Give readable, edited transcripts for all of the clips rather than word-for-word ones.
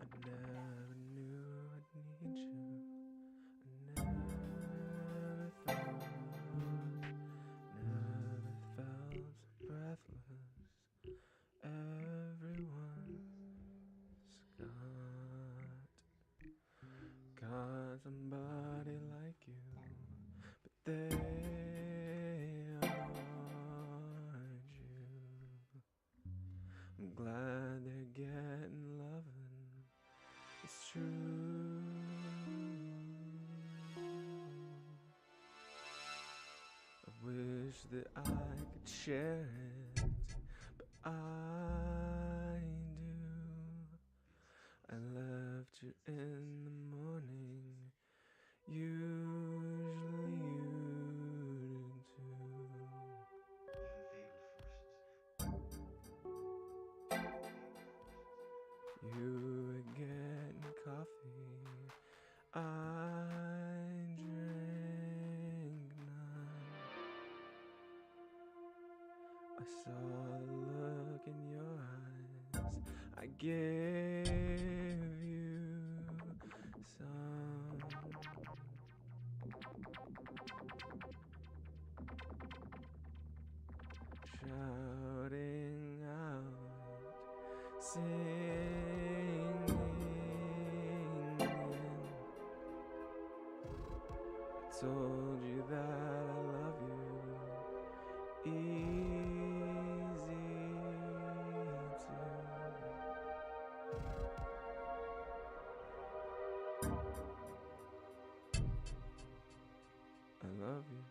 I never knew I'd need you. I never thought, never felt so breathless. Everyone's got somebody like you, but they aren't you. I'm glad they're getting loving. It's true. I wish that I could share it. saw the look in your eyes. I gave you some. Shouting out, singing. I told you that I love you. Easy to. I love you.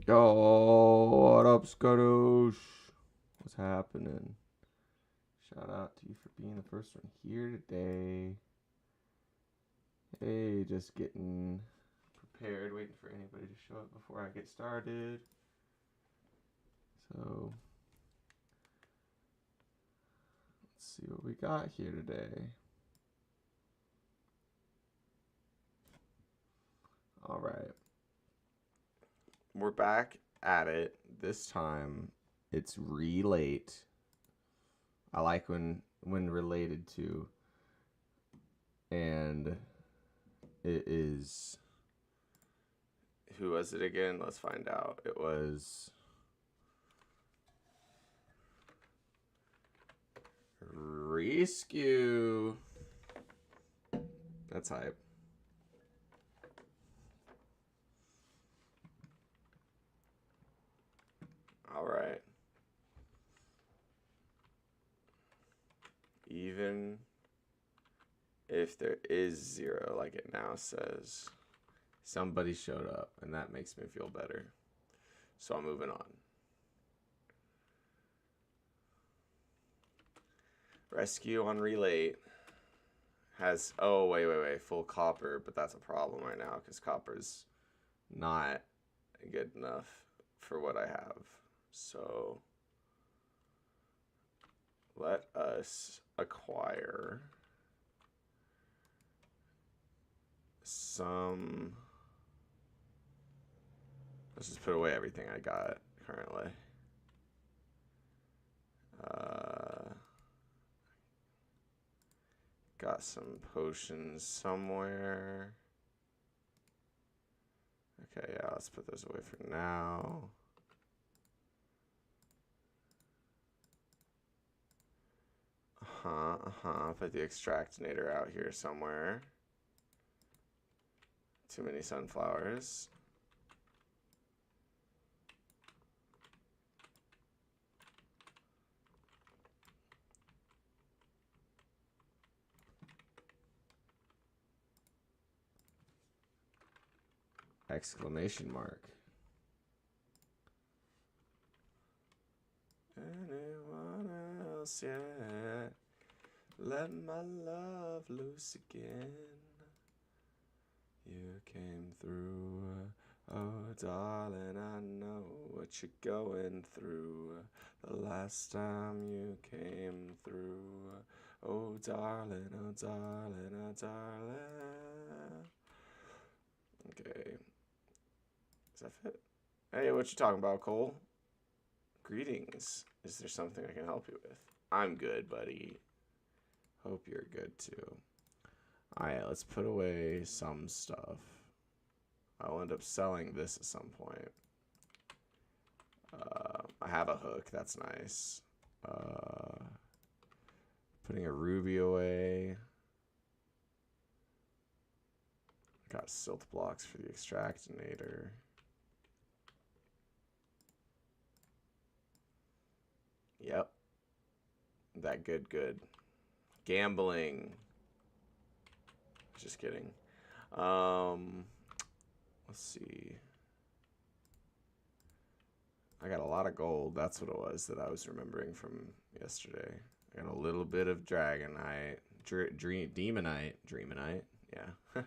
Yo, what up, Scottish? What's happening? Shout out to you for being the first one here today. Hey, just getting prepared, waiting for anybody to show up before I get started. So, let's see what we got here today. All right. We're back at it. This time, it's relate. I like when related to, and it is. Who was it again? Let's find out. It was Rescue. That's hype. All right. Even if there is 0, like it now says, somebody showed up, and that makes me feel better. So I'm moving on. Rescue on Relate has, oh, wait, full copper, but that's a problem right now because copper's not good enough for what I have. So let us acquire some. Let's just put away everything I got currently. Got some potions somewhere. Okay, yeah, let's put those away for now. Put the extractinator out here somewhere. Too many sunflowers. Exclamation mark. Anyone else yet? Let my love loose again. You came through. Oh, darling, I know what you're going through. The last time you came through. Oh, darling, oh, darling, oh, darling. Okay. Does that fit? Hey, what you talking about, Cole? Greetings. Is there something I can help you with? I'm good, buddy. Hope you're good, too. Alright, let's put away some stuff. I'll end up selling this at some point. I have a hook. That's nice. Putting a ruby away. Got silt blocks for the extractinator. Yep. That good. Gambling. Just kidding. Let's see. I got a lot of gold. That's what it was that I was remembering from yesterday. I got a little bit of dragonite. Dreamonite. Yeah. A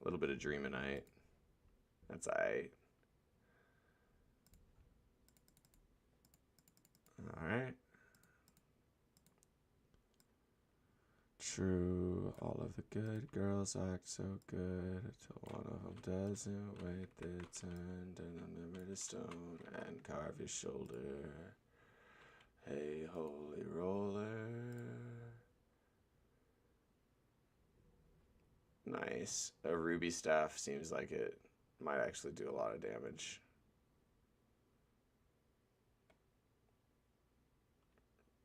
little bit of dreamonite. That's alright. Alright. True, all of the good girls act so good till one of them doesn't wait their turn. Then remember the stone and carve your shoulder. Hey, holy roller. Nice. A ruby staff seems like it might actually do a lot of damage.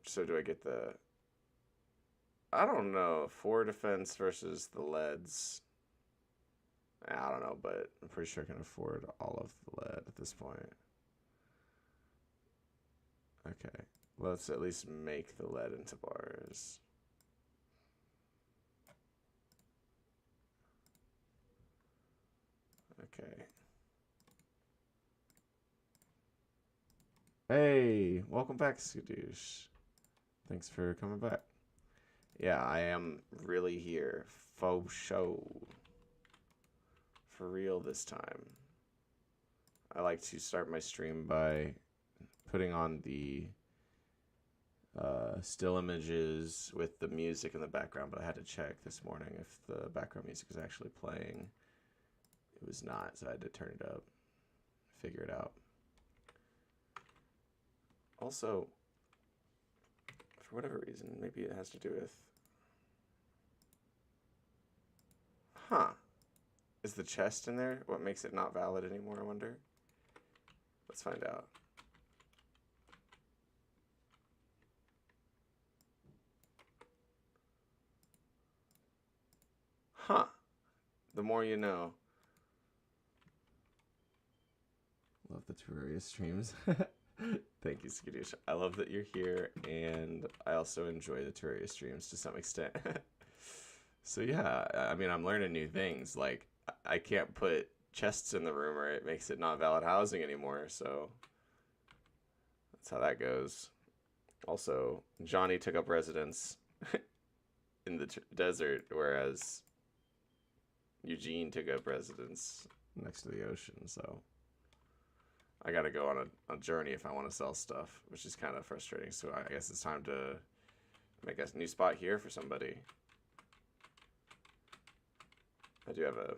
So do I get the... I don't know. 4 defense versus the leads. I don't know, but I'm pretty sure I can afford all of the lead at this point. Okay. Let's at least make the lead into bars. Okay. Hey, welcome back, Skadoosh. Thanks for coming back. Yeah, I am really here. Faux show. For real this time. I like to start my stream by putting on the still images with the music in the background, but I had to check this morning if the background music was actually playing. It was not, so I had to turn it up, figure it out. Also, for whatever reason, maybe it has to do with... Huh. Is the chest in there what makes it not valid anymore, I wonder? Let's find out. Huh. The more you know. Love the Terraria streams. Thank you, Skadoosh. I love that you're here, and I also enjoy the Terraria streams to some extent. So yeah, I mean, I'm learning new things. Like, I can't put chests in the room or it makes it not valid housing anymore, so that's how that goes. Also, Johnny took up residence in the desert, whereas Eugene took up residence next to the ocean, so I gotta go on a journey if I want to sell stuff, which is kind of frustrating. So I guess it's time to make a new spot here for somebody. I do have a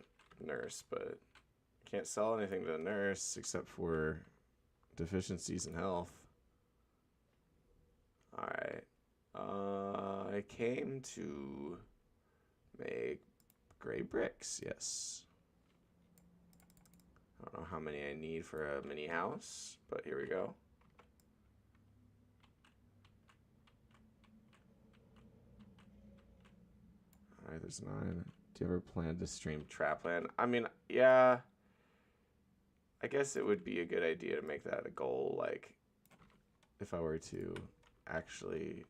nurse, but I can't sell anything to the nurse except for deficiencies in health. Alright. I came to make gray bricks, yes. I don't know how many I need for a mini house, but here we go. Alright, there's 9. Do you ever plan to stream Trapland? I mean, yeah. I guess it would be a good idea to make that a goal, like, if I were to actually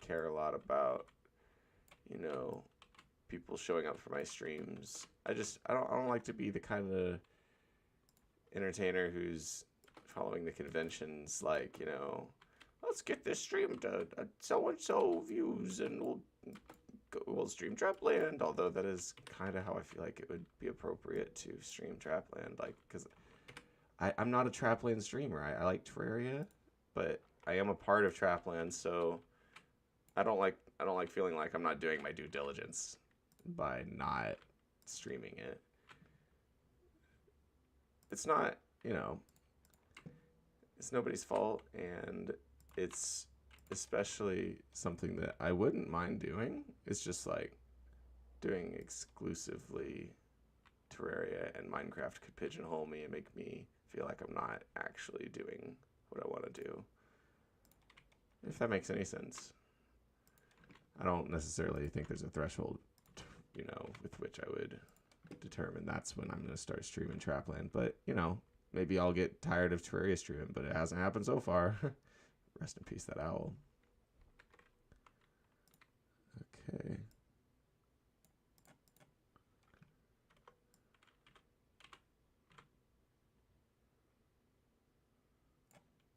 care a lot about, you know, people showing up for my streams. I don't like to be the kind of entertainer who's following the conventions, like, you know, let's get this stream to so and so views and we'll stream Trapland, although that is kind of how I feel like it would be appropriate to stream Trapland, like, because I'm not a Trapland streamer. I like Terraria, but I am a part of Trapland, so I don't like feeling like I'm not doing my due diligence by not streaming it. It's not, you know, it's nobody's fault, and it's especially something that I wouldn't mind doing. It's just like doing exclusively Terraria and Minecraft could pigeonhole me and make me feel like I'm not actually doing what I want to do. If that makes any sense. I don't necessarily think there's a threshold, you know, with which I would determine that's when I'm going to start streaming Trapland. But, you know, maybe I'll get tired of Terraria streaming, but it hasn't happened so far. Rest in peace, that owl. Okay.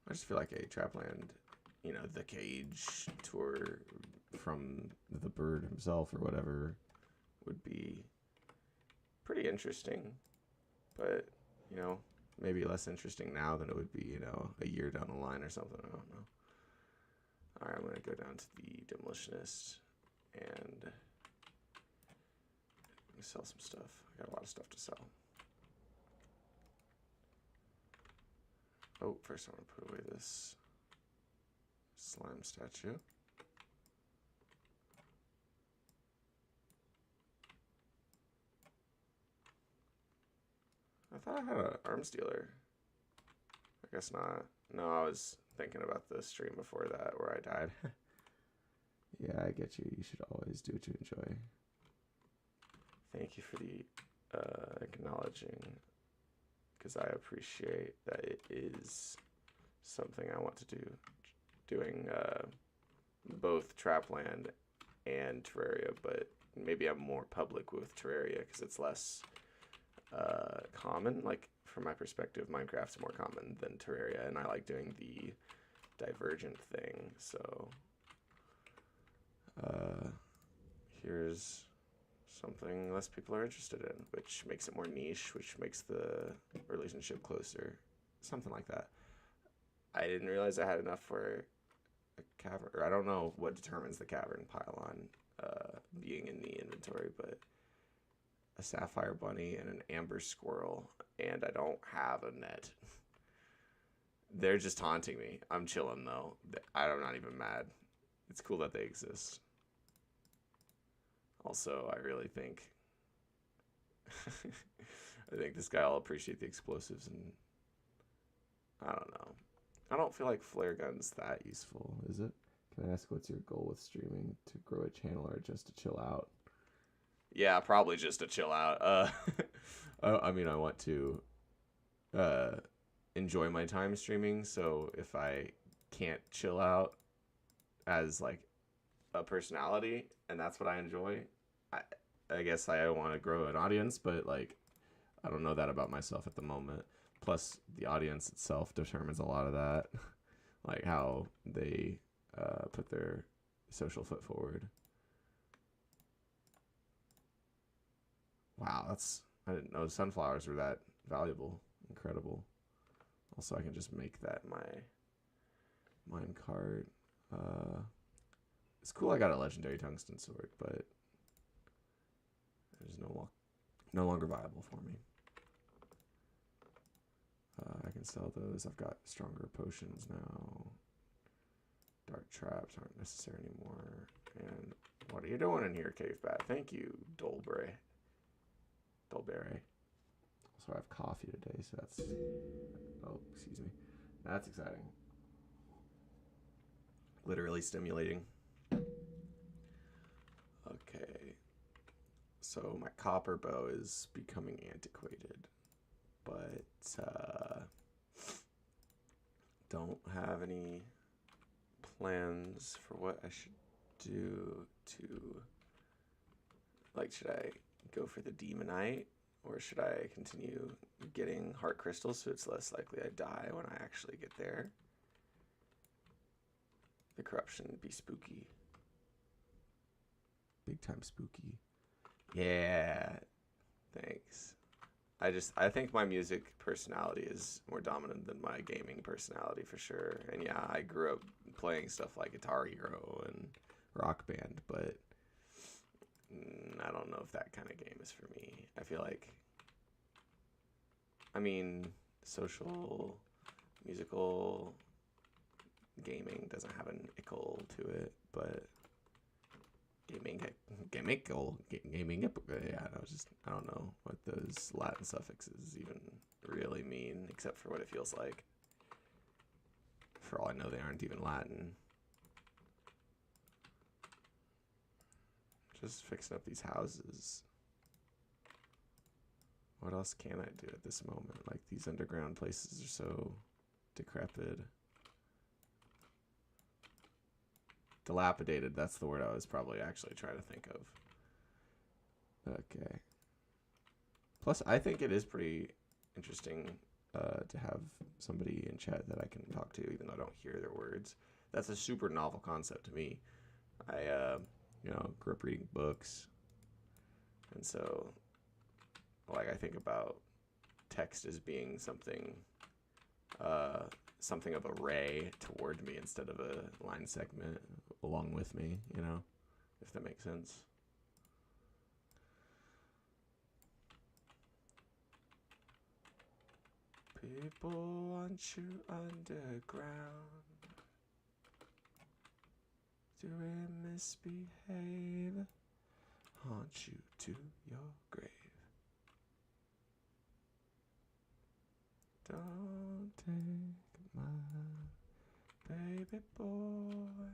I just feel like a Trapland, you know, the cage tour from the bird himself or whatever would be pretty interesting, but, you know, maybe less interesting now than it would be, you know, a year down the line or something. I don't know. All right, I'm going to go down to the demolitionist and sell some stuff. I got a lot of stuff to sell. Oh, first I want to put away this slime statue. I thought I had an arms dealer. I guess not. No, I was thinking about the stream before that where I died. Yeah, I get you. You should always do what you enjoy. Thank you for the acknowledging, because I appreciate that it is something I want to do. Doing both Trapland and Terraria, but maybe I'm more public with Terraria because it's less common. Like from my perspective, Minecraft's more common than Terraria, and I like doing the divergent thing. So here's something less people are interested in, which makes it more niche, which makes the relationship closer, something like that. I didn't realize I had enough for a cavern, or I don't know what determines the cavern pylon being in the inventory, but a sapphire bunny and an amber squirrel, and I don't have a net. They're just taunting me. I'm chilling though. I'm not even mad. It's cool that they exist. Also, I really think I think this guy will appreciate the explosives, and I don't know. I don't feel like flare guns that useful, is it? Can I ask what's your goal with streaming? To grow a channel or just to chill out? Yeah, probably just to chill out. I mean, I want to enjoy my time streaming, so if I can't chill out as like a personality and that's what I enjoy, I guess I want to grow an audience, but like I don't know that about myself at the moment. Plus, the audience itself determines a lot of that, like how they put their social foot forward. Wow, I didn't know sunflowers were that valuable. Incredible. Also, I can just make that my mine cart. It's cool I got a legendary tungsten sword, but there's no longer viable for me. I can sell those. I've got stronger potions now. Dark traps aren't necessary anymore. And what are you doing in here, Cave Bat? Thank you, Dolberry. Also, I have coffee today, so that's... Oh, excuse me. That's exciting. Literally stimulating. Okay. So my copper bow is becoming antiquated, but don't have any plans for what I should do to, like, should I go for the demonite, or should I continue getting heart crystals so it's less likely I die when I actually get there? The corruption would be spooky. Big time spooky. Yeah, thanks. I think my music personality is more dominant than my gaming personality for sure. And yeah, I grew up playing stuff like Guitar Hero and Rock Band, but I don't know if that kind of game is for me. I feel like, I mean, social, musical, gaming doesn't have an ickle to it, but gaming, yeah, I don't know what those Latin suffixes even really mean, except for what it feels like. For all I know, they aren't even Latin. Just fixing up these houses. What else can I do at this moment? Like, these underground places are so decrepit. Dilapidated, that's the word I was probably actually trying to think of. Okay. Plus, I think it is pretty interesting to have somebody in chat that I can talk to, even though I don't hear their words. That's a super novel concept to me. I, grew up reading books. And so, like, I think about text as being something of a ray toward me instead of a line segment along with me, if that makes sense. People want you underground, doing misbehave, haunt you to your grave. Don't take my baby boy.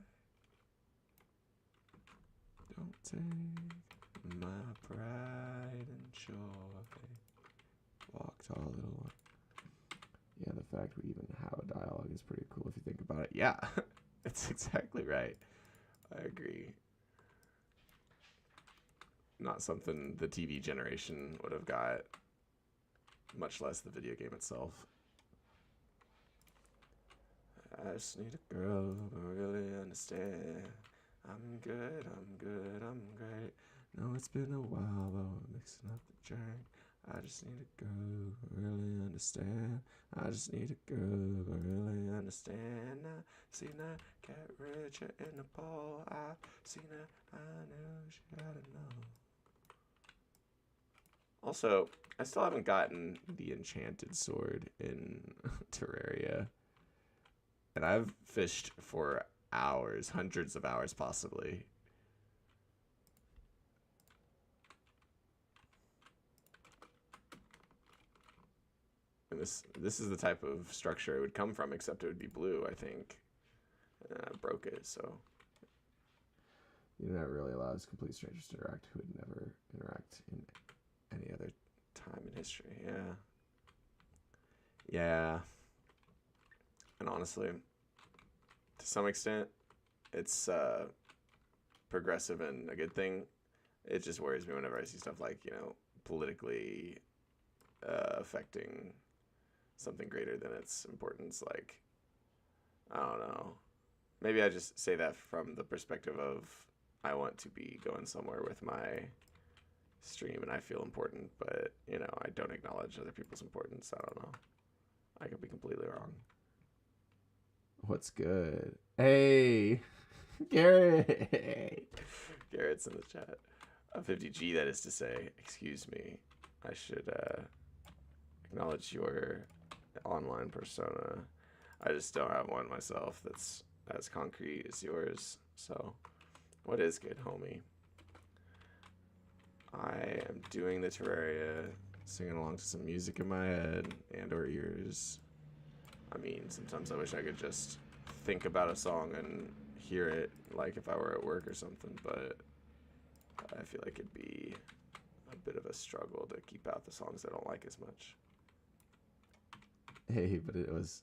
Don't take my pride and joy. Walk tall, little one. Yeah, the fact we even have a dialogue is pretty cool if you think about it. Yeah, that's exactly right. I agree. Not something the TV generation would have got. much less the video game itself. I just need a girl who really understand. I'm good, I'm good, I'm great. No, it's been a while though, mixing up the drink. I just need a girl who really understand. I just need a girl who really understand. I seen her get richer in the bowl. I seen her, I knew she had to know. Also, I still haven't gotten the enchanted sword in Terraria. And I've fished for hours, hundreds of hours possibly. And this is the type of structure it would come from, except it would be blue, I think. And I broke it, so. The internet really allows complete strangers to interact who would never interact in any other time in history. Yeah. Yeah. And honestly, to some extent, it's progressive and a good thing. It just worries me whenever I see stuff like, politically affecting something greater than its importance. Like, I don't know. Maybe I just say that from the perspective of I want to be going somewhere with my stream and I feel important, but, I don't acknowledge other people's importance. I don't know. I could be completely wrong. What's good? Hey, Garrett. Garrett's in the chat. 50G, that is to say. Excuse me. I should acknowledge your online persona. I just don't have one myself that's as concrete as yours. So, what is good, homie? I am doing the Terraria, singing along to some music in my head and or ears. I mean, sometimes I wish I could just think about a song and hear it, like if I were at work or something, but I feel like it'd be a bit of a struggle to keep out the songs I don't like as much. Hey, but it was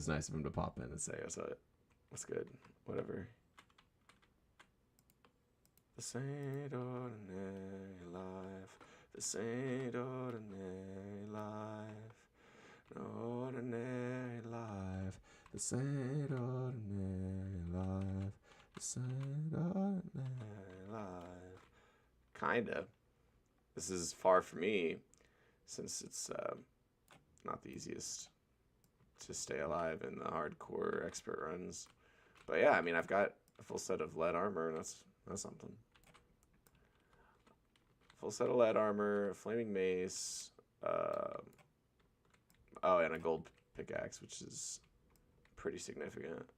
nice of him to pop in and say, what's good? Whatever. This ain't ordinary life. This ain't ordinary life. No ordinary life. This ain't ordinary life. This ain't ordinary life. Kinda. This is far for me, since it's not the easiest to stay alive in the hardcore expert runs. But yeah, I mean, I've got a full set of lead armor, and that's something. Full set of lead armor, flaming mace, and a gold pickaxe, which is pretty significant.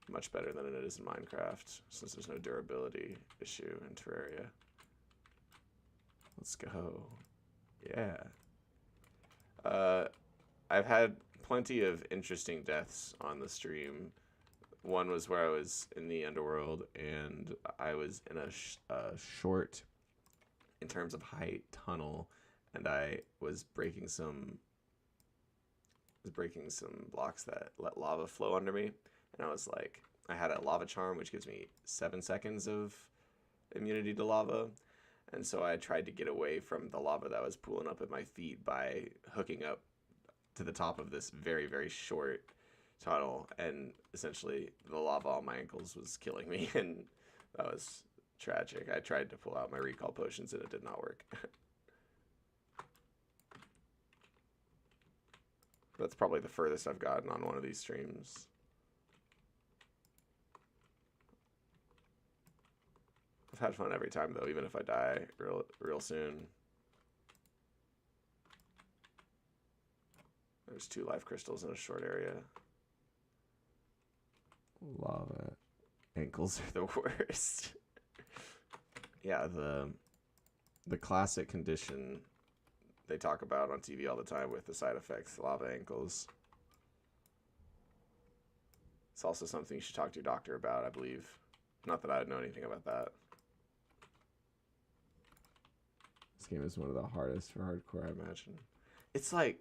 Much better than it is in Minecraft, since there's no durability issue in Terraria. Let's go. Yeah. I've had plenty of interesting deaths on the stream. One was where I was in the underworld, and I was in a short, in terms of height, tunnel, and I was breaking some blocks that let lava flow under me, and I was like, I had a lava charm which gives me 7 seconds of immunity to lava, and so I tried to get away from the lava that was pooling up at my feet by hooking up to the top of this very, very short tunnel, and essentially the lava on my ankles was killing me, and that was tragic. I tried to pull out my recall potions and it did not work. That's probably the furthest I've gotten on one of these streams. I've had fun every time though, even if I die real soon. There's 2 life crystals in a short area. Lava ankles are the worst. Yeah, the classic condition they talk about on TV all the time with the side effects, lava ankles. It's also something you should talk to your doctor about, I believe. Not that I would know anything about that. This game is one of the hardest for hardcore, I imagine. It's like,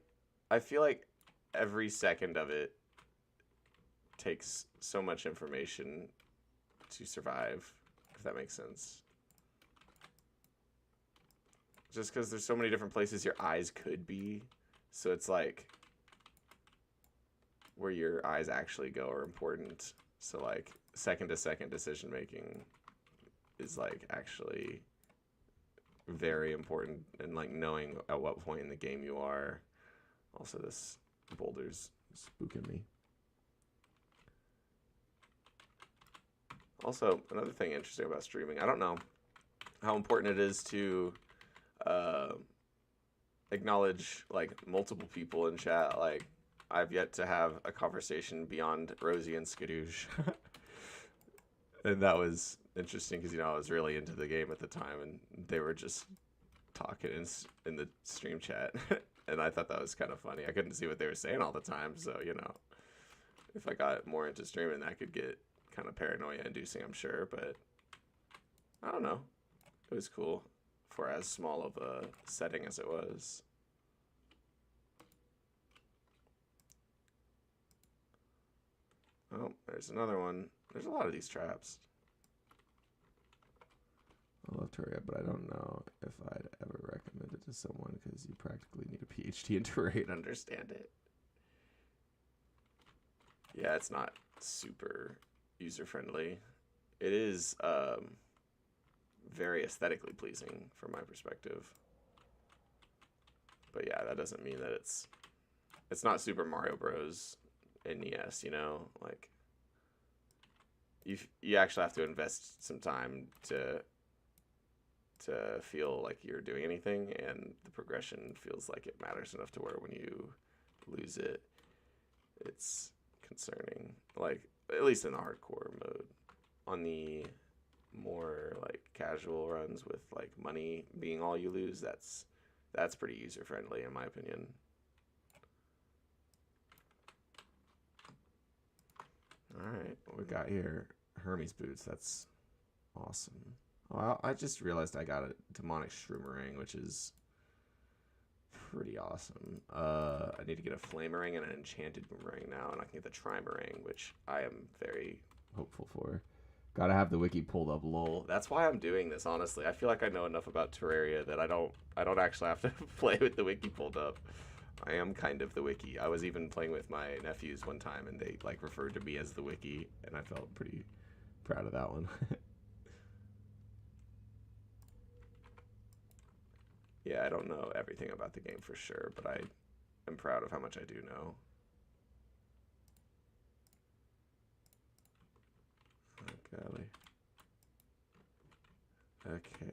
I feel like every second of it takes so much information to survive, if that makes sense. just because there's so many different places your eyes could be. So it's like where your eyes actually go are important. So like second to second decision making is like actually very important, and like knowing at what point in the game you are. Also, this boulder's spooking me. Also, another thing interesting about streaming, I don't know how important it is to acknowledge like multiple people in chat. Like, I've yet to have a conversation beyond Rosie and Skadoosh. And that was interesting because, you know, I was really into the game at the time, and they were just talking in the stream chat. And I thought that was kind of funny. I couldn't see what they were saying all the time, so, you know, if I got more into streaming, that could get kind of paranoia inducing, I'm sure. But I don't know. It was cool for as small of a setting as it was. Oh, there's another one. There's a lot of these traps. I love Terraria, but I don't know if I'd ever recommend it to someone because you practically need a PhD in Terraria to understand it. Yeah, it's not super user-friendly. It is very aesthetically pleasing from my perspective. But yeah, that doesn't mean that it's not Super Mario Bros. NES, you know? Like, you actually have to invest some time to feel like you're doing anything, and the progression feels like it matters enough to where when you lose it, it's concerning. Like, at least in the hardcore mode. On the more like casual runs with like money being all you lose, that's pretty user friendly in my opinion. Alright, what we got here? Hermes boots, that's awesome. Well, I just realized I got a demonic shroomerang, which is pretty awesome. I need to get a flamerang and an enchanted boomerang now, and I can get the trimerang, which I am very hopeful for. Gotta have the wiki pulled up, lol. That's why I'm doing this, honestly. I feel like I know enough about Terraria that I don't actually have to play with the wiki pulled up. I am kind of the wiki. I was even playing with my nephews one time, and they like referred to me as the wiki, and I felt pretty proud of that one. Yeah, I don't know everything about the game for sure, but I am proud of how much I do know. Oh, golly. Okay.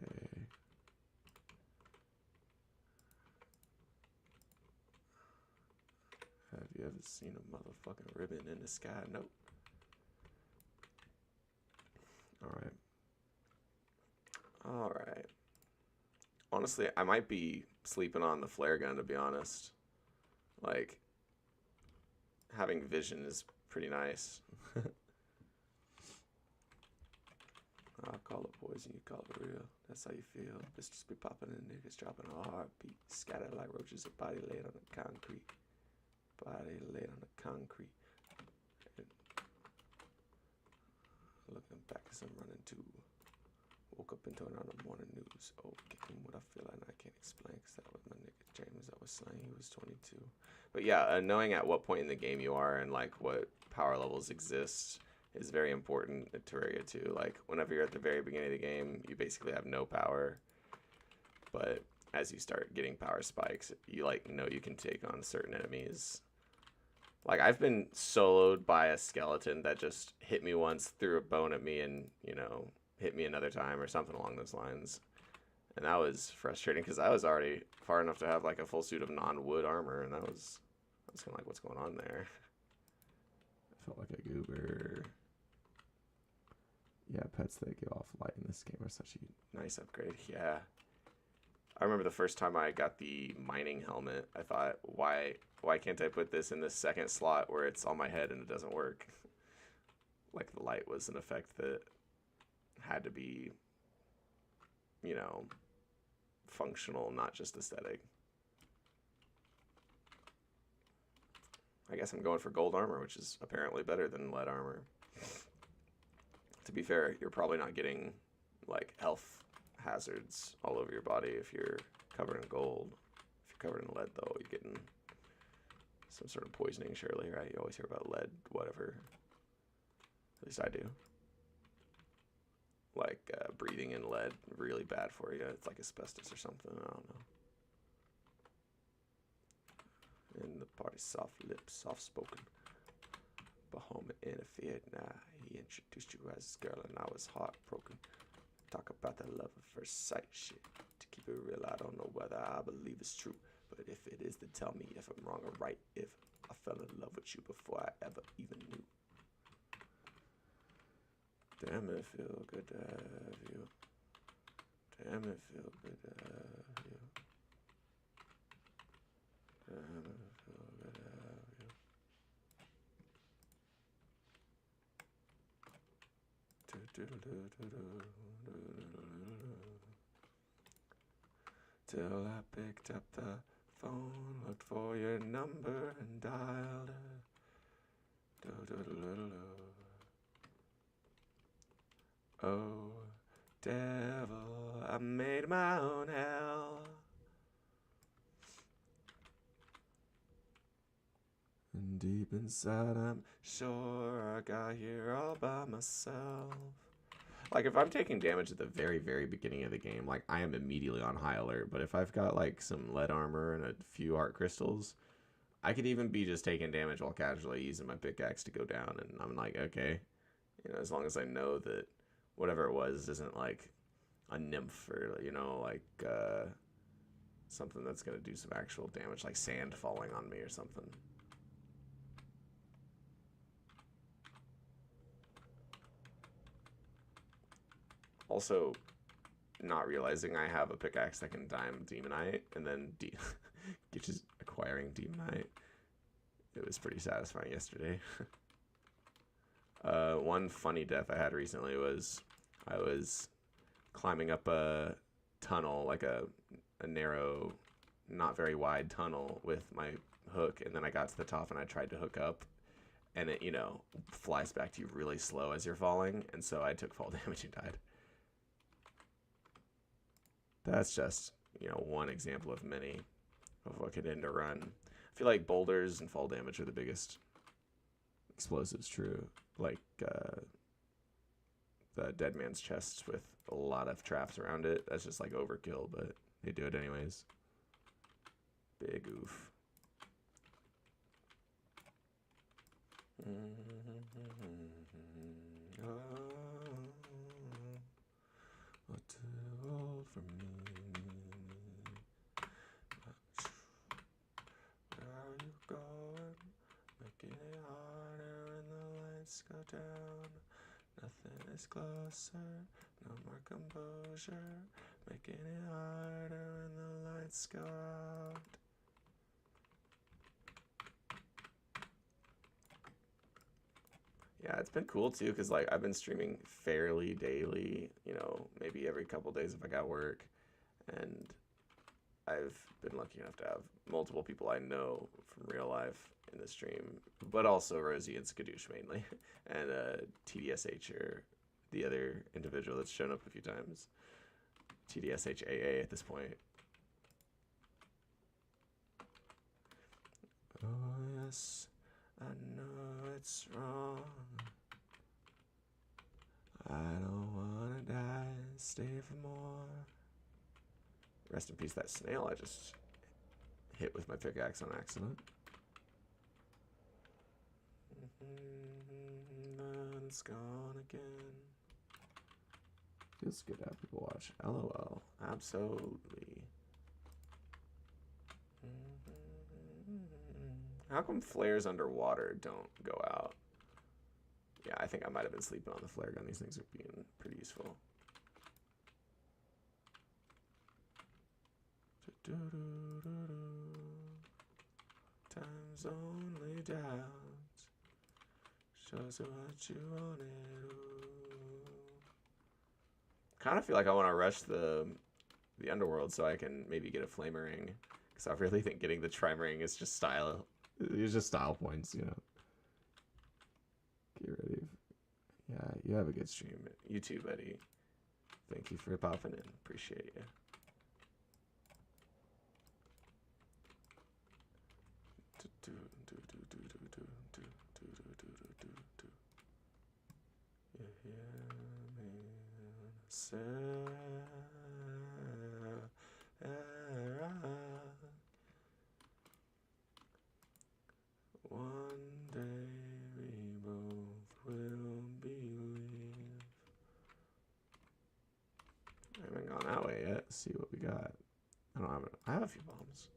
Have you ever seen a motherfucking ribbon in the sky? Nope. Alright. Alright. Honestly, I might be sleeping on the flare gun, to be honest. Like, having vision is pretty nice. I'll call it poison, you call it real. That's how you feel. Pistols be popping and niggas dropping a heartbeat. Scattered like roaches, a body laid on the concrete. Body laid on the concrete. And looking back as I'm running too. Woke up and turned on the morning news. Oh, getting what I feel and I can't explain, because that was my nigga James that was saying he was 22. But yeah, knowing at what point in the game you are and like what power levels exist is very important in Terraria too. Like, whenever you're at the very beginning of the game, you basically have no power. But as you start getting power spikes, you like know you can take on certain enemies. Like, I've been soloed by a skeleton that just hit me once, threw a bone at me, and, you know, hit me another time or something along those lines. And that was frustrating because I was already far enough to have like a full suit of non-wood armor, and I was kind of like, what's going on there? I felt like a goober. Yeah, pets that give off light in this game are such a nice upgrade. Yeah. I remember the first time I got the mining helmet, I thought, why can't I put this in this second slot where it's on my head and it doesn't work? Like, the light was an effect that had to be, you know, functional, not just aesthetic. I guess I'm going for gold armor, which is apparently better than lead armor. To be fair, you're probably not getting like health hazards all over your body if you're covered in gold. If you're covered in lead, though, you're getting some sort of poisoning, surely, right? You always hear about lead, whatever. At least I do. Like breathing in lead, really bad for you. It's like asbestos or something. I don't know. And the party soft lips, soft spoken. Bahoma interfered. Nah, he introduced you as his girl, and I was heartbroken. Talk about that love at first sight shit. To keep it real, I don't know whether I believe it's true. But if it is, then tell me if I'm wrong or right. If I fell in love with you before I ever even knew. Damn, it feel good to have you. Damn, it feel good to have you. Damn, it feel good to have you. Till I picked up the phone, looked for your number and dialed it. Oh, devil, I made my own hell. And deep inside, I'm sure I got here all by myself. Like, if I'm taking damage at the very, very beginning of the game, like, I am immediately on high alert. But if I've got, like, some lead armor and a few art crystals, I could even be just taking damage while casually using my pickaxe to go down. And I'm like, okay. You know, as long as I know that whatever it was isn't, like, a nymph or, you know, like, something that's going to do some actual damage, like sand falling on me or something. Also, not realizing I have a pickaxe that can dime Demonite, and then just acquiring Demonite. It was pretty satisfying yesterday. One funny death I had recently was I was climbing up a tunnel, like a narrow, not very wide tunnel with my hook, and then I got to the top and I tried to hook up, and it, you know, flies back to you really slow as you're falling, and so I took fall damage and died. That's just, you know, one example of many of what could end a run. I feel like boulders and fall damage are the biggest explosives, true. Like the dead man's chest with a lot of traps around it. That's just like overkill, but they do it anyways. Big oof. What too old for me? Where are you going? Making it harder when the lights go down. Nothing is closer, no more composure. Making it harder when the lights go out. Yeah, it's been cool too, because like I've been streaming fairly daily, you know, maybe every couple days if I got work, and I've been lucky enough to have multiple people I know from real life in the stream, but also Rosie and Skadoosh mainly, and TDSH, or the other individual that's shown up a few times, TDSHAA at this point. Oh yes, I know it's wrong. I don't wanna die, stay for more. Rest in peace, that snail I just hit with my pickaxe on accident. Then it's gone again. Feels good to have people watch. LOL. Absolutely. How come flares underwater don't go out? Yeah, I think I might have been sleeping on the flare gun. These things are being pretty useful. Time's only doubt shows what you wanted. Kind of feel like I want to rush the underworld so I can maybe get a flamer ring, because I really think getting the trim ring is just style. It's just style points, you know. Get ready. Yeah, you have a good stream. You too, buddy. Thank you for popping in. Appreciate you. One day we both will believe. I haven't gone that way yet. Let's see what we got. I have a few bombs.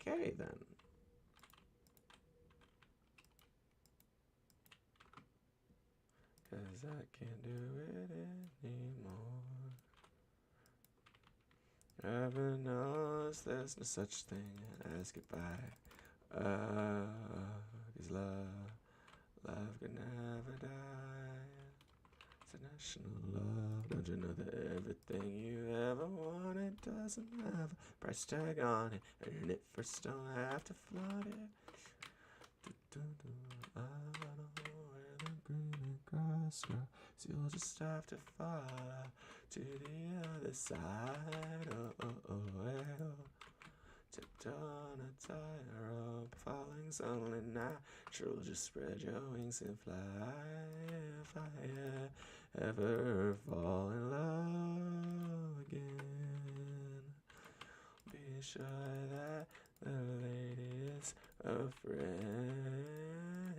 Okay, then. Cause I can't do it anymore. Heaven knows there's no such thing as goodbye. Cause love can never die. It's a national love. Don't you know that everything you ever wanted doesn't have a price tag on it? Earn it first, don't have to flood it. I don't know where the green grass grows, so you'll just have to follow to the other side. Tipped on a tightrope, falling's only natural. Just spread your wings and fly. If I ever fall in love again, be sure that the lady is a friend.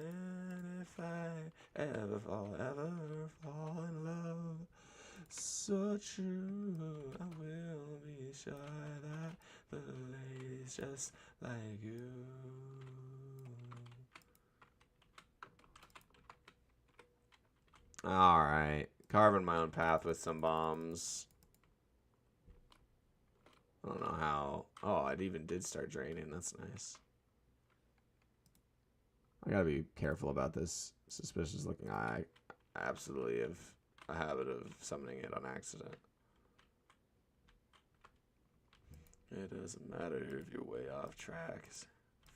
If I ever fall in love, so true, I will be sure that the lady's just like you. Alright, carving my own path with some bombs. I don't know how. Oh, it even did start draining. That's nice. I gotta be careful about this suspicious looking eye. I absolutely have a habit of summoning it on accident. It doesn't matter if you're way off track.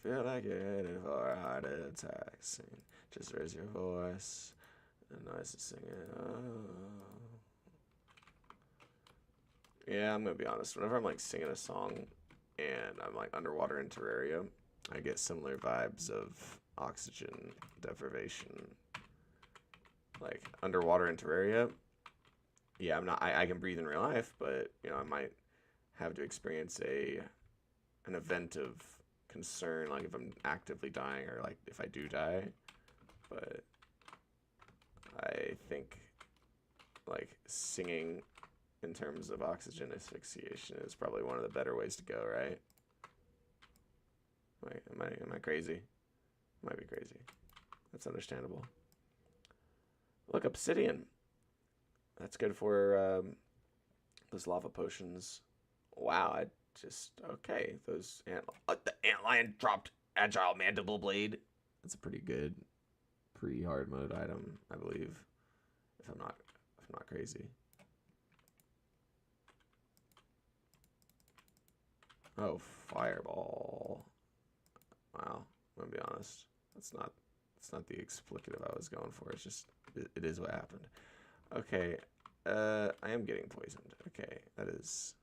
Feel like you're headed for a heart attack. Sing. Just raise your voice. The noise is singing. Oh. Yeah, I'm gonna be honest. Whenever I'm like singing a song and I'm like underwater in Terraria, I get similar vibes of oxygen deprivation. Like underwater in Terraria, yeah, I can breathe in real life, but you know, I might have to experience an event of concern, like if I'm actively dying or like if I do die. But I think like singing in terms of oxygen asphyxiation is probably one of the better ways to go, right? Wait, am I crazy? I might be crazy. That's understandable. Look, obsidian. That's good for those lava potions. Wow, I just okay. Those the antlion dropped agile mandible blade. That's a pretty good pre-hard mode item, I believe. If I'm not crazy. Oh, fireball. Wow, I'm gonna be honest. That's not the explicative I was going for. It's just it is what happened. Okay, I am getting poisoned. Okay, that's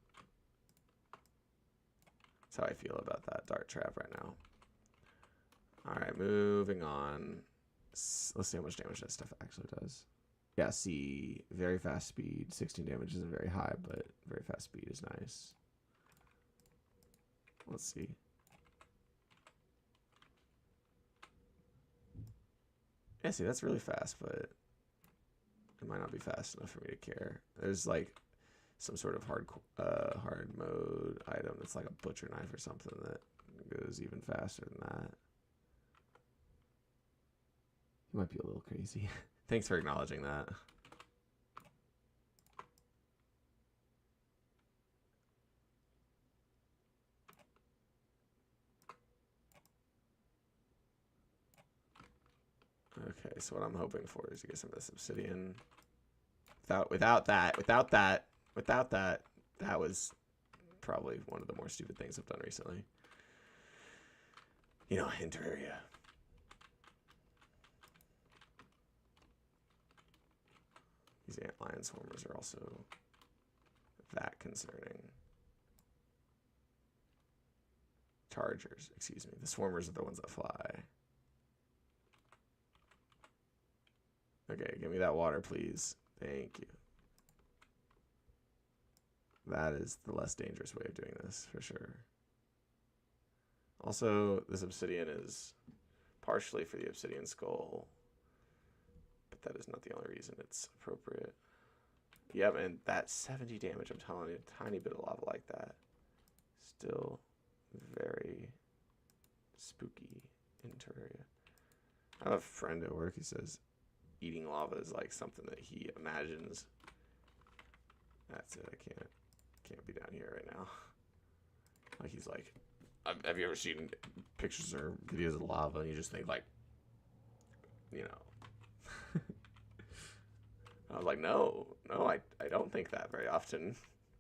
how I feel about that dart trap right now. All right, moving on. Let's see how much damage that stuff actually does. Yeah, see, very fast speed. 16 damage isn't very high, but very fast speed is nice. Let's see. Yeah, see, that's really fast, but it might not be fast enough for me to care. There's like some sort of hard mode item that's like a butcher knife or something that goes even faster than that. You might be a little crazy. Thanks for acknowledging that. Okay, so what I'm hoping for is to get some of this obsidian. Without that, that was probably one of the more stupid things I've done recently. You know, in Terraria. These antlion swarmers are also that concerning. Chargers, excuse me. The swarmers are the ones that fly. Okay, give me that water, please. Thank you. That is the less dangerous way of doing this, for sure. Also, this obsidian is partially for the obsidian skull, but that is not the only reason it's appropriate. Yep, and that 70 damage, I'm telling you, a tiny bit of lava like that. Still very spooky in Terraria. I have a friend at work who says eating lava is like something that he imagines. That's it, I can't be down here right now. Like he's like, have you ever seen pictures or videos of lava and you just think like, you know. I was like, no, I don't think that very often,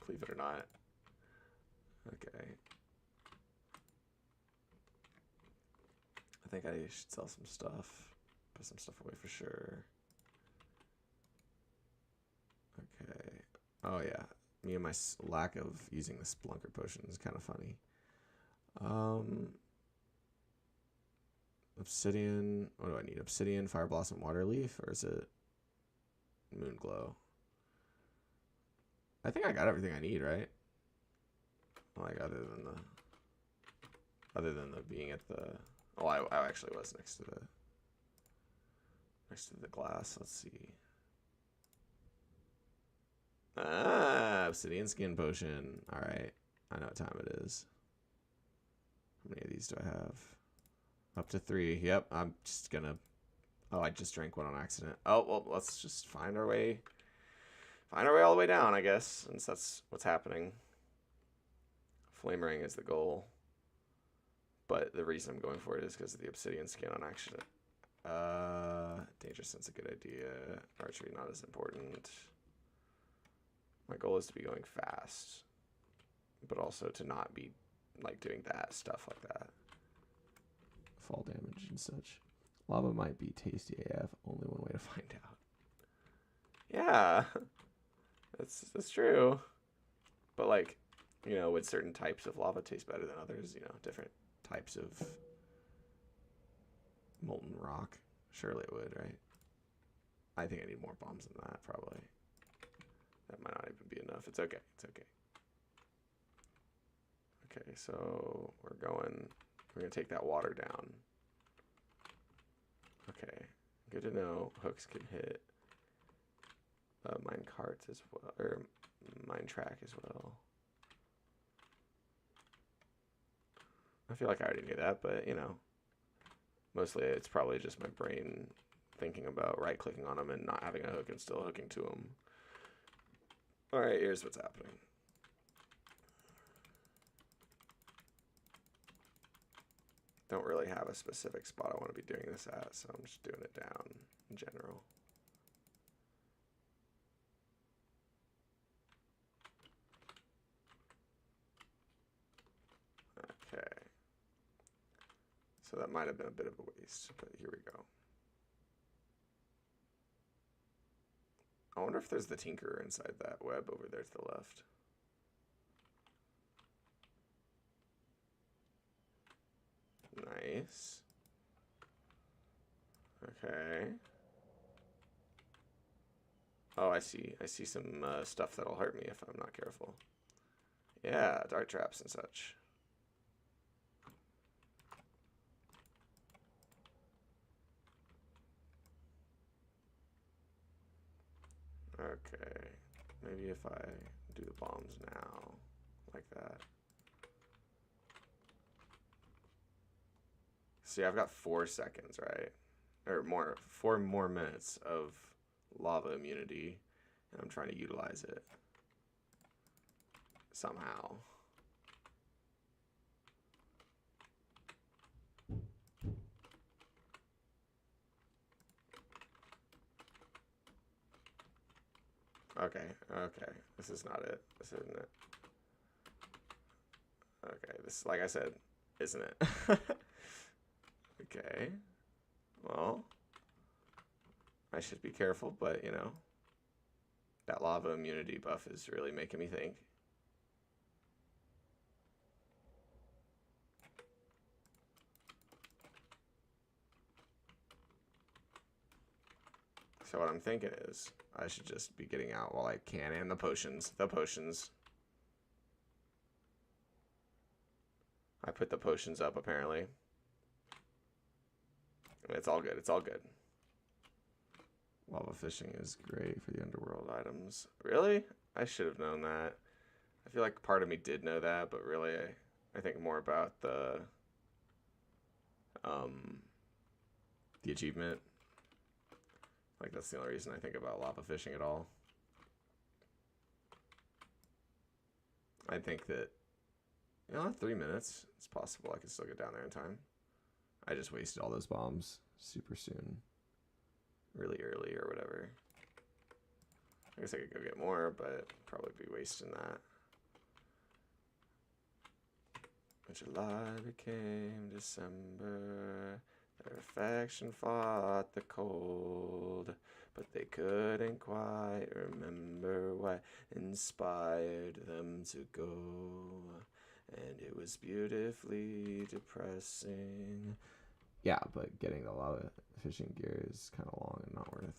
believe it or not. Okay. I think I should sell some stuff. Put some stuff away for sure. Okay. Oh yeah. Me and my lack of using the Splunker potion is kind of funny. Obsidian. What do I need? Obsidian, Fire Blossom, Water Leaf, or is it Moon Glow? I think I got everything I need, right? Like other than the being at the. Oh, I actually was next to the glass. Let's see. Ah, obsidian skin potion. All right, I know what time it is. How many of these do I have? Up to 3. Yep, I'm just gonna. Oh, I just drank one on accident. Oh well, let's just find our way all the way down, I guess, since that's what's happening. Flame ring is the goal, but the reason I'm going for it is because of the obsidian skin on accident. Danger sense a good idea. Archery not as important. My goal is to be going fast, but also to not be like doing that stuff like that. Fall damage and such. Lava might be tasty AF. Only one way to find out. Yeah, that's true. But like, you know, would certain types of lava taste better than others? You know, different types of molten rock. Surely it would, right? I think I need more bombs than that, probably. That might not even be enough. It's okay. It's okay. Okay, so we're going to take that water down. Okay, good to know. Hooks can hit mine carts as well, or mine track as well. I feel like I already knew that, but you know, mostly it's probably just my brain thinking about right-clicking on them and not having a hook and still hooking to them. All right, here's what's happening. Don't really have a specific spot I want to be doing this at, so I'm just doing it down in general. Okay. So that might have been a bit of a waste, but here we go. I wonder if there's the Tinkerer inside that web over there to the left. Nice. Okay. Oh, I see. I see some stuff that'll hurt me if I'm not careful. Yeah, dart traps and such. Okay. Maybe if I do the bombs now, like that. See, I've got 4 seconds, right? Or more, 4 more minutes of lava immunity, and I'm trying to utilize it somehow. Okay, okay. This is not it. This isn't it. Okay, this, like I said, isn't it? Okay. Well, I should be careful, but, you know, that lava immunity buff is really making me think. So what I'm thinking is I should just be getting out while I can, and the potions. The potions. I put the potions up, apparently. It's all good. It's all good. Lava fishing is great for the underworld items. Really? I should have known that. I feel like part of me did know that, but really I think more about the achievement. Like, that's the only reason I think about lava fishing at all. I think that, 3 minutes. It's possible I can still get down there in time. I just wasted all those bombs super soon. Really early or whatever. I guess I could go get more, but probably be wasting that. When July became December, their affection fought the cold, but they couldn't quite remember what inspired them to go. And it was beautifully depressing. Yeah, but getting the lava fishing gear is kind of long and not worth.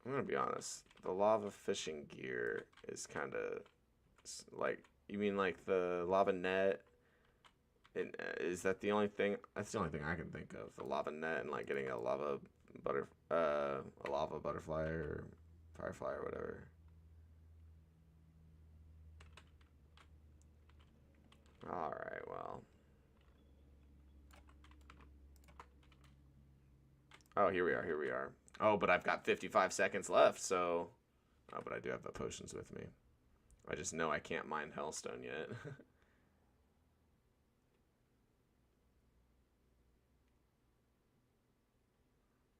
I'm gonna be honest. The lava fishing gear is kind of like, you mean like the lava net? And is that the only thing? That's the only thing I can think of. The lava net and like getting a lava butterfly or firefly or whatever. All right, well. Oh, here we are. Here we are. Oh, but I've got 55 seconds left, so. Oh, but I do have the potions with me. I just know I can't mine Hellstone yet.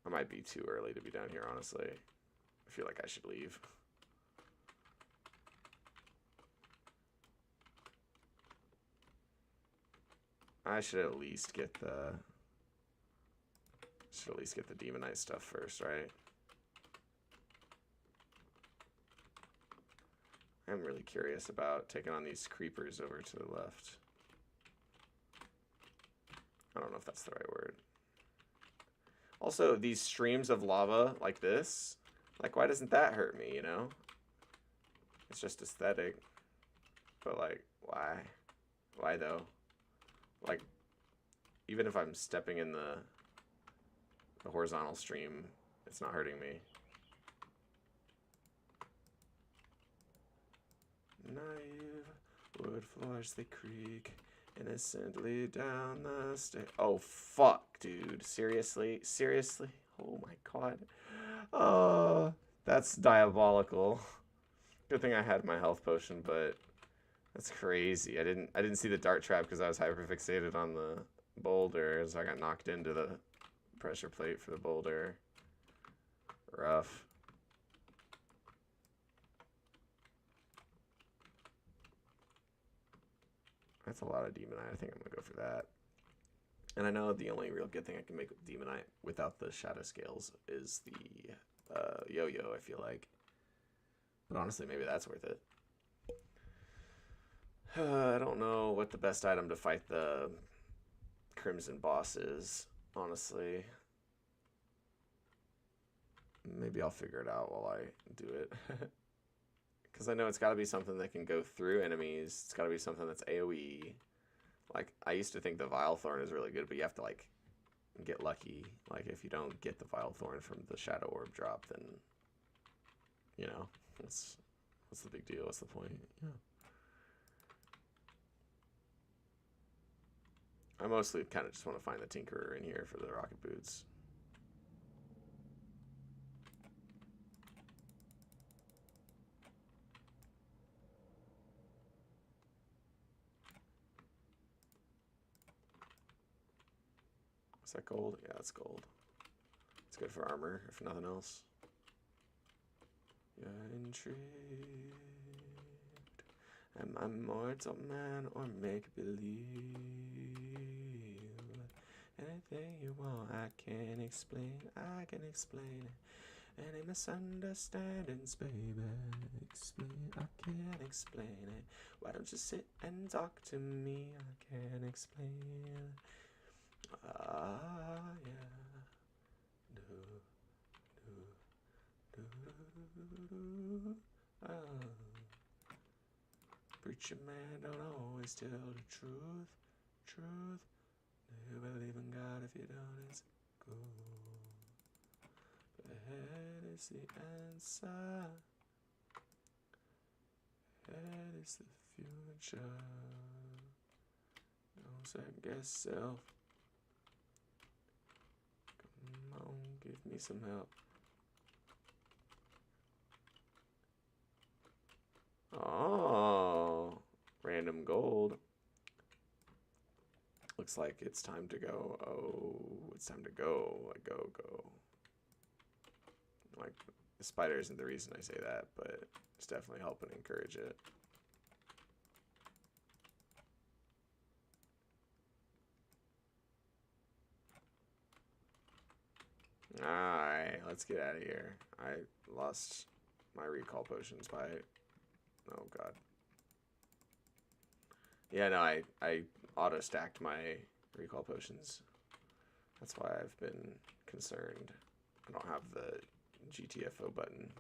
I might be too early to be down here, honestly. I feel like I should leave. I should at least get the Demonite stuff first, right? I'm really curious about taking on these creepers over to the left. I don't know if that's the right word. Also, these streams of lava like this, like, why doesn't that hurt me, you know? It's just aesthetic. But, like, why? Why, though? Like, even if I'm stepping in the horizontal stream, it's not hurting me. Naive wood floors they creak innocently down the stairs. Oh, fuck, dude. Seriously? Seriously? Oh, my God. Oh, that's diabolical. Good thing I had my health potion, but that's crazy. I didn't see the dart trap because I was hyperfixated on the boulder, so I got knocked into the pressure plate for the boulder. Rough. That's a lot of Demonite. I think I'm gonna go for that. And I know the only real good thing I can make with Demonite without the shadow scales is the yo-yo, I feel like. But honestly, maybe that's worth it. I don't know what the best item to fight the Crimson boss is, honestly. Maybe I'll figure it out while I do it. Because I know it's got to be something that can go through enemies. It's got to be something that's AoE. Like, I used to think the Vile Thorn is really good, but you have to, like, get lucky. Like, if you don't get the Vile Thorn from the Shadow Orb drop, then, you know, what's the big deal? What's the point? Yeah. I mostly kind of just want to find the Tinkerer in here for the rocket boots. Is that gold? Yeah, that's gold. It's good for armor, if nothing else. You're intrigued. Am I mortal man or make believe? Anything you want, I can explain. I can explain it. Any misunderstandings, baby? Explain. I can't explain it. Why don't you sit and talk to me? I can't explain. Ah, yeah. preacher man don't always tell the truth. Truth. Do you believe in God if you don't? It's cool. But head is the answer. Head is the future. Don't second guess self. Come on, give me some help. Oh, random gold. Looks like it's time to go. Oh, it's time to go. Go. Like, the spider isn't the reason I say that, but it's definitely helping encourage it. Alright, let's get out of here. I lost my recall potions by... Oh, God. Yeah, no, I auto-stacked my recall potions. That's why I've been concerned. I don't have the GTFO button.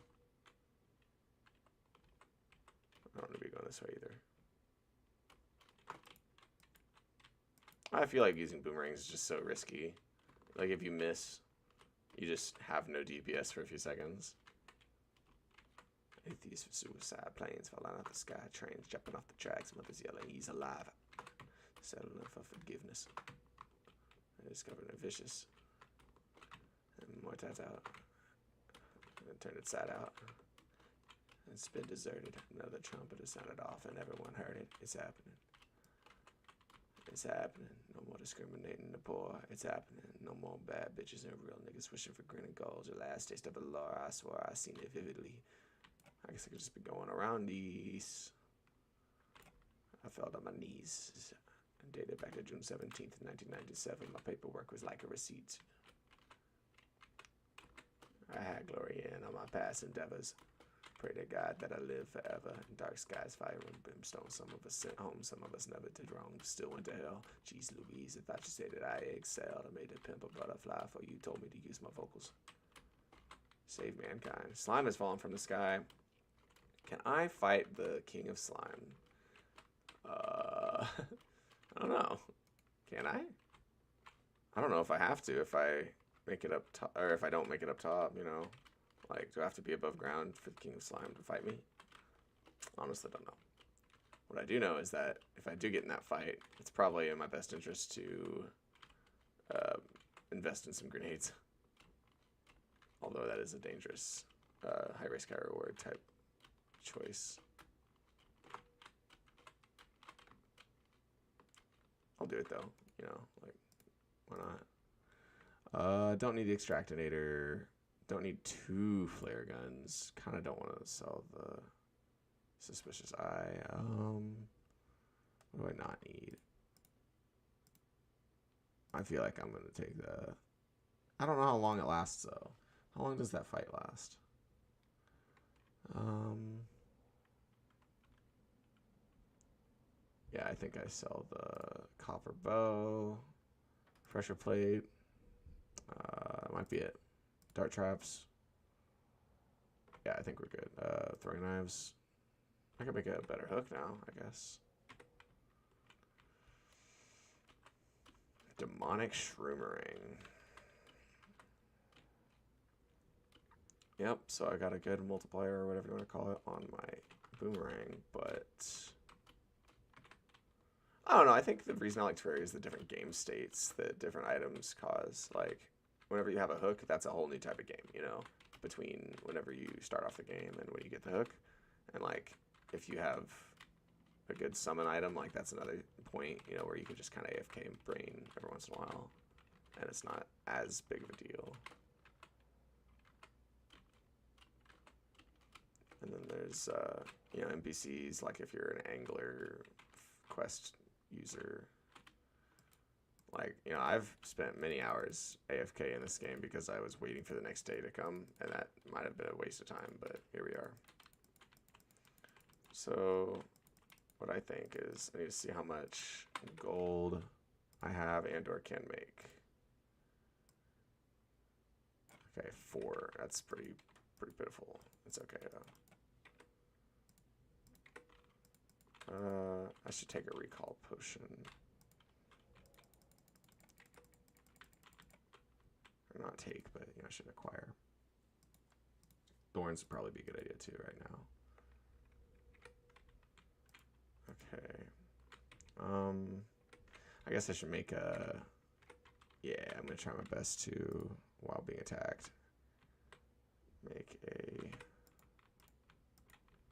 I don't want to be going this way either. I feel like using boomerangs is just so risky. Like, if you miss, you just have no DPS for a few seconds. Atheists for suicide, planes falling out of the sky, trains jumping off the tracks, mothers yelling, he's alive. Settling for forgiveness. I discovered a vicious. And more tats out. And turned its side out. It's been deserted. Another trumpet has sounded off and everyone heard it. It's happening. It's happening. No more discriminating the poor. It's happening. No more bad bitches and real niggas wishing for green and gold. Your last taste of the law. I swear I seen it vividly. I guess I could just be going around these. I fell on my knees. Dated back to June 17th, 1997. My paperwork was like a receipt. I had glory in on my past endeavors. Pray to God that I live forever. In dark skies, fire and brimstone. Some of us sent home, some of us never did wrong. Still went to hell. Jeez Louise, I thought you said that I excelled. I made a pimp a butterfly for you. Told me to use my vocals. Save mankind. Slime has fallen from the sky. Can I fight the king of slime? I don't know. Can I? I don't know if I have to. If I make it up top, or if I don't make it up top, you know. Like, do I have to be above ground for the king of slime to fight me? Honestly, don't know. What I do know is that if I do get in that fight, it's probably in my best interest to invest in some grenades. Although that is a dangerous high risk, high reward type choice. I'll do it though, you know, like, why not? Don't need the extractinator. Don't need 2 flare guns. Kind of don't want to sell the suspicious eye. What do I not need? I feel like I'm going to take the... I don't know how long it lasts, though. How long does that fight last? Yeah, I think I sell the copper bow, pressure plate, might be it. Dart traps. Yeah, I think we're good. Throwing knives. I can make a better hook now, I guess. Demonic shroomerang. Yep, so I got a good multiplier or whatever you want to call it on my boomerang, but I don't know. I think the reason I like Terraria is the different game states that different items cause. Like, whenever you have a hook, that's a whole new type of game, you know, between whenever you start off the game and when you get the hook. And, like, if you have a good summon item, like, that's another point, you know, where you can just kind of AFK and brain every once in a while. And it's not as big of a deal. And then there's, you know, NPCs, like if you're an angler quest user. Like, you know, I've spent many hours AFK in this game because I was waiting for the next day to come, and that might have been a waste of time, but here we are. So, what I think is, I need to see how much gold I have and or can make. Okay, 4. That's pretty pitiful. It's okay though. I should take a recall potion. Or not take, but I should acquire. Thorns would probably be a good idea too right now. Okay. I guess I should make a... Yeah, I'm going to try my best to, while being attacked, make a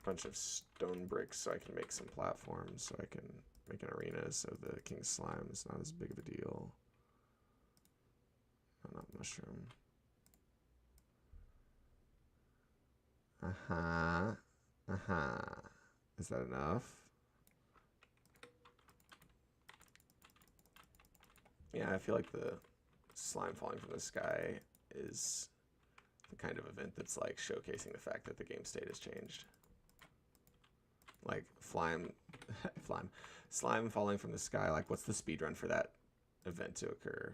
bunch of stone bricks so I can make some platforms, so I can make an arena so the King's Slime is not as big of a deal. Oh, not mushroom. Is that enough? Yeah, I feel like the slime falling from the sky is the kind of event that's like showcasing the fact that the game state has changed. Like slime falling from the sky, like what's the speedrun for that event to occur?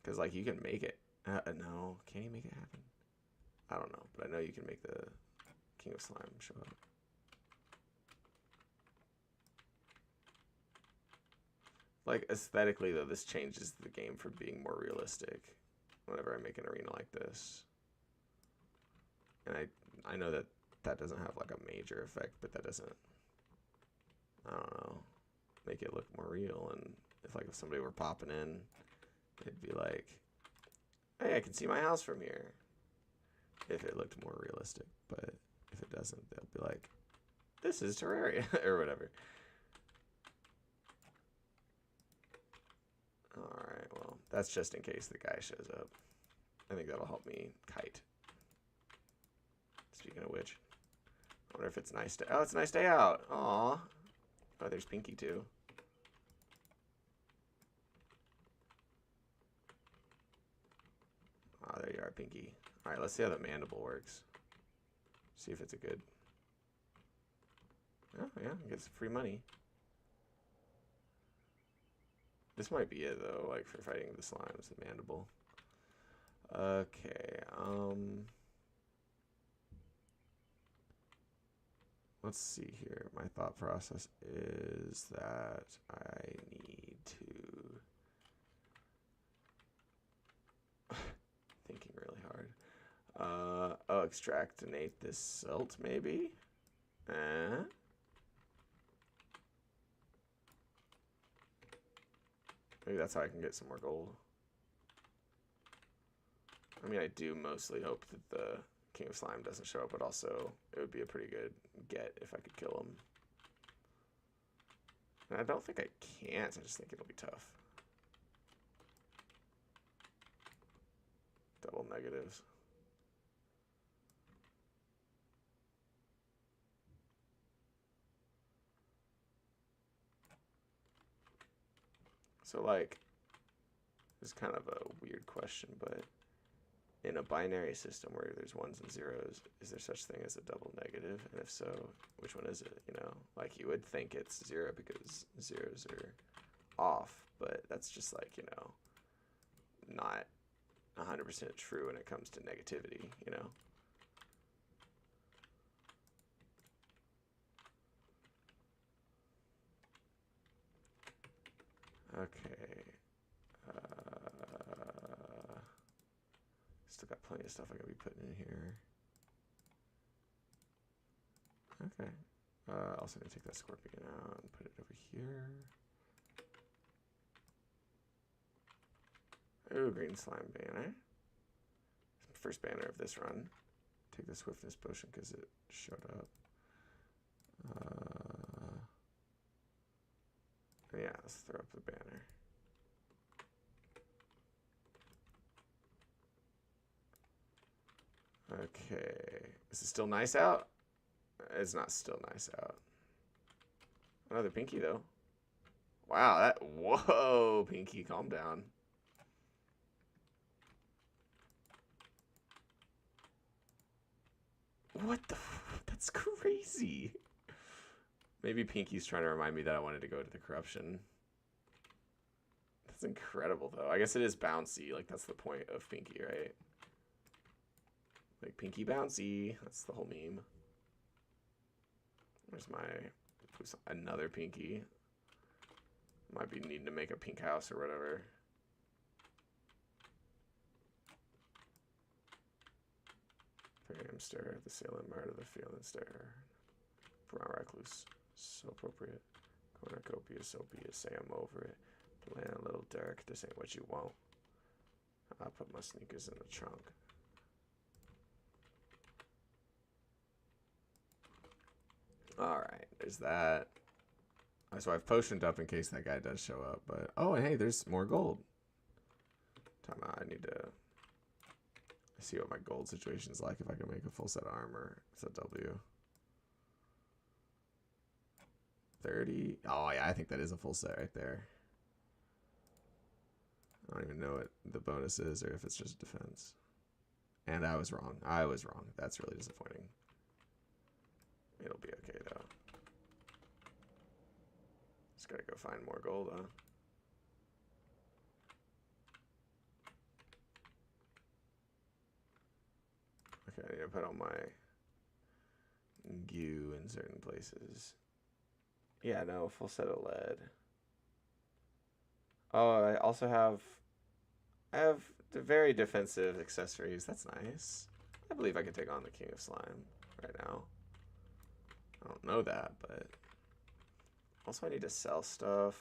Because like you can make it. No, can you make it happen? I don't know, but I know you can make the King of Slime show up. Like aesthetically though, this changes the game from being more realistic whenever I make an arena like this. And I know that that doesn't have like a major effect, but that doesn't, I don't know, make it look more real. And if somebody were popping in, it'd be like, hey, I can see my house from here. If it looked more realistic, but if it doesn't, they'll be like, this is Terraria or whatever. Alright, well, that's just in case the guy shows up. I think that'll help me kite. Speaking of which, I wonder if it's nice to... Oh, it's a nice day out. Aw. Oh, there's Pinky, too. Oh, there you are, Pinky. Alright, let's see how the mandible works. See if it's a good... Oh, yeah, I get some free money. This might be it, though, like, for fighting the slimes, the mandible. Okay, let's see here. My thought process is that I need to... thinking really hard. Oh, extractinate this silt, maybe? Maybe that's how I can get some more gold. I mean, I do mostly hope that the King of Slime doesn't show up, but also it would be a pretty good get if I could kill him. And I don't think I can't, I just think it'll be tough. Double negatives. So, like, this is kind of a weird question, but in a binary system where there's ones and zeros, is there such thing as a double negative? And if so, which one is it? You know, like you would think it's 0 because zeros are off, but that's just like, you know, not 100% true when it comes to negativity, you know? Okay. Still got plenty of stuff I gotta be putting in here. Okay. Also gonna take that scorpion out and put it over here. Ooh, green slime banner. First banner of this run. Take the swiftness potion because it showed up. Yeah, let's throw up the banner. Okay. Is it still nice out? It's not still nice out. Another Pinky, though. Wow, that... Whoa, Pinky, calm down. What the... That's crazy. Maybe Pinky's trying to remind me that I wanted to go to the corruption. That's incredible, though. I guess it is bouncy. Like, that's the point of Pinky, right? Like, Pinky bouncy. That's the whole meme. There's my another pinky. Might be needing to make a pink house or whatever. Premium stare, the sailor murder, the feeling stare. Brown recluse, so appropriate. Cornucopia, so be it, say I'm over it. Playing a little dark, this ain't what you want. I put my sneakers in the trunk. Alright, there's that. So I've potioned up in case that guy does show up, but oh, and hey, there's more gold. Time out, I need to see what my gold situation is like, if I can make a full set of armor. It's a W. 30. Oh yeah, I think that is a full set right there. I don't even know what the bonus is or if it's just defense. And I was wrong. I was wrong. That's really disappointing. It'll be okay though. Just gotta go find more gold, huh? Okay, I need to put on my goo in certain places. Yeah, no, full set of lead. Oh, I also have... I have the very defensive accessories. That's nice. I believe I can take on the King of Slime right now. I don't know that, but... Also, I need to sell stuff.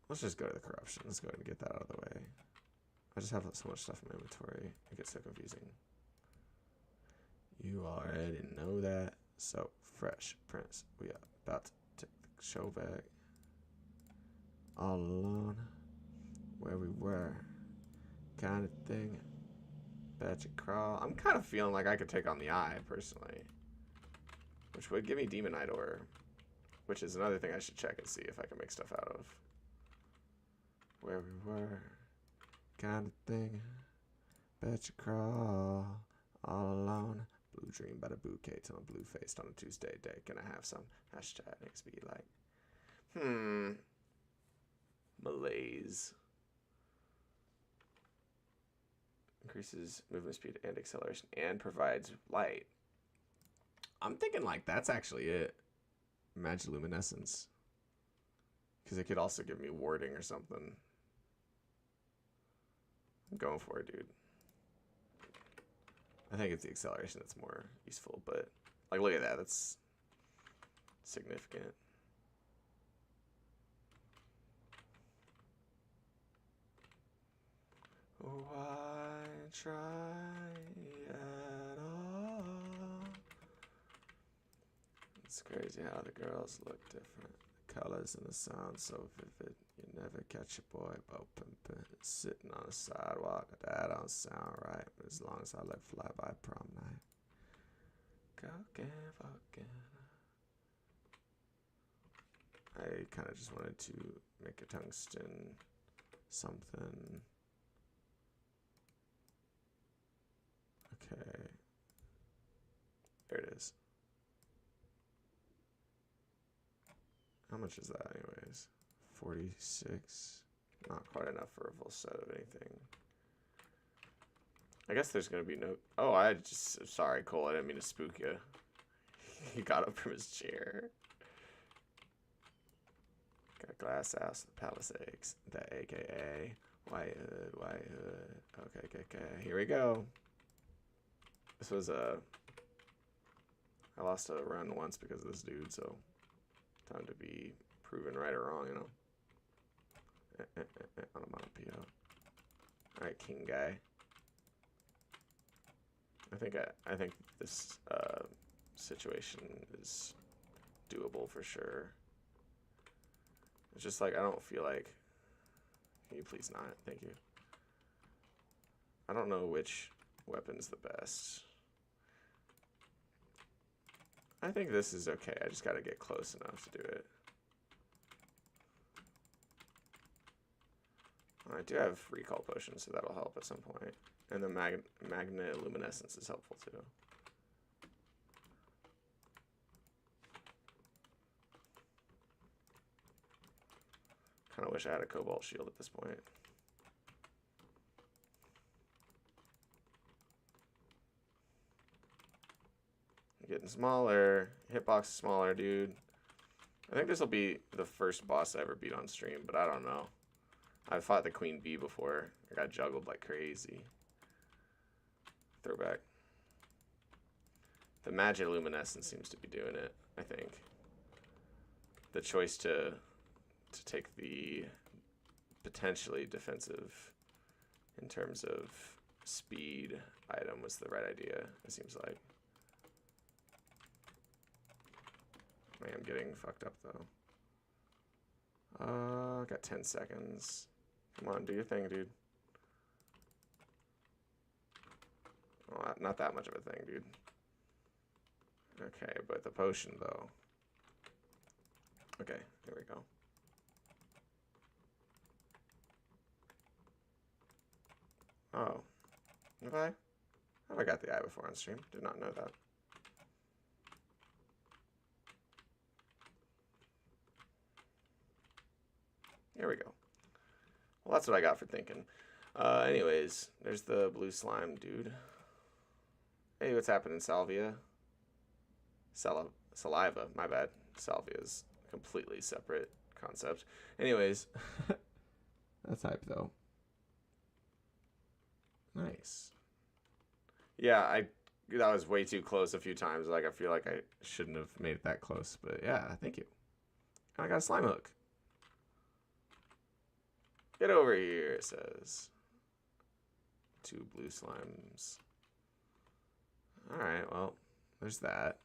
Let's just go to the corruption. Let's go ahead and get that out of the way. I just have so much stuff in my inventory. It gets so confusing. You already know that. So, Fresh Prince. We are about to take the show back. All alone. Where we were. Kind of thing. Bet you crawl. I'm kind of feeling like I could take on the Eye, personally. Which would give me Demonite ore. Which is another thing I should check and see if I can make stuff out of. Where we were. Kind of thing. Bet you crawl. All alone. Blue dream by the bouquet till I'm blue faced on a Tuesday day. Can I have some? Hashtag next be like. Malaise. Increases movement speed and acceleration and provides light. I'm thinking like that's actually it. Magiluminescence. Because it could also give me warding or something. I'm going for it, dude. I think it's the acceleration that's more useful, but like look at that, that's significant. Why try at all? It's crazy how the girls look different. The colors and the sound so vivid. You never catch a boy about pimpin'. Sitting on a sidewalk. That don't sound right. But as long as I let fly by prom night. Cocaine, fucking. I kind of just wanted to make a tungsten something. Okay. There it is. How much is that anyways? 46. Not quite enough for a full set of anything. I guess there's gonna be no... Oh, I just... Sorry, Cole, I didn't mean to spook you. He got up from his chair. Got a glass house, the Palisades, the AKA White Hood. Okay. Here we go. This was a... I lost a run once because of this dude, so time to be proven right or wrong, you know. Onomatopoeia. Alright, king guy. I think this situation is doable for sure. It's just like I don't feel like. Can you please not? Thank you. I don't know which weapon's the best. I think this is okay. I just gotta get close enough to do it. I do have recall potions, so that'll help at some point. And the magnet luminescence is helpful too. Kind of wish I had a cobalt shield at this point. Getting smaller. Hitbox is smaller, dude. I think this will be the first boss I ever beat on stream, but I don't know. I've fought the Queen Bee before. I got juggled like crazy. Throwback. The Magiluminescence seems to be doing it, I think. The choice to take the potentially defensive in terms of speed item was the right idea, it seems like. I am getting fucked up though. Got 10 seconds. Come on, do your thing, dude. Oh, not that much of a thing, dude. Okay, but the potion though. Okay, here we go. Oh. Have I got the eye before on stream? Did not know that. Here we go. Well, that's what I got for thinking. Anyways, there's the blue slime dude. Hey, what's happening, Salvia? Saliva, my bad. Salvia is a completely separate concept. Anyways, that's hype though. Nice. Yeah, that was way too close a few times. Like, I feel like I shouldn't have made it that close, but yeah, thank you. I got a slime hook. Get over here, it says. 2 blue slimes. Alright, well, there's that.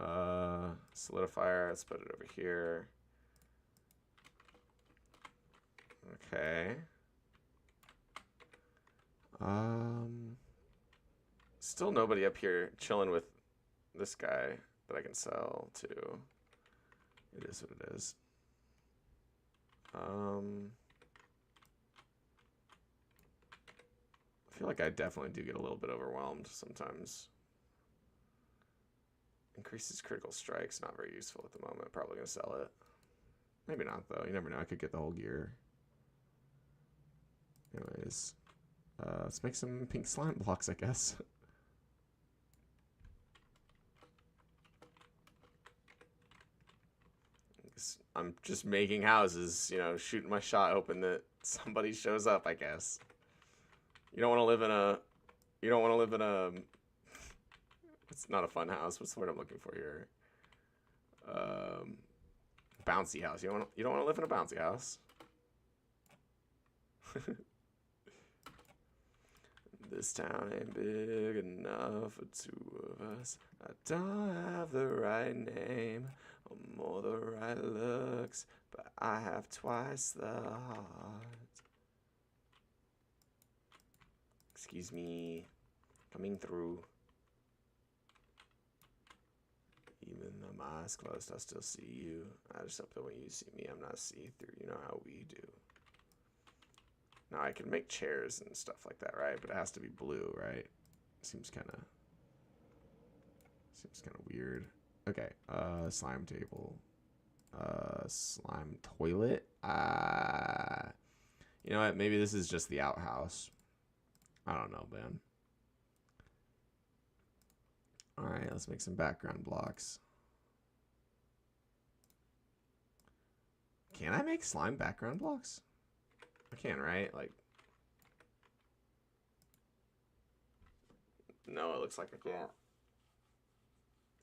Solidifier, let's put it over here. Okay. Still nobody up here chilling with this guy that I can sell to. It is what it is. I feel like I definitely do get a little bit overwhelmed sometimes. Increases critical strikes, not very useful at the moment. Probably gonna sell it. Maybe not though. You never know. I could get the whole gear. Anyways, let's make some pink slime blocks, I guess. I'm just making houses, you know, shooting my shot, hoping that somebody shows up, I guess. You don't want to live in a... You don't want to live in a... It's not a fun house. What's the word I'm looking for here? Bouncy house. You don't want to live in a bouncy house. This town ain't big enough for 2 of us. I don't have the right name or more the right looks, but I have twice the heart. Excuse me. Coming through. Even though my eyes closed, I still see you. I just hope that when you see me, I'm not see-through. You know how we do. Now I can make chairs and stuff like that, right? But it has to be blue, right? Seems kind of weird. Okay, slime table. Slime toilet. You know what? Maybe this is just the outhouse. I don't know, man. All right, let's make some background blocks. Can I make slime background blocks? I can, right? Like, no, it looks like I can't.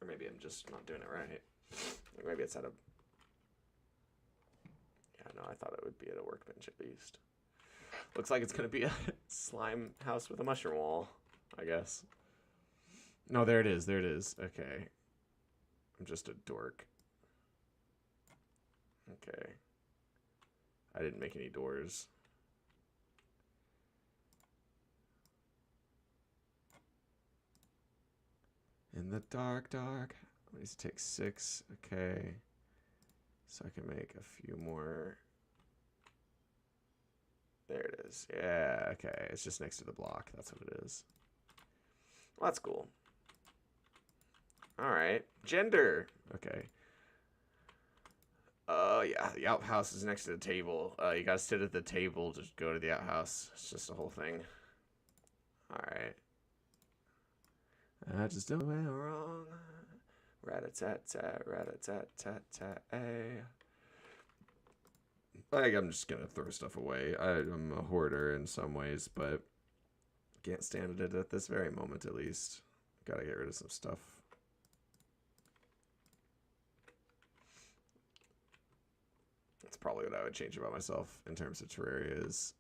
Or maybe I'm just not doing it right. Or maybe it's at a... Yeah, no, I thought it would be at a workbench at least. Looks like it's going to be a slime house with a mushroom wall, I guess. No, there it is. There it is. Okay. I'm just a dork. Okay. I didn't make any doors. In the dark, dark. I need to take 6. Okay. So I can make a few more. There it is. Yeah, okay. It's just next to the block. That's what it is. Well, that's cool. All right. Gender. Okay. Yeah, the outhouse is next to the table. You gotta sit at the table to go to the outhouse. It's just a whole thing. All right. I just don't went wrong. Rat-a-tat-tat, rat-a-tat-tat-tat, I'm just gonna throw stuff away. I'm a hoarder in some ways, but can't stand it at this very moment, at least. Gotta get rid of some stuff. That's probably what I would change about myself in terms of Terraria, is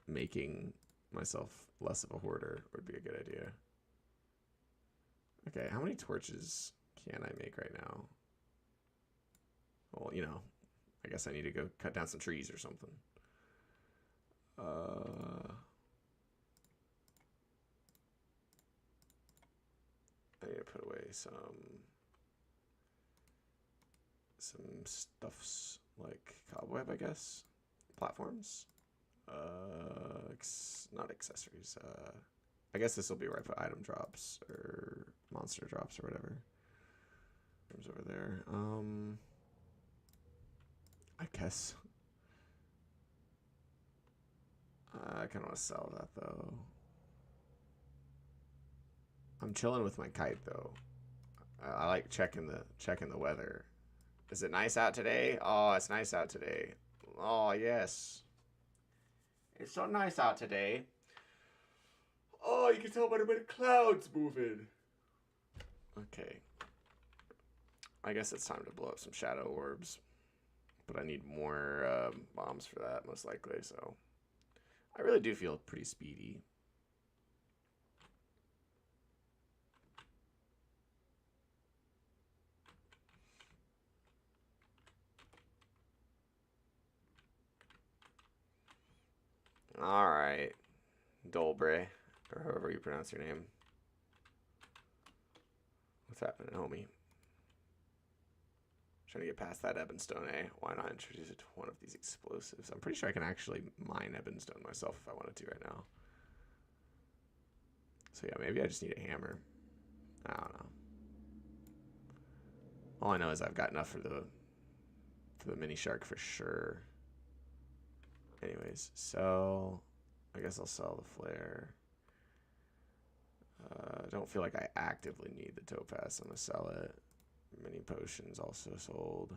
making myself less of a hoarder would be a good idea. Okay, how many torches can I make right now? Well, you know, I guess I need to go cut down some trees or something. I need to put away some stuffs like cobweb, I guess. Platforms. Not accessories. I guess this will be where I put item drops or monster drops or whatever. There's over there. I guess. I kind of want to sell that though. I'm chilling with my kite though. I like checking the weather. Is it nice out today? Oh, it's nice out today. Oh yes. It's so nice out today. Oh, you can tell by the way the clouds moving. Okay. I guess it's time to blow up some shadow orbs. But I need more bombs for that, most likely, so. I really do feel pretty speedy. Alright. Dolbre, or however you pronounce your name. What's happening, homie? Trying to get past that Ebonstone, eh? Why not introduce it to one of these explosives? I'm pretty sure I can actually mine Ebonstone myself if I wanted to right now. So yeah, maybe I just need a hammer. I don't know. All I know is I've got enough for the mini shark for sure. Anyways, so I guess I'll sell the flare. I don't feel like I actively need the topaz. I'm gonna sell it. Mini potions also sold.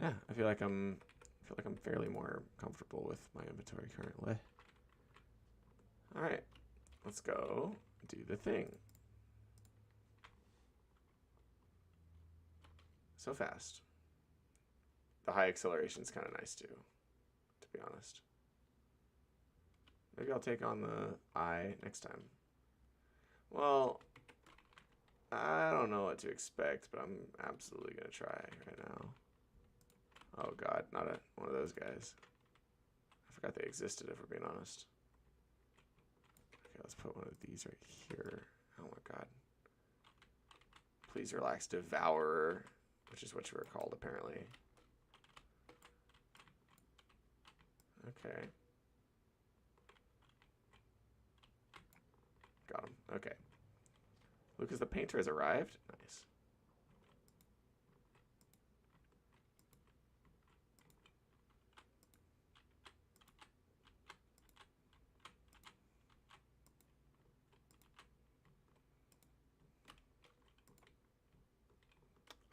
Yeah, I feel like I'm fairly more comfortable with my inventory currently. All right, let's go do the thing. So fast. The high acceleration is kind of nice too, to be honest. Maybe I'll take on the eye next time. Well, I don't know what to expect, but I'm absolutely going to try right now. Oh god, not one of those guys. I forgot they existed, if we're being honest. Okay, let's put one of these right here. Oh my god. Please relax, Devourer, which is what you were called apparently. Okay. Got him. Okay. Lucas the Painter has arrived. Nice.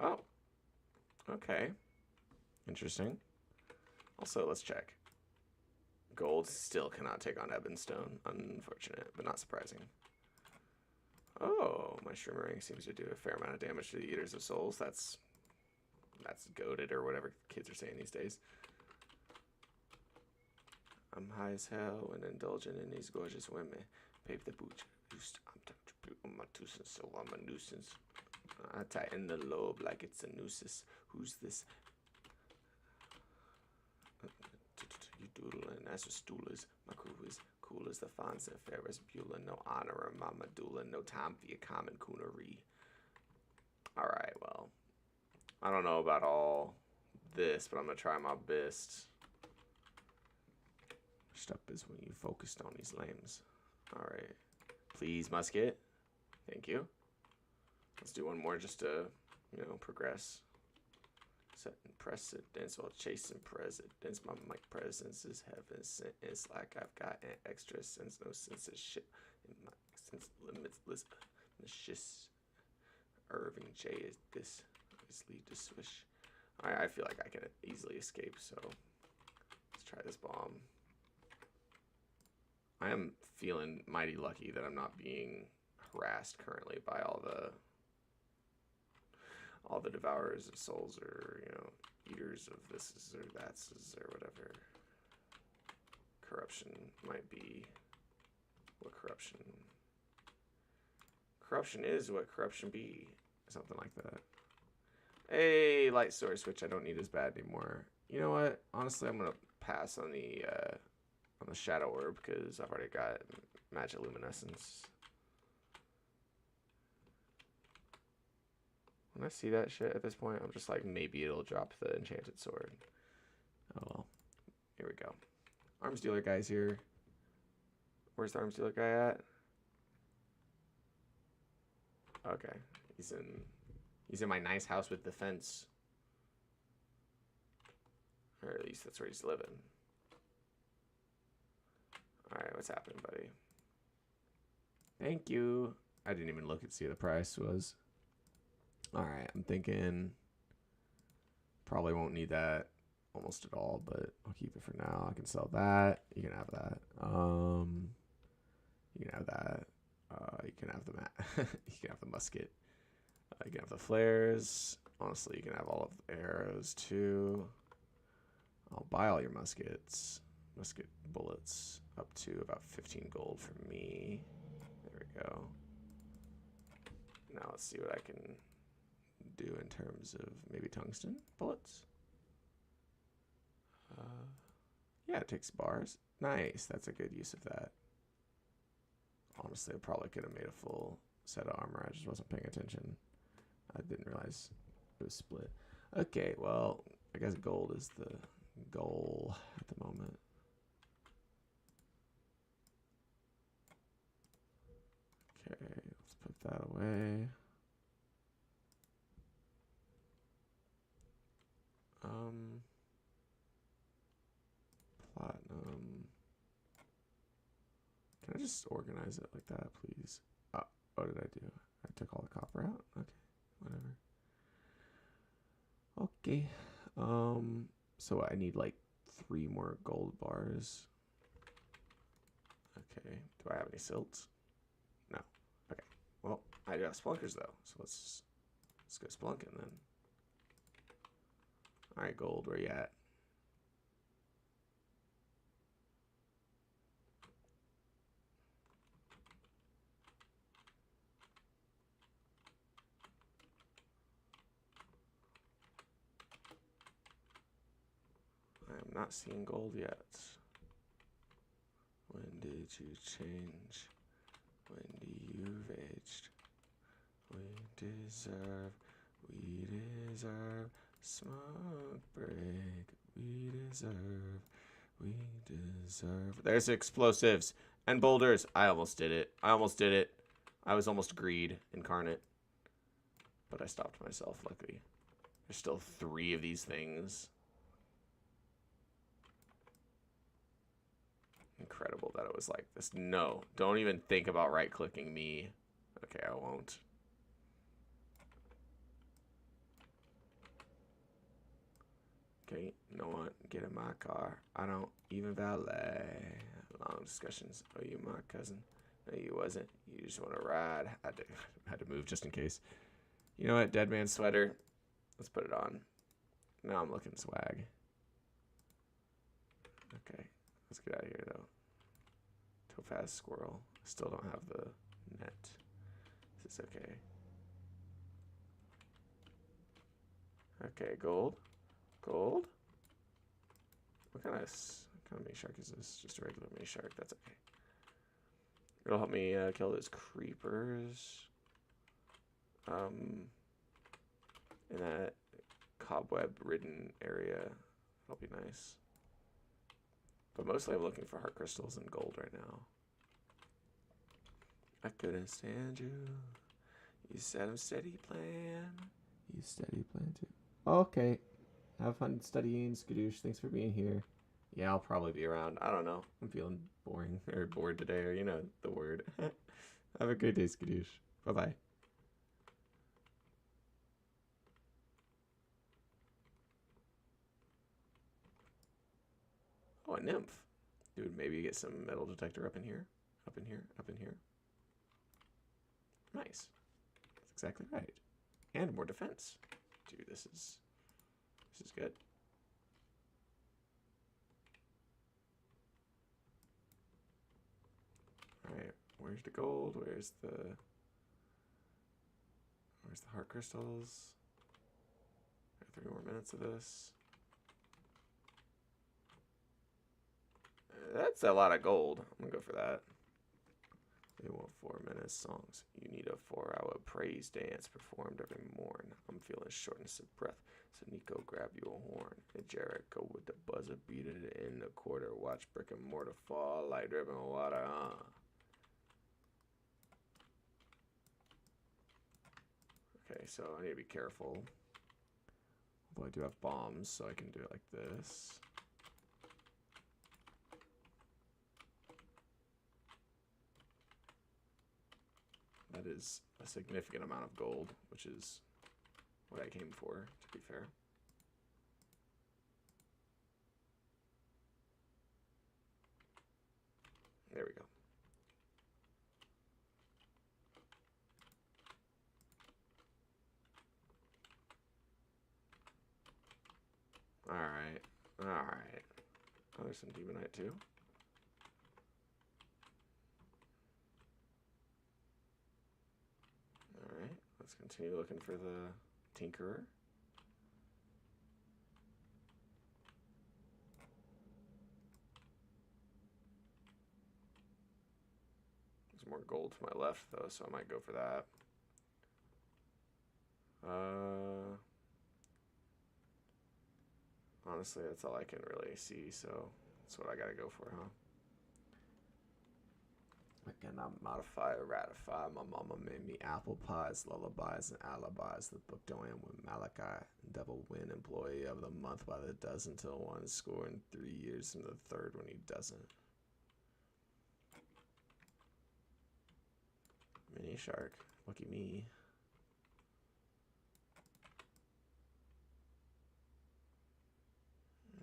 Oh. Okay. Interesting. Also, let's check. Gold still cannot take on Ebonstone. Unfortunate, but not surprising. Oh, my Shrimmer Ring seems to do a fair amount of damage to the Eaters of Souls. That's goated, or whatever kids are saying these days. I'm high as hell when indulging in these gorgeous women. Pave the boot. I'm my nuisance, so I'm a nuisance. I tighten the lobe like it's a nuisance. Who's this? You doodling, that's what stool is. My crew is cool as the Fonz and Ferris Bueller. No honor in my medulla. No time for your common coonery. Alright, well. I don't know about all this, but I'm going to try my best. First up is when you focused on these lames. Alright. Please, musket. Thank you. Let's do one more just to, you know, progress. Setting precedence while chasing presidents. My mic presence is heaven sent. It's like I've got an extra sense, no censorship in my sense limitless. Malicious. Irving J is this. Is lead to swish. Alright, I feel like I can easily escape, so let's try this bomb. I am feeling mighty lucky that I'm not being harassed currently by all the devourers of souls, or eaters of this or that's or whatever corruption might be. What corruption? Corruption is what corruption be. Something like that. Hey, light source, which I don't need as bad anymore. You know what? Honestly, I'm gonna pass on the shadow orb because I've already got magic luminescence. When I see that shit at this point, I'm just like, maybe it'll drop the enchanted sword. Oh well. Here we go. Arms dealer guy's here. Where's the arms dealer guy at? Okay, he's in my nice house with the fence. Or at least that's where he's living. Alright, what's happening, buddy? Thank you. I didn't even look and see what the price was. Alright, I'm thinking probably won't need that almost at all, but I'll keep it for now. I can sell that. You can have that. You can have that. You can have the you can have the musket. You can have the flares. Honestly, you can have all of the arrows too. I'll buy all your muskets. Musket bullets up to about 15 gold for me. There we go. Now let's see what I can do in terms of maybe tungsten bullets. Yeah, it takes bars. Nice. That's a good use of that. Honestly, I probably could have made a full set of armor. I just wasn't paying attention. I didn't realize it was split. Okay, well, I guess gold is the goal at the moment. Okay, let's put that away. Platinum. Can I just organize it like that, please? What did I do? I took all the copper out? Okay, whatever. Okay. So I need like 3 more gold bars. Okay. Do I have any silts? No. Okay. Well, I do have splunkers though, so let's go splunking then. Alright, gold, where you at? I'm not seeing gold yet. When did you change? When do you aged? We deserve smoke break. We deserve. There's explosives and boulders. I almost did it. I was almost greed incarnate. But I stopped myself, luckily. There's still 3 of these things. Incredible that it was like this. No, don't even think about right-clicking me. Okay, I won't. Okay, you know what? Get in my car. I don't even valet. Long discussions. Oh, you my cousin? No, you wasn't. You just want to ride. I had to move just in case. You know what? Dead man sweater. Let's put it on. Now I'm looking swag. Okay, let's get out of here though. Topaz squirrel. Still don't have the net. This is okay. Okay, gold. Gold? What kind of mini shark is this? Just a regular mini shark. That's okay. It'll help me kill those creepers. In that cobweb-ridden area. That'll be nice. But mostly I'm looking for heart crystals and gold right now. I couldn't stand you. You said I'm steady plan. You steady plan too. Okay. Have fun studying, Skadoosh. Thanks for being here. Yeah, I'll probably be around. I don't know. I'm feeling boring or bored today, or you know the word. Have a great day, Skadoosh. Bye-bye. Oh, a nymph. Dude, maybe get some metal detector up in here. Up in here. Up in here. Nice. That's exactly right. And more defense. Dude, this is good. Alright, where's the gold? Where's the heart crystals? 3 more minutes of this. That's a lot of gold. I'm gonna go for that. They want 4-minute songs. You need a 4-hour praise dance performed every morn. I'm feeling shortness of breath, so Nico, grab you a horn. And Jared, go with the buzzer, beat it in the quarter. Watch brick and mortar fall like dripping water. Okay, so I need to be careful. Although I do have bombs, so I can do it like this. That is a significant amount of gold, which is what I came for, to be fair. There we go. Alright. Alright. Oh, there's some demonite too. Alright. Let's continue looking for the Tinkerer. There's more gold to my left though, so I might go for that. Honestly, that's all I can really see, so that's what I gotta go for, huh? I cannot modify or ratify. My mama made me apple pies, lullabies, and alibis. The book don't end with Malachi. Devil win employee of the month by the dozen till one score in 3 years and the third when he doesn't. Mini shark. Lucky me.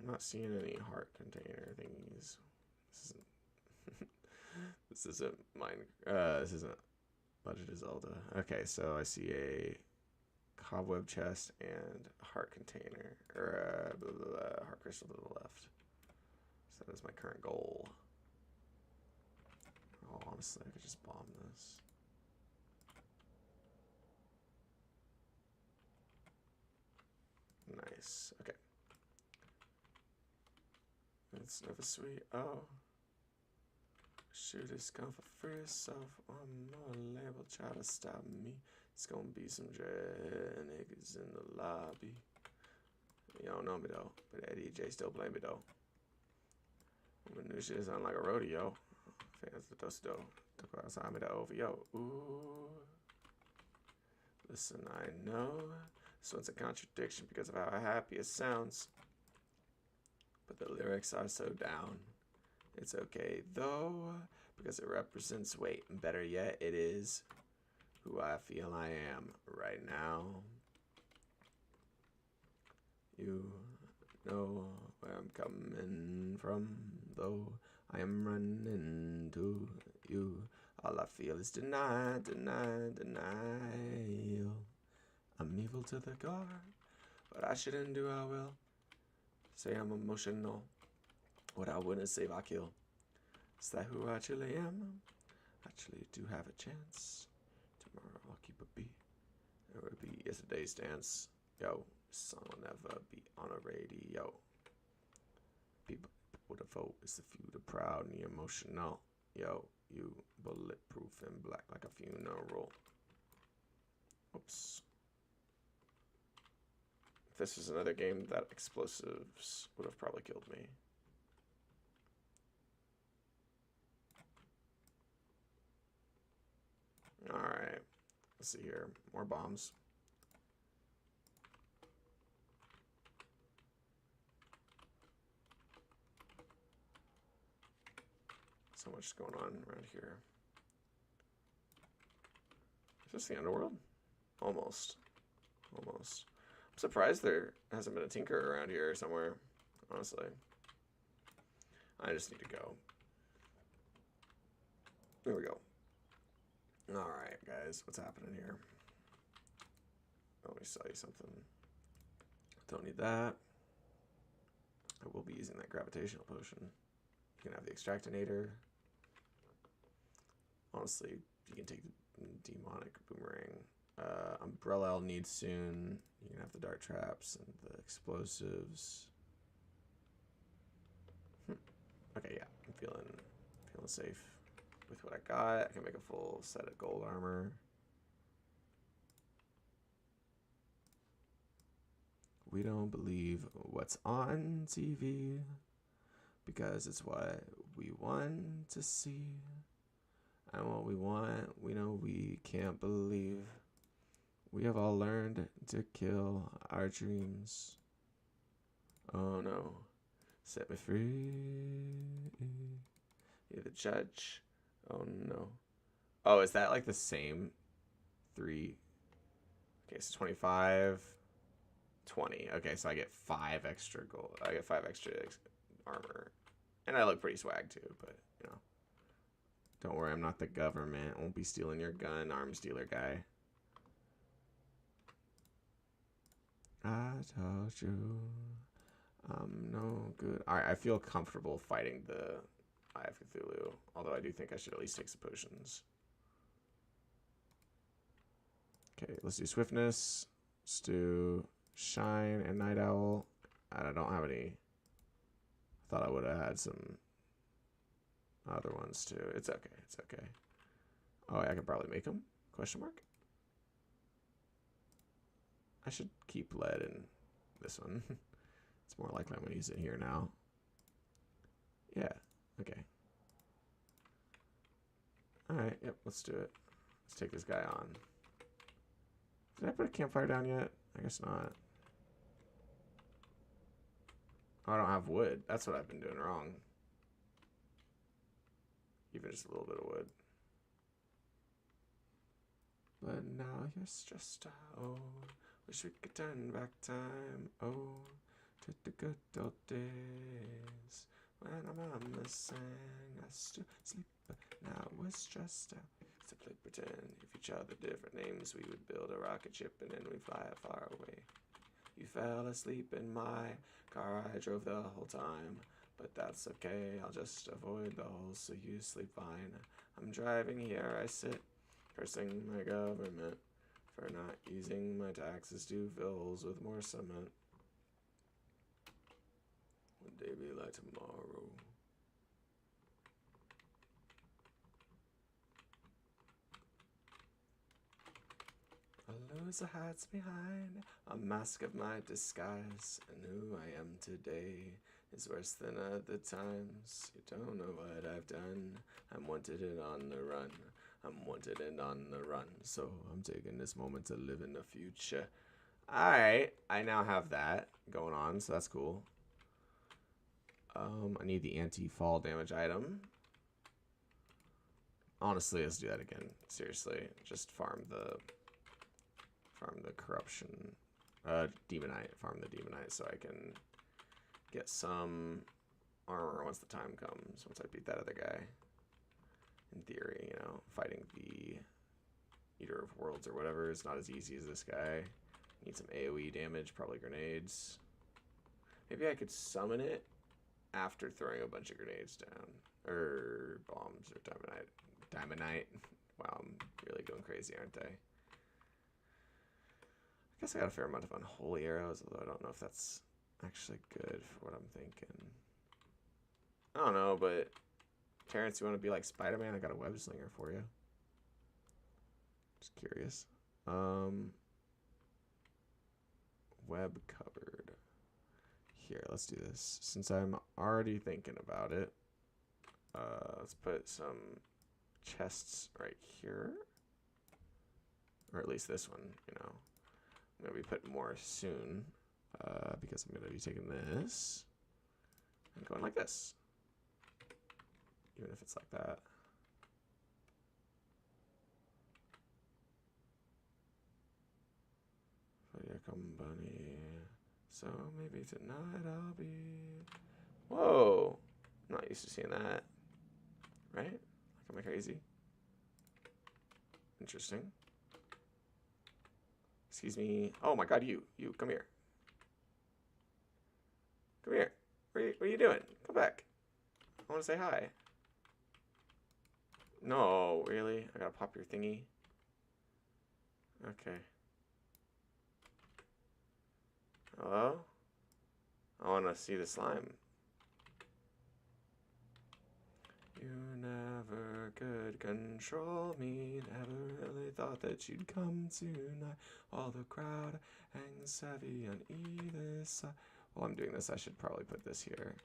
I'm not seeing any heart container thingies. This isn't this isn't Legend of Zelda. Okay, so I see a cobweb chest and a heart container, or a heart crystal to the left. So that is my current goal. Oh, honestly, I could just bomb this. Nice. Okay. It's never sweet. Oh. Shoot, it's gone for free, so one more label try to stop me. It's gonna be some dread niggas in the lobby. You don't know me though, but that DJ still play me though. When new shit sound like a rodeo. Fans the dust though. Took outside me the OVO. Ooh. Listen, I know this one's a contradiction because of how happy it sounds. But the lyrics are so down. It's okay though, because it represents weight, and better yet, it is who I feel I am right now. You know where I'm coming from, though I am running to you. All I feel is denial. I'm evil to the core, but I shouldn't do, I will. Say I'm emotional. What I wouldn't say if I kill. Is that who I actually am? Actually do have a chance. Tomorrow I'll keep a beat. It would be yesterday's dance. Yo, this song will never be on a radio. People to vote is the few, the proud, and the emotional. Yo, you bulletproof and black like a funeral. Oops. If this was another game, that explosives would have probably killed me. Alright, let's see here. More bombs. So much going on around here. Is this the underworld? Almost. Almost. I'm surprised there hasn't been a tinker around here somewhere, honestly. I just need to go. There we go. Alright, guys. What's happening here? Let me sell you something. Don't need that. I will be using that gravitational potion. You can have the extractinator. Honestly, you can take the demonic boomerang. Umbrella I'll need soon. You can have the dart traps and the explosives. Okay, yeah, I'm feeling safe with what I got. I can make a full set of gold armor. We don't believe what's on TV because it's what we want to see. And what we want, we know we can't believe. We have all learned to kill our dreams. Oh no, set me free. You're the judge. Oh no. Oh, is that like the same 3? Okay, so 25, 20. Okay, so I get 5 extra gold. I get 5 extra armor. And I look pretty swag too, but you know. Don't worry, I'm not the government. I won't be stealing your gun, arms dealer guy. I told you I'm no good. Alright, I feel comfortable fighting the Eye of Cthulhu. Although I do think I should at least take some potions. Okay, let's do Swiftness. Let's do Shine and Night Owl. And I don't have any. I thought I would have had some other ones too. It's okay. It's okay. Oh, I could probably make them? Question mark? I should keep lead in this one. It's more likely I'm going to use it here now. Yeah. Okay. Alright. Yep. Let's do it. Let's take this guy on. Did I put a campfire down yet? I guess not. Oh, I don't have wood. That's what I've been doing wrong. Even just a little bit of wood. But now you're stressed out. Wish we could turn back time. Oh, to the good old days. When our mama sang us to sleep. But now we're stressed out. Simply pretend if each other different names, we would build a rocket ship and then we'd fly far away. You fell asleep in my car, I drove the whole time. But that's okay, I'll just avoid the holes so you sleep fine. I'm driving here, I sit, cursing my government for not using my taxes to fill holes with more cement. Would day be like tomorrow? A loser hides behind a mask of my disguise, and who I am today is worse than other times. You don't know what I've done. I'm wanted and on the run. I'm wanted and on the run. So I'm taking this moment to live in the future. Alright, I now have that going on, so that's cool. I need the anti-fall damage item. Honestly, let's do that again. Seriously, just farm the corruption, demonite. Farm the demonite so I can get some armor once the time comes. Once I beat that other guy. In theory, you know, fighting the Eater of Worlds or whatever is not as easy as this guy. Need some AoE damage, probably grenades. Maybe I could summon it after throwing a bunch of grenades down. Or bombs or diamondite. Diamondite. Wow, I'm really going crazy, aren't I? I guess I got a fair amount of unholy arrows, although I don't know if that's actually good for what I'm thinking. I don't know, but Terrence, you want to be like Spider-Man? I got a web slinger for you. Just curious. Web cupboard. Here, let's do this. Since I'm already thinking about it, let's put some chests right here. Or at least this one, you know. I'm going to be putting more soon, because I'm going to be taking this and going like this. Even if it's like that. For your company. So maybe tonight I'll be... Whoa! I'm not used used to seeing that. Right? Like, am I crazy? Interesting. Excuse me. Oh my god, you. Come here. Come here. What are you doing? Come back. I want to say hi. No, really? I gotta pop your thingy. Okay. Hello? I want to see the slime. You never could control me. Never really thought that you'd come tonight. All the crowd hangs heavy on either side. While I'm doing this, I should probably put this here.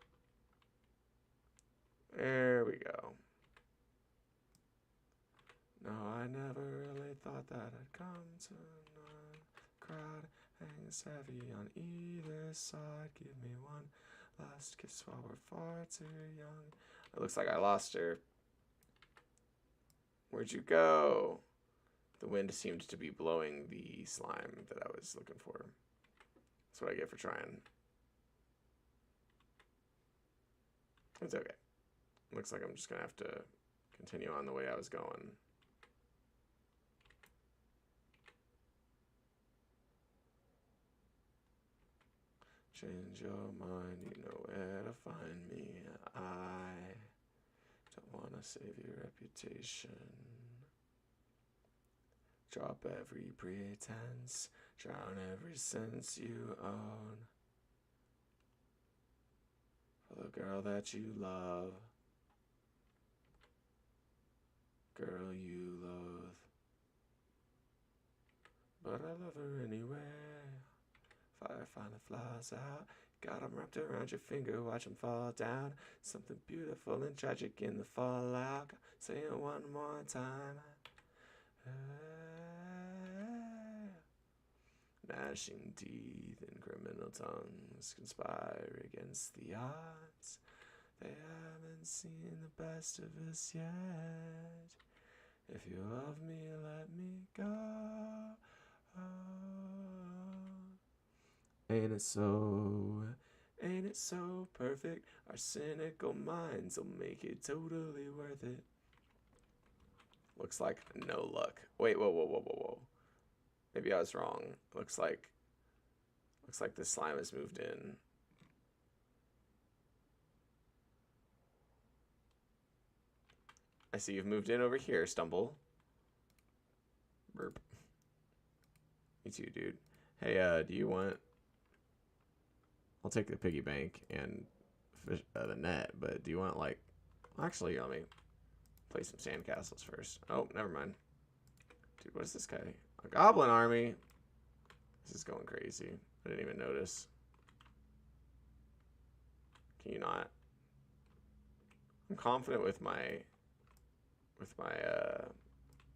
There we go. No, I never really thought that I'd come tonight. Crowd hangs heavy on either side. Give me one last kiss while we're far too young. It looks like I lost her. Where'd you go? The wind seemed to be blowing the slime that I was looking for. That's what I get for trying. It's okay. Looks like I'm just gonna have to continue on the way I was going. Change your mind, you know where to find me. I don't want to save your reputation. Drop every pretense, drown every sense you own. For the girl that you love, girl you loathe. But I love her anyway. Fire finally flies out. Got 'em wrapped around your finger, watch 'em fall down. Something beautiful and tragic in the fallout. Say it one more time. Gnashing teeth and criminal tongues conspire against the odds. They haven't seen the best of us yet. If you love me, let me go. Ain't it so? Ain't it so perfect? Our cynical minds will make it totally worth it. Looks like no luck. Wait, whoa. Maybe I was wrong. Looks like the slime has moved in. I see you've moved in over here, Stumble. Burp. Me too, dude. Hey, do you want... I'll take the piggy bank and fish, the net, but do you want, like... Actually, let me play some sandcastles first. Oh, never mind. Dude, what is this guy? A goblin army? This is going crazy. I didn't even notice. Can you not? I'm confident with my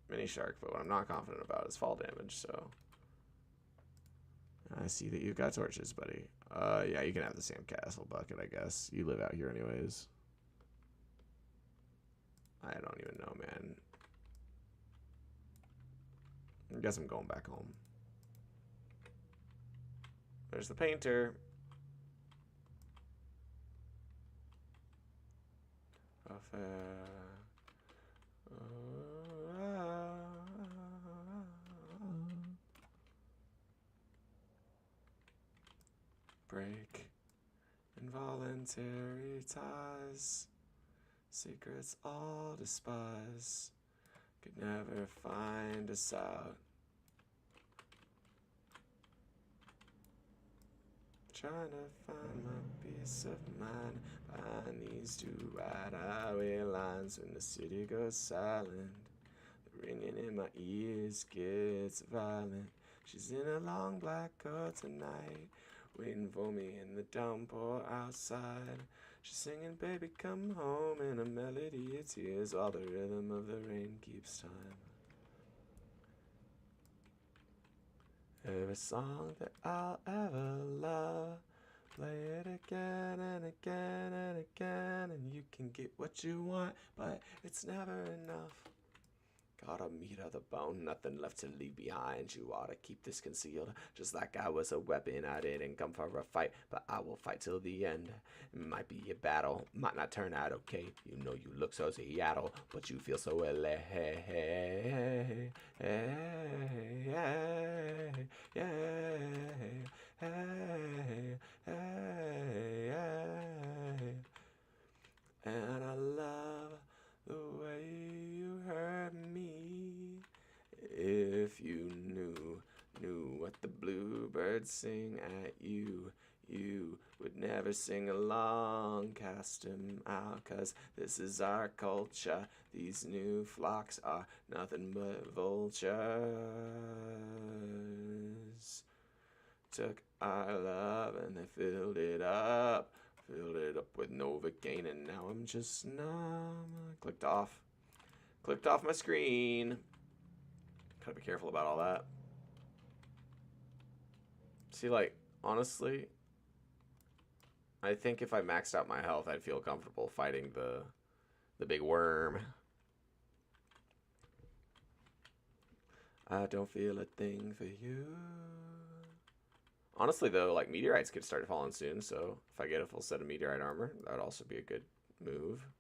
mini shark, but what I'm not confident about is fall damage, so... I see that you've got torches, buddy. Yeah, you can have the sandcastle bucket, I guess. You live out here anyways. I don't even know, man. I guess I'm going back home. There's the painter. Break involuntary ties, secrets all despise, could never find us out. Trying to find my peace of mind behind these two wide highway lines. When the city goes silent, the ringing in my ears gets violent. She's in a long black coat tonight, waiting for me in the downpour outside. She's singing, baby, come home, in a melody of tears, while the rhythm of the rain keeps time. Every song that I'll ever love, play it again and again and again, and you can get what you want, but it's never enough. Got a meat of the bone, nothing left to leave behind. You ought to keep this concealed, just like I was a weapon. I didn't come for a fight, but I will fight till the end. It might be a battle, might not turn out okay. You know you look so Seattle, but you feel so LA. And I love the way you hurt me. If you knew what the bluebirds sing at you, you would never sing along. Cast 'em out, 'cause this is our culture. These new flocks are nothing but vultures. Took our love and they filled it up with Novocaine, and now I'm just numb. Clicked off my screen. Gotta be careful about all that. See, like, honestly, I think if I maxed out my health, I'd feel comfortable fighting the big worm. I don't feel a thing for you. Honestly, though, like, meteorites could start falling soon, so if I get a full set of meteorite armor, that would also be a good move.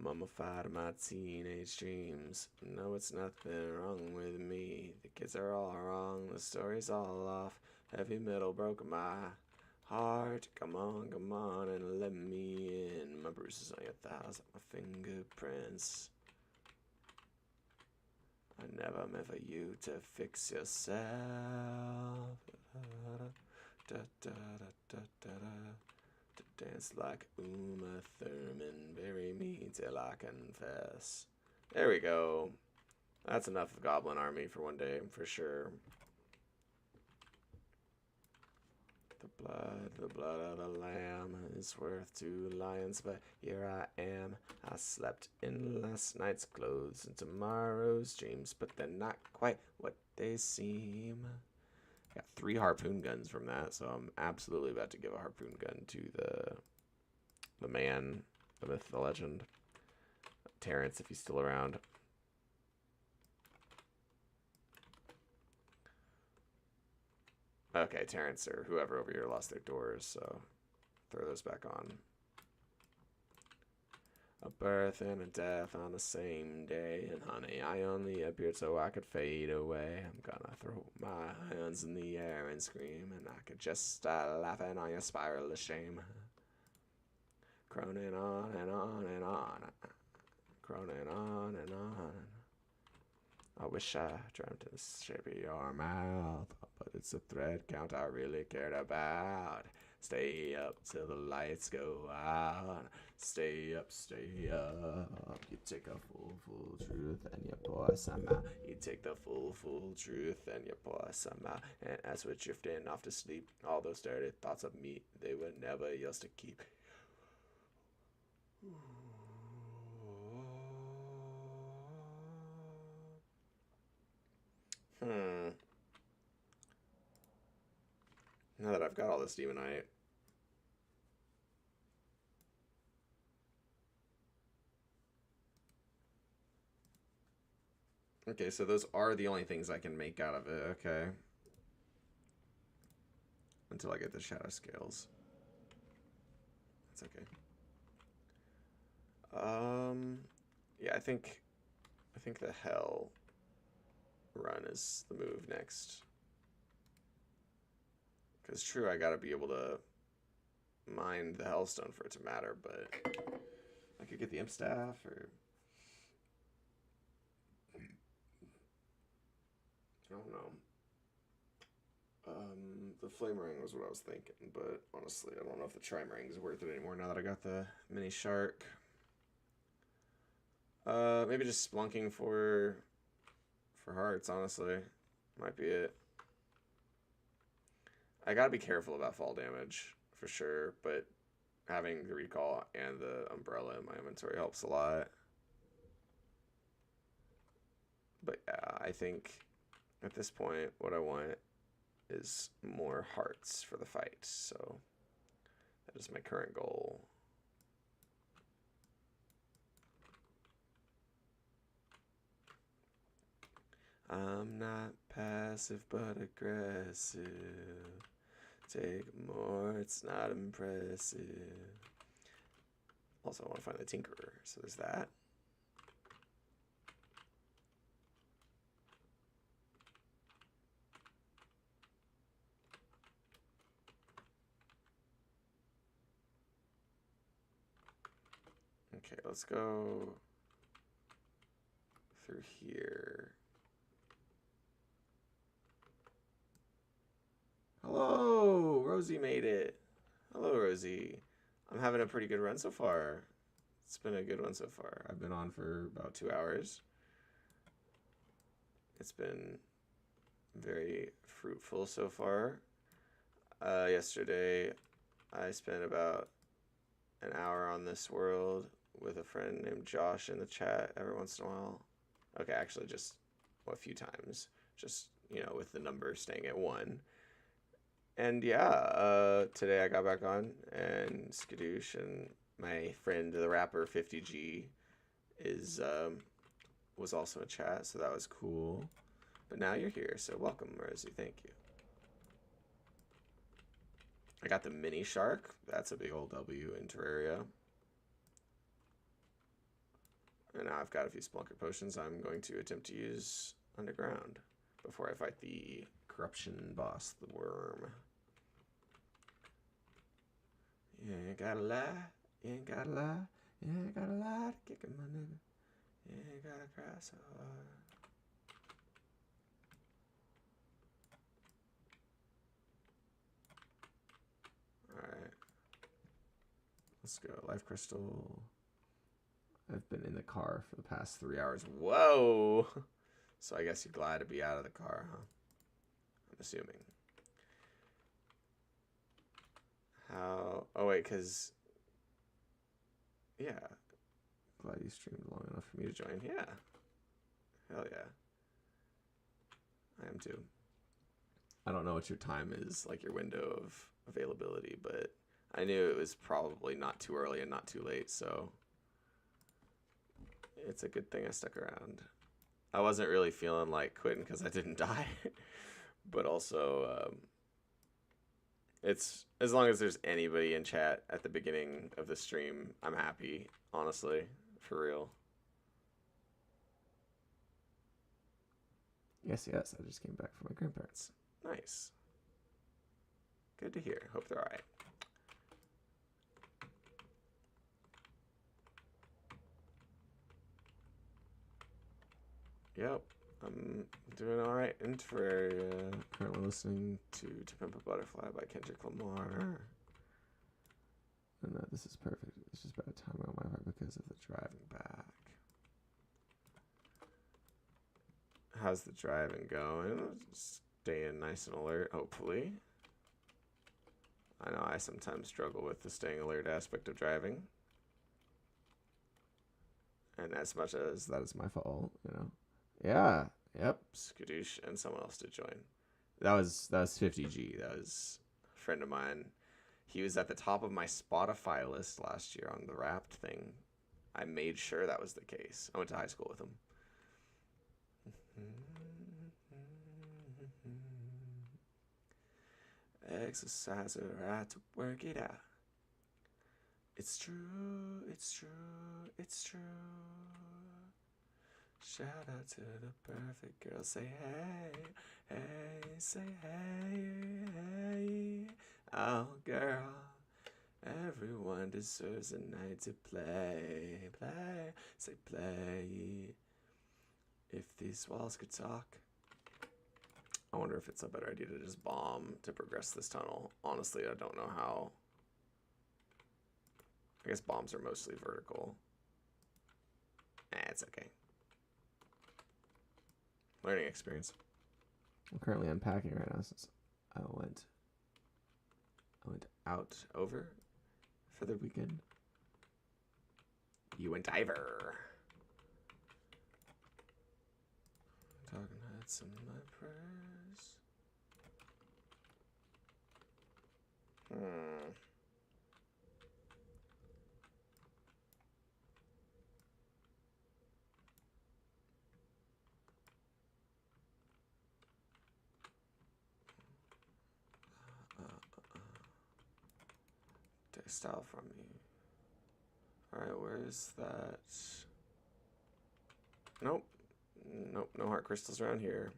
Mummified my teenage dreams. No, it's nothing wrong with me. The kids are all wrong, the story's all off. Heavy metal broke my heart. Come on, and let me in. My bruises on your thighs, my fingerprints. I never meant for you to fix yourself. To dance like Uma Thurman. Bury me till I confess. There we go. That's enough of Goblin Army for one day, for sure. The blood of the lamb is worth 2 lions, but here I am. I slept in last night's clothes and tomorrow's dreams, but they're not quite what they seem. Got 3 harpoon guns from that, so I'm absolutely about to give a harpoon gun to the man, the myth, the legend, Terrence, if he's still around. Okay, Terrence or whoever over here lost their doors, so throw those back on. A birth and a death on the same day, and honey, I only appeared so I could fade away. I'm gonna throw my hands in the air and scream, and I could just start laughing on your spiral of shame. Croning on and on and on, croning on and on. I wish I dreamt of the shape of your mouth, but it's a thread count I really cared about. Stay up till the lights go out. Stay up, stay up. You take a full truth and you pour some out. You take the full truth and you pour some out. And as we're drifting off to sleep, all those dirty thoughts of me, they were never yours to keep. Now that I've got all this demonite. Okay, so those are the only things I can make out of it, okay. Until I get the shadow scales. That's okay. Yeah, I think the hell run is the move next. Because true, I gotta be able to mine the hellstone for it to matter, but I could get the imp staff or I don't know. The flame ring was what I was thinking, but honestly, I don't know if the trime ring is worth it anymore now that I got the mini shark. Maybe just splunking for hearts, honestly. Might be it. I gotta be careful about fall damage, for sure, but having the recall and the umbrella in my inventory helps a lot. But yeah, I think at this point, what I want is more hearts for the fight, so that is my current goal. I'm not passive but aggressive. Take more, it's not impressive. Also, I want to find the Tinkerer, so there's that. Okay, let's go through here. Hello, Rosie made it. Hello, Rosie. I'm having a pretty good run so far. It's been a good one so far. I've been on for about 2 hours. It's been very fruitful so far. Yesterday, I spent about an hour on this world with a friend named Josh in the chat every once in a while. Okay, actually just a few times. Just, with the number staying at 1. And yeah, today I got back on, and Skadoosh and my friend, the rapper 50G, was also in chat, so that was cool. But now you're here, so welcome, Rosie. Thank you. I got the mini shark. That's a big old W in Terraria. And now I've got a few Splunker potions I'm going to attempt to use underground before I fight the corruption boss, the worm. You ain't gotta lie, you ain't gotta lie, you ain't gotta lie to kick him, my nigga. You ain't gotta cry so hard. Alright. Let's go. Life crystal. I've been in the car for the past 3 hours. Whoa! So I guess you're glad to be out of the car, huh? I'm assuming. How? Oh, wait, because... Yeah. Glad you streamed long enough for me to join. Yeah. Hell yeah. I am too. I don't know what your time is, like your window of availability, but I knew it was probably not too early and not too late, so it's a good thing I stuck around. I wasn't really feeling like quitting because I didn't die, but also it's as long as there's anybody in chat at the beginning of the stream, I'm happy, honestly, for real. Yes, I just came back from my grandparents. Nice. Good to hear. Hope they're all right. Yep, I'm doing all right in Terraria. Currently listening to Pimp a Butterfly by Kendrick Lamar. And this is perfect. It's just bad timing on my part because of the driving back. How's the driving going? Staying nice and alert, hopefully. I know I sometimes struggle with the staying alert aspect of driving. And as much as that is my fault, Yeah, yep. Skadoosh and someone else did join. That was 50G. That was a friend of mine. He was at the top of my Spotify list last year on the Wrapped thing. I made sure that was the case. I went to high school with him. Exercise the right to work it out. It's true, it's true, it's true. Shout out to the perfect girl. Say hey, hey, say hey, hey. Oh, girl. Everyone deserves a night to play. Play, say play. If these walls could talk. I wonder if it's a better idea to just bomb to progress this tunnel. Honestly, I don't know how. I guess bombs are mostly vertical. It's okay. Learning experience. I'm currently unpacking right now since I went out over for the weekend. You went diver. Talking had some of my prayers. style from me. Alright, where is that? Nope. Nope, no heart crystals around here.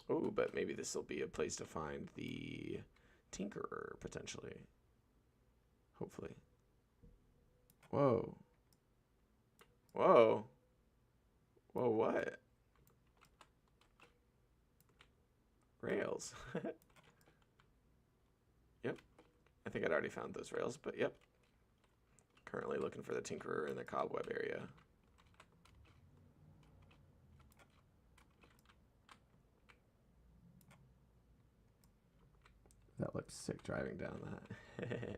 Oh, but maybe this will be a place to find the Tinkerer, potentially. Hopefully. Whoa. Whoa. Whoa, what? Rails. Yep. I think I'd already found those rails, but yep. Currently looking for the Tinkerer in the cobweb area. That looks sick driving down that.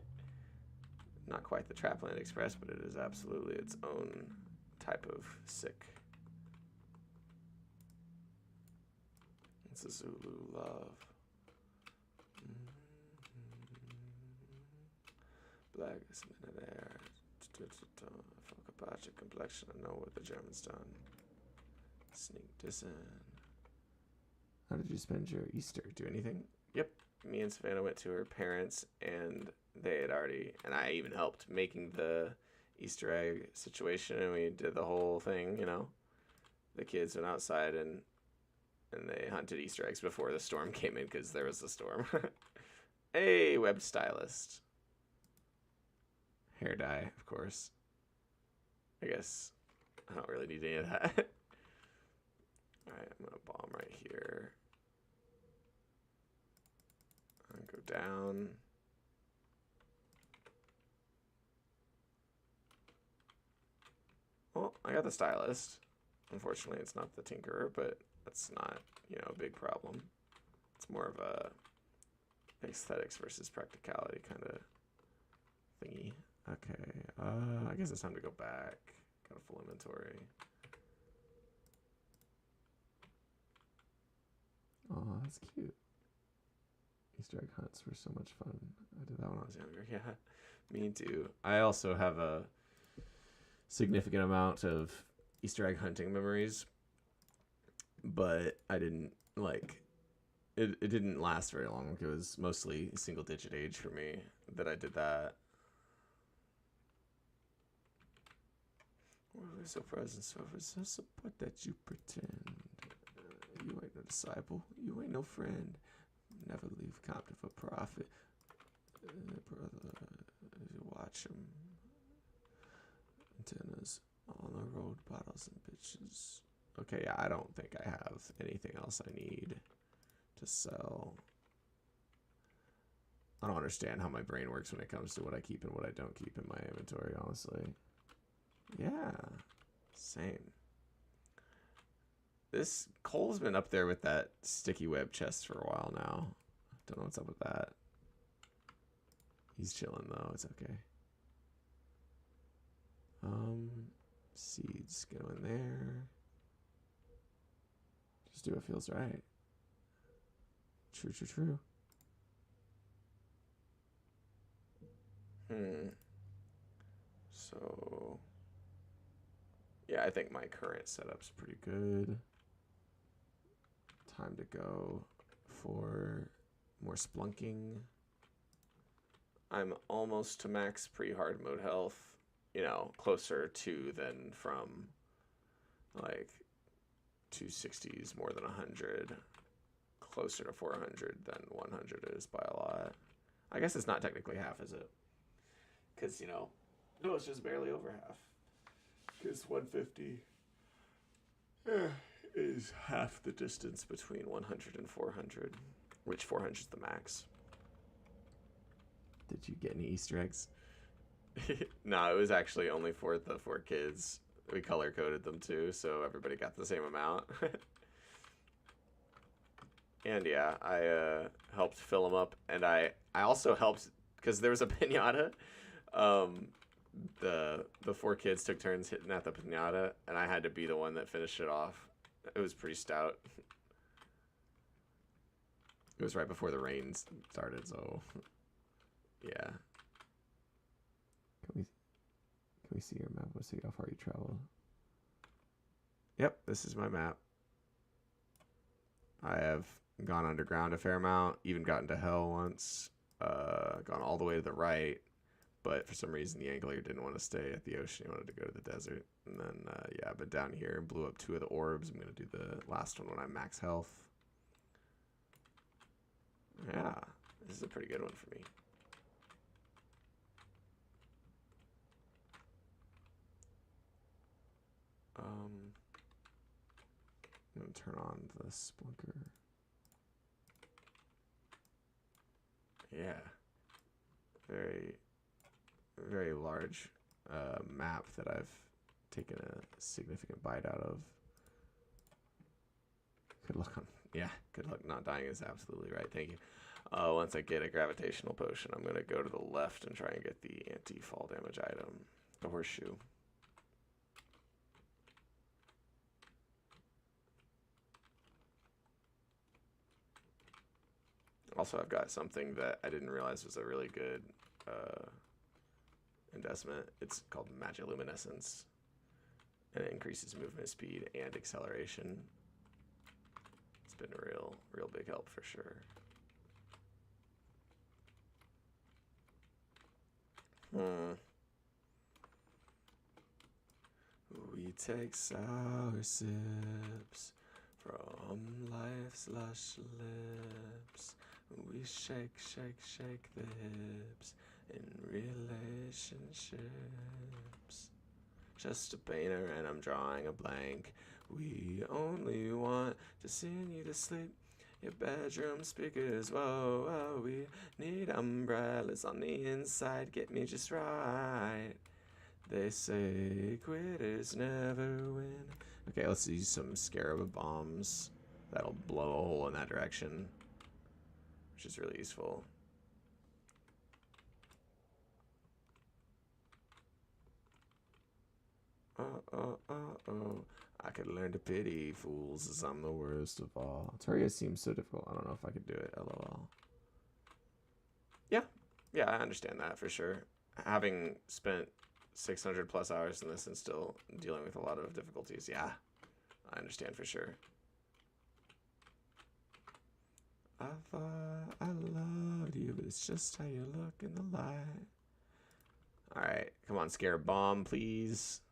Not quite the Trapland Express, but it is absolutely its own type of sick. It's a Zulu love. Black is in the air. Fuck about your complexion. I know what the Germans done. Sneak this in. How did you spend your Easter? Do anything? Yep. Me and Savannah went to her parents, and they had already, and I even helped making the Easter egg situation, and we did the whole thing, you know. The kids went outside and they hunted Easter eggs before the storm came in, because there was a storm. Hey, web stylist. Hair dye, of course. I guess I don't really need any of that. Alright, I'm gonna bomb right here. And go down. Well, I got the stylist. Unfortunately, it's not the Tinkerer, but that's not, you know, a big problem. It's more of a aesthetics versus practicality kind of thingy. Okay, I guess it's time to go back. Got a full inventory. Oh, that's cute. Easter egg hunts were so much fun. I did that when I was younger. Yeah, me too. I also have a significant amount of Easter egg hunting memories, but I didn't like it. It didn't last very long. It was mostly single digit age for me that I did that. Well, so present, so support that you pretend. You ain't no disciple. You ain't no friend. Never leave Compton for profit. Brother, you watch them. Antennas on the road, bottles and bitches. Okay, yeah, I don't think I have anything else I need to sell. I don't understand how my brain works when it comes to what I keep and what I don't keep in my inventory, honestly. Yeah, same. This Cole's been up there with that sticky web chest for a while now. Don't know what's up with that. He's chilling though, it's okay. Seeds go in there. Just do what feels right. True, true, true. So, yeah, I think my current setup's pretty good. Time to go for more splunking. I'm almost to max pre-hard mode health. You know, closer to than from like 260s, more than 100. Closer to 400 than 100 is by a lot. I guess it's not technically half, is it? Because, you know, no, it's just barely over half. Because 150 is half the distance between 100 and 400, which 400 is the max. Did you get any Easter eggs? No, it was actually only for the 4 kids. We color coded them too, so everybody got the same amount. And yeah, I helped fill them up, and I also helped because there was a piñata. The 4 kids took turns hitting at the piñata, and I had to be the one that finished it off. It was pretty stout. It was right before the rain started, so yeah. Can we see your map? Let's see how far you traveled. Yep, this is my map. I have gone underground a fair amount, even gotten to hell once, gone all the way to the right, but for some reason the angler didn't want to stay at the ocean. He wanted to go to the desert. And then, yeah, but down here, blew up 2 of the orbs. I'm going to do the last one when I'm max health. Yeah, this is a pretty good one for me. I'm going to turn on the splunker. Yeah. Very, very large map that I've taken a significant bite out of. Good luck on, yeah, good luck not dying is absolutely right. Thank you. Once I get a gravitational potion, I'm going to go to the left and try and get the anti-fall damage item, the horseshoe. Also, I've got something that I didn't realize was a really good investment. It's called Magiluminescence, and it increases movement speed and acceleration. It's been a real big help for sure. We take sour sips from life's lush lips. We shake, shake, shake the hips in relationships. Just a painter and I'm drawing a blank. We only want to sing you to sleep. Your bedroom speakers, whoa, whoa. We need umbrellas on the inside. Get me just right. They say quitters never win. Okay, let's use some scarab bombs. That'll blow a hole in that direction, which is really useful. Oh. I could learn to pity fools as I'm the worst of all. Terraria seems so difficult. I don't know if I could do it. LOL. Yeah, I understand that for sure. Having spent 600 plus hours in this and still dealing with a lot of difficulties, yeah, I understand for sure. I thought I loved you, but it's just how you look in the light. Alright, come on, Scarab Bomb, please.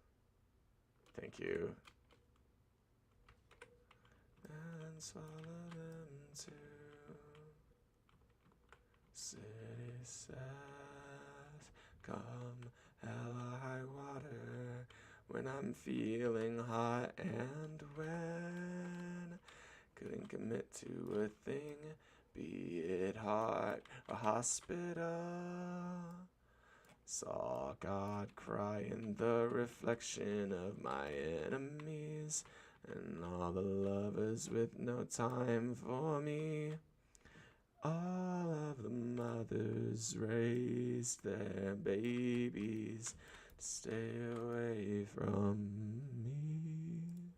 Thank you. And swallow them too. City says, come hell or high water. When I'm feeling hot and when couldn't commit to a thing, be it heart or hospital. Saw God cry in the reflection of my enemies, and all the lovers with no time for me. All of the mothers raised their babies to stay away from me.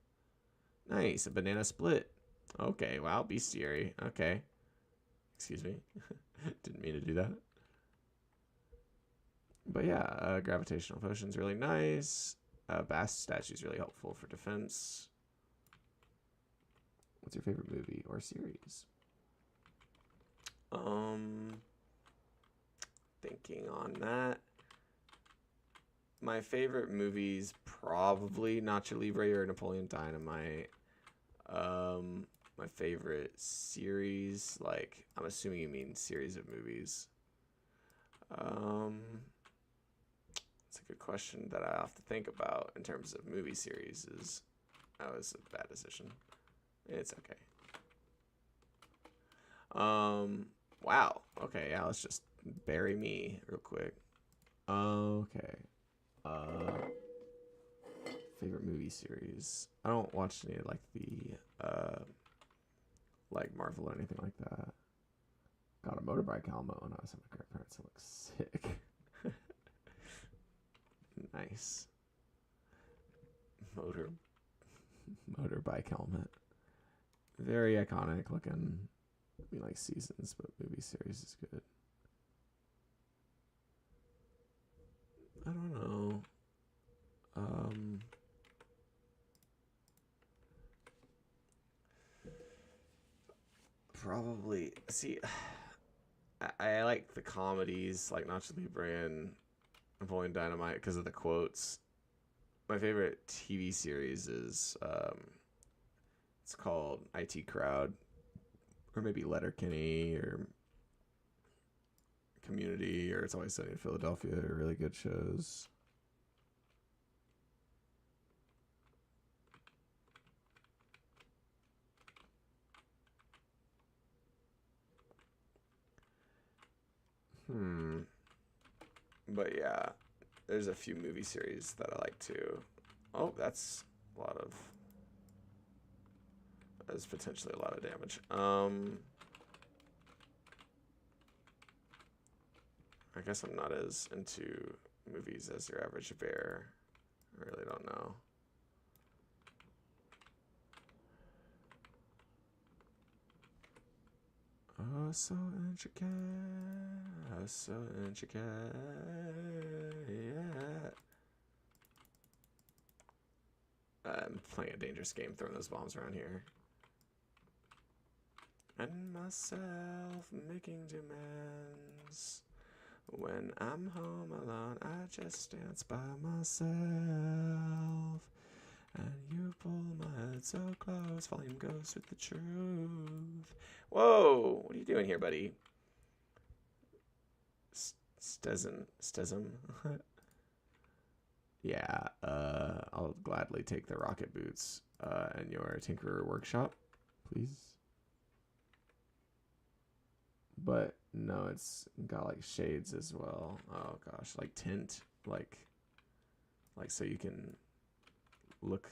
Nice, a banana split. Okay, wow, bestiary. Okay. Excuse me. Didn't mean to do that. But yeah, gravitational potion's really nice. Bast statue's really helpful for defense. What's your favorite movie or series? Thinking on that. My favorite movies probably Nacho Libre or Napoleon Dynamite. My favorite series, like, I'm assuming you mean series of movies. It's a good question that I have to think about in terms of movie series. That was a bad decision. It's okay. Wow. Okay, yeah, let's just bury me real quick. Okay. Favorite movie series. I don't watch any like the like Marvel or anything like that. Got a motorbike helmet when I was at my grandparents. It looks sick. Nice. Motorbike helmet. Very iconic looking. I mean, like seasons, but movie series is good. I don't know. Probably. See, I like the comedies like Nacho Libre and Napoleon Dynamite because of the quotes. My favorite TV series is it's called IT Crowd, or maybe Letterkenny, or Community, or It's Always Sunny in Philadelphia. Are really good shows. But yeah, there's a few movie series that I like too. Oh, that's a lot of. That's potentially a lot of damage. I guess I'm not as into movies as your average bear. I really don't know. Oh, so intricate. Oh, so intricate. Yeah. I'm playing a dangerous game, throwing those bombs around here. And myself making demands. When I'm home alone, I just dance by myself. And you pull my head so close, volume goes with the truth. Whoa, what are you doing here, buddy? Stesm. Yeah, I'll gladly take the rocket boots and your Tinkerer workshop, please. But no, it's got like shades as well. Oh gosh, like tint, like so you can look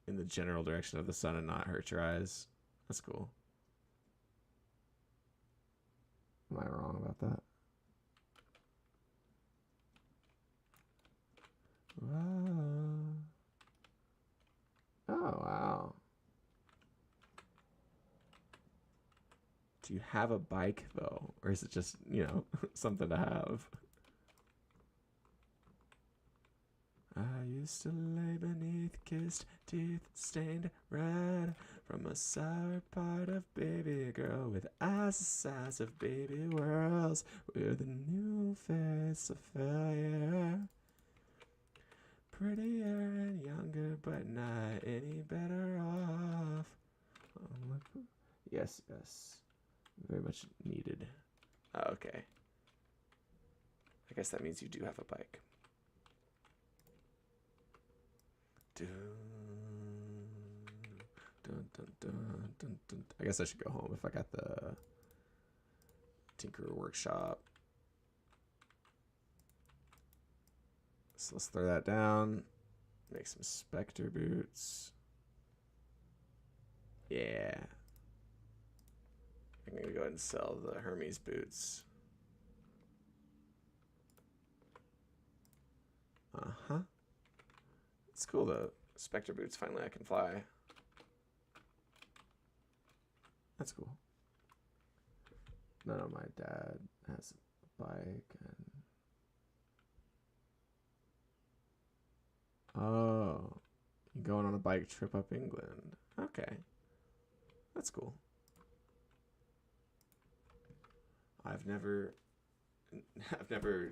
in the general direction of the sun and not hurt your eyes. That's cool. Am I wrong about that? Wow. Oh, wow. Do you have a bike, though? Or is it just, something to have? I used to lay beneath kissed teeth stained red from a sour part of baby girl with eyes the size of baby whirls with a new face of failure. Prettier and younger, but not any better off. Yes. Very much needed. Okay. I guess that means you do have a bike. Dun, dun, dun, dun, dun, dun. I guess I should go home if I got the Tinkerer workshop. So let's throw that down. Make some Spectre boots. Yeah. I'm going to go ahead and sell the Hermes boots. Uh-huh. It's cool though. Spectre boots, finally I can fly. That's cool. No, my dad has a bike and... Oh, you're going on a bike trip up England. Okay. That's cool. I've never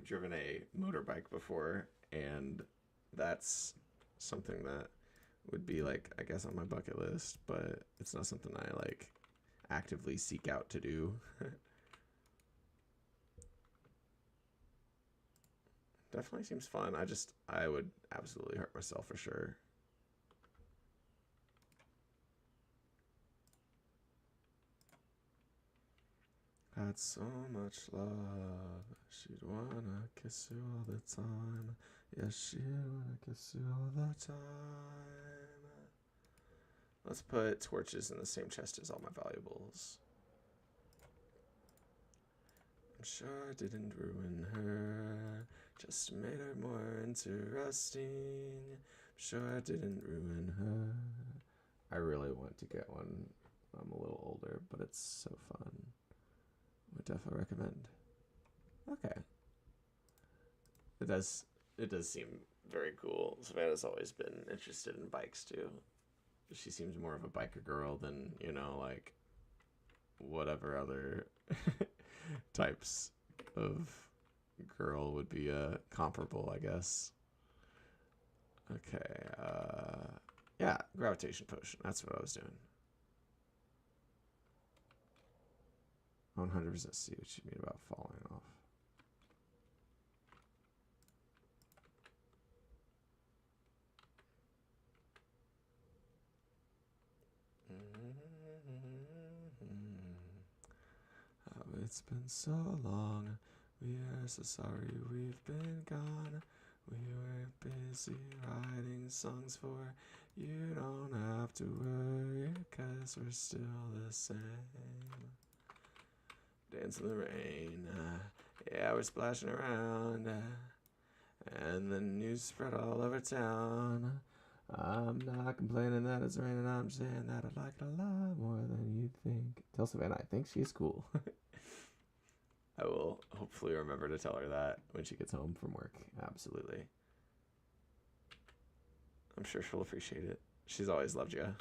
driven a motorbike before, and that's something that would be like, I guess, on my bucket list, but it's not something I like actively seek out to do. Definitely seems fun. I would absolutely hurt myself for sure. Had so much love, she'd wanna kiss you all the time. Yes, she'd wanna kiss you all the time. Let's put torches in the same chest as all my valuables. I'm sure I didn't ruin her, just made her more interesting. I'm sure I didn't ruin her. I really want to get one when I'm a little older, but it's so fun. Would definitely recommend. Okay. It does seem very cool. Savannah's always been interested in bikes too. She seems more of a biker girl than, like whatever other types of girl would be comparable, I guess. Okay. Yeah, gravitation potion. That's what I was doing. 100% see what you mean about falling off. Oh, it's been so long. We are so sorry we've been gone. We were busy writing songs for you. Don't have to worry, 'cause we're still the same. Dance in the rain. Yeah, we're splashing around. And the news spread all over town. I'm not complaining that it's raining. I'm saying that I like it a lot more than you think. Tell Savannah I think she's cool. I will hopefully remember to tell her that when she gets home from work. Absolutely. I'm sure she'll appreciate it. She's always loved you.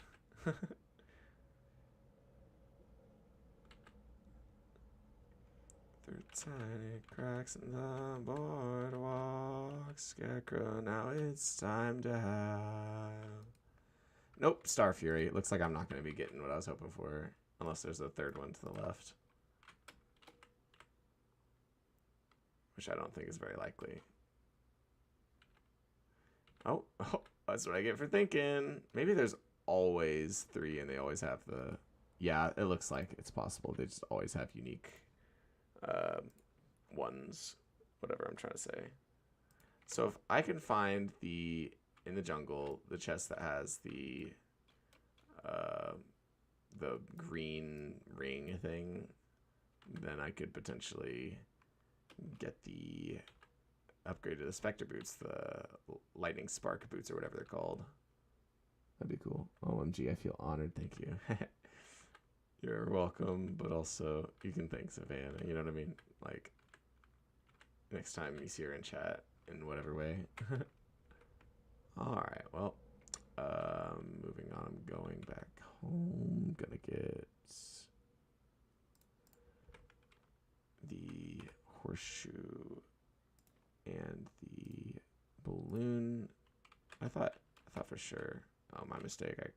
Through tiny cracks in the boardwalk, Scarecrow, now it's time to have. Nope, Star Fury. It looks like I'm not going to be getting what I was hoping for, unless there's a third one to the left. Which I don't think is very likely. Oh, that's what I get for thinking. Maybe there's always 3 and they always have the... Yeah, it looks like it's possible. They just always have unique ones. Whatever I'm trying to say. So if I can find in the jungle, the chest that has the green ring thing, then I could potentially get the upgrade to the Spectre boots, the lightning spark boots or whatever they're called. That'd be cool. OMG, I feel honored. Thank you. You're welcome, but also you can thank Savannah. You know what I mean? Like, next time you see her in chat in whatever way. Alright, well, moving on. I'm going back home. Gonna get the horseshoe and the balloon. I thought for sure. Oh, my mistake. I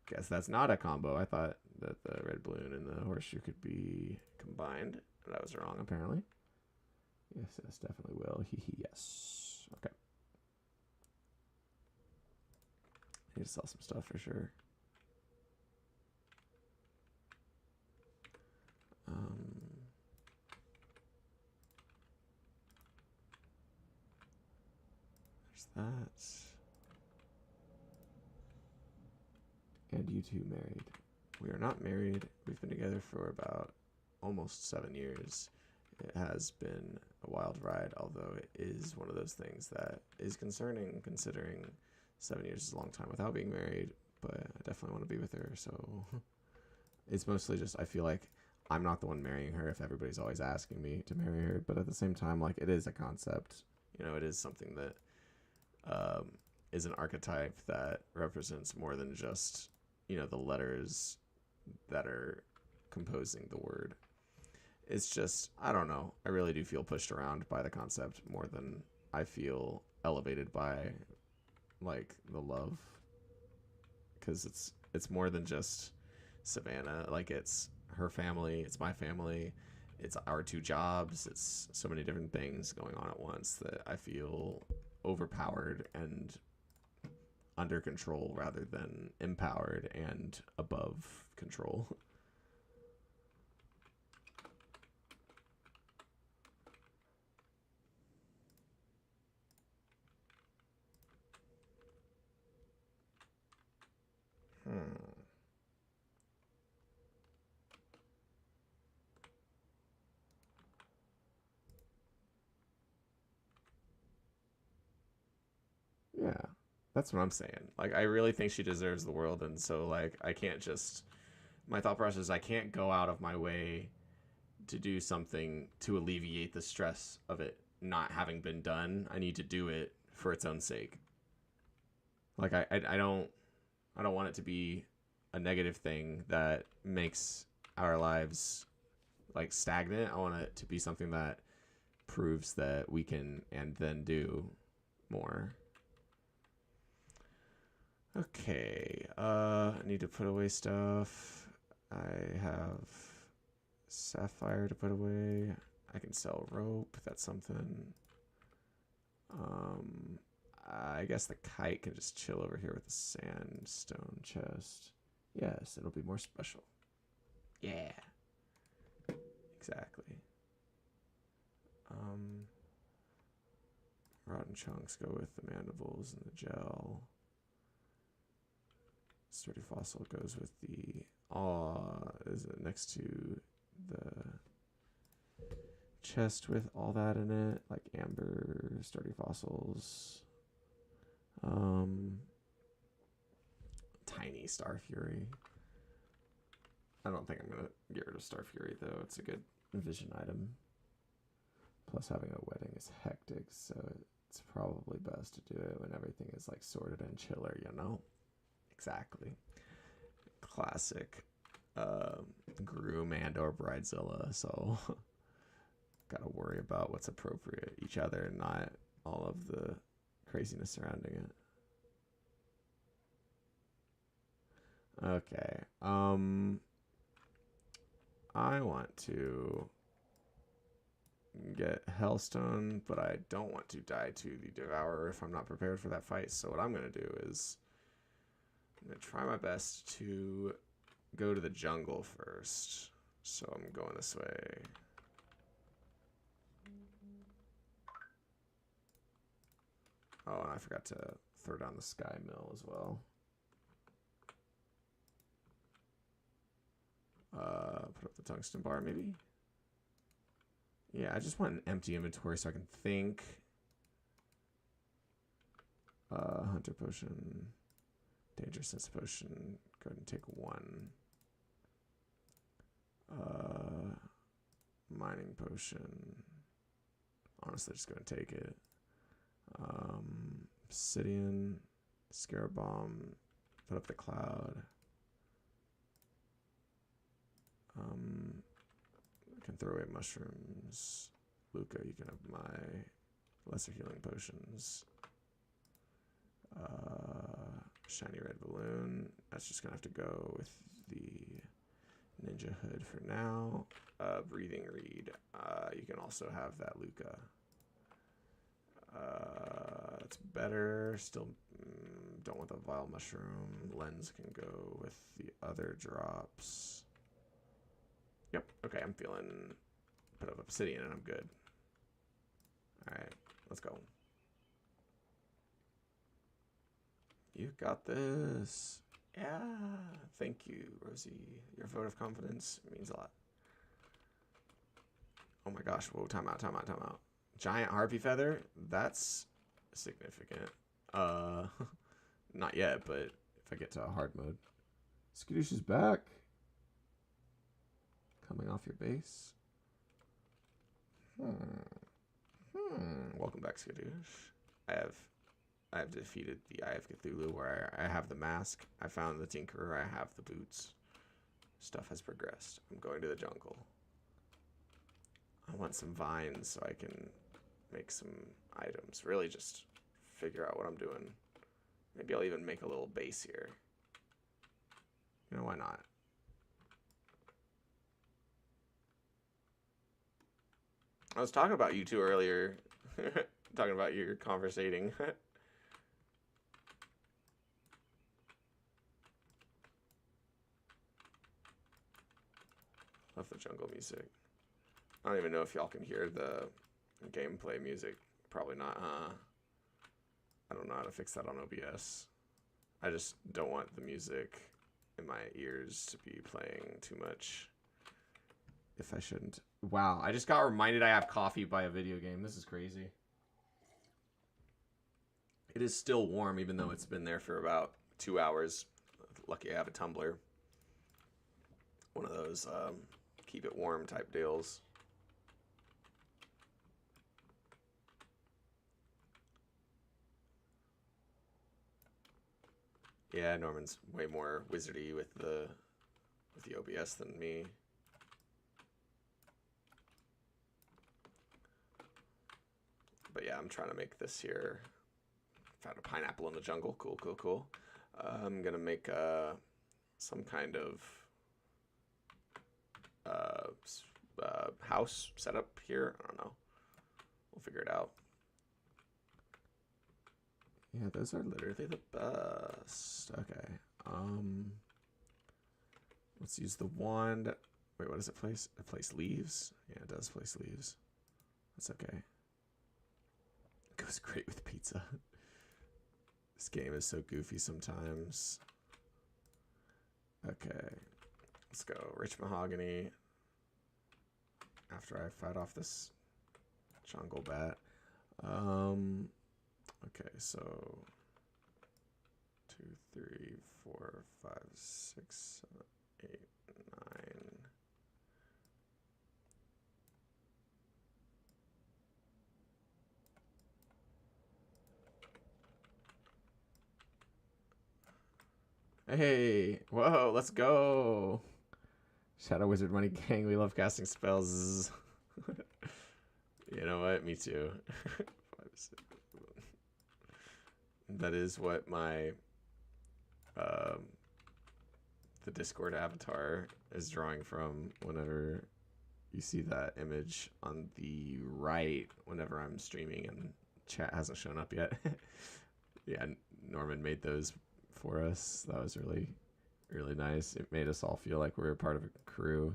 guess that's not a combo. I thought that the red balloon and the horseshoe could be combined. But I was wrong, apparently. Yes, definitely will. Yes. Okay. I need to sell some stuff for sure. There's that. And you two married. We are not married. We've been together for about almost 7 years. It has been a wild ride, although it is one of those things that is concerning, considering 7 years is a long time without being married, but I definitely want to be with her, so it's mostly just I feel like I'm not the one marrying her if everybody's always asking me to marry her, but at the same time, like, it is a concept. You know, it is something that is an archetype that represents more than just, you know, the letters that are composing the word. It's just, I don't know. I really do feel pushed around by the concept more than I feel elevated by, like, the love. Because it's more than just Savannah. Like, it's her family, it's my family, it's our 2 jobs, it's so many different things going on at once that I feel overpowered and under control rather than empowered and above control. Yeah, that's what I'm saying. Like, I really think she deserves the world, and so, like, I can't just... My thought process is I can't go out of my way to do something to alleviate the stress of it not having been done. I need to do it for its own sake. Like, I don't want it to be a negative thing that makes our lives, like, stagnant. I want it to be something that proves that we can and then do more. Okay, I need to put away stuff. I have sapphire to put away. I can sell rope, that's something. I guess the kite can just chill over here with the sandstone chest. Yes, it'll be more special. Yeah. Exactly. Rotten chunks go with the mandibles and the gel. Sturdy fossil goes with the is it next to the chest with all that in it, like amber, sturdy fossils. Tiny Star Fury. I don't think I'm gonna get rid of Star Fury though. It's a good vision item. Plus having a wedding is hectic, so it's probably best to do it when everything is like sorted and chiller, you know? Exactly. Classic groom and or bridezilla, so gotta worry about what's appropriate each other and not all of the craziness surrounding it. Okay. I want to get Hellstone, but I don't want to die to the Devourer if I'm not prepared for that fight. So what I'm going to do is I'm going to try my best to go to the jungle first. So I'm going this way. Oh, and I forgot to throw down the Sky Mill as well. Put up the tungsten bar, maybe? Yeah, I just want an empty inventory so I can think. Hunter potion, danger sense potion. Go ahead and take one. Mining potion. Honestly, just gonna take it. Obsidian, Scarab Bomb. Put up the cloud. I can throw away mushrooms. Luca, you can have my lesser healing potions. Shiny red balloon. That's just gonna have to go with the ninja hood for now. Breathing reed. You can also have that, Luca. It's better. Still don't want the vile mushroom. Lens can go with the other drops. Yep. Okay, I'm feeling a bit of obsidian and I'm good. Alright, let's go. You got this. Yeah. Thank you, Rosie. Your vote of confidence means a lot. Oh my gosh. Whoa, time out, time out, time out. Giant harpy feather? That's significant. Not yet, but if I get to a hard mode. Skadoosh is back. Coming off your base. Welcome back, Skadoosh. I have defeated the Eye of Cthulhu, where I have the mask. I found the Tinkerer. I have the boots. Stuff has progressed. I'm going to the jungle. I want some vines so I can make some items. Really just figure out what I'm doing. Maybe I'll even make a little base here. You know, why not? I was talking about you two earlier. Talking about your conversating. Love the jungle music. I don't even know if y'all can hear the gameplay music. Probably not, huh? I don't know how to fix that on OBS. I just don't want the music in my ears to be playing too much. If I shouldn't. Wow, I just got reminded I have coffee by a video game. This is crazy. It is still warm, even though it's been there for about 2 hours. Lucky I have a tumbler. One of those keep it warm type deals. Yeah, Norman's way more wizardy with the OBS than me. But yeah, I'm trying to make this here. Found a pineapple in the jungle. Cool, cool, cool. I'm gonna make some kind of house setup here. I don't know. We'll figure it out. Yeah, those are literally the best. Okay. Let's use the wand. Wait, what does it place? It place leaves? Yeah, it does place leaves. That's okay. It goes great with pizza. This game is so goofy sometimes. Okay. Let's go. Rich mahogany. After I fight off this jungle bat. Okay, so 2, 3, 4, 5, 6, 7, 8, 9. Hey, whoa, let's go. Shadow Wizard Money Gang, we love casting spells. You know what? Me too. 5, 6. That is what my the Discord avatar is drawing from whenever you see that image on the right whenever I'm streaming and chat hasn't shown up yet. Yeah, Norman made those for us. That was really, really nice. It made us all feel like we were part of a crew.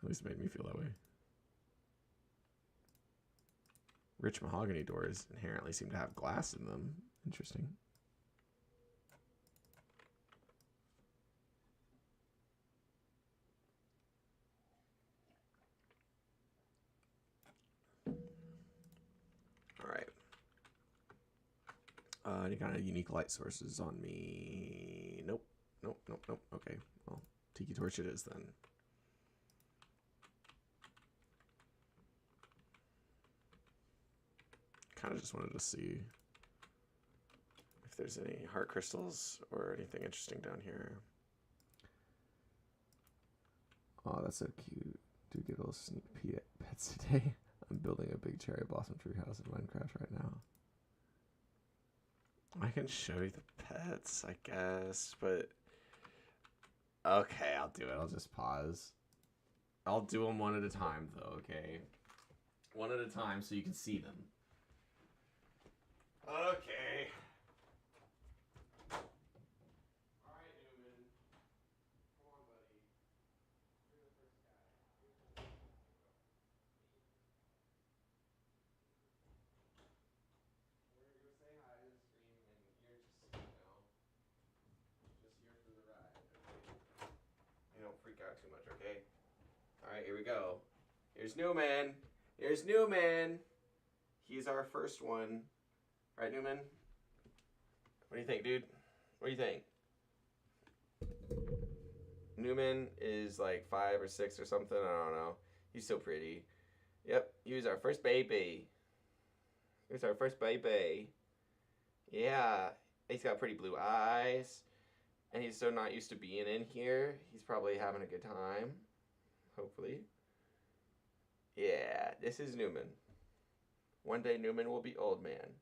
At least it made me feel that way. Rich mahogany doors inherently seem to have glass in them. Interesting. All right. Any kind of unique light sources on me? Nope. Nope, nope, nope. Okay. Well, tiki torch it is then. Kind of just wanted to see if there's any heart crystals or anything interesting down here. Oh, that's so cute. Do get a little sneak peek at pets today. I'm building a big cherry blossom tree house in Minecraft right now. I can show you the pets, I guess, but okay, I'll do it. I'll just pause. I'll do them one at a time, though, okay? One at a time so you can see them. Okay. All right, Newman. Come on, buddy. You're the first guy. We're gonna go say hi to the stream, and you're just, just here for the ride. Okay? You don't freak out too much, okay? All right, here we go. Here's Newman. Here's Newman. He's our first one. Right, Newman? What do you think, dude? What do you think? Newman is like 5 or 6 or something. I don't know. He's so pretty. Yep, he was our first baby. He was our first baby. Yeah, he's got pretty blue eyes. And he's so not used to being in here. He's probably having a good time. Hopefully. Yeah, this is Newman. One day Newman will be old man.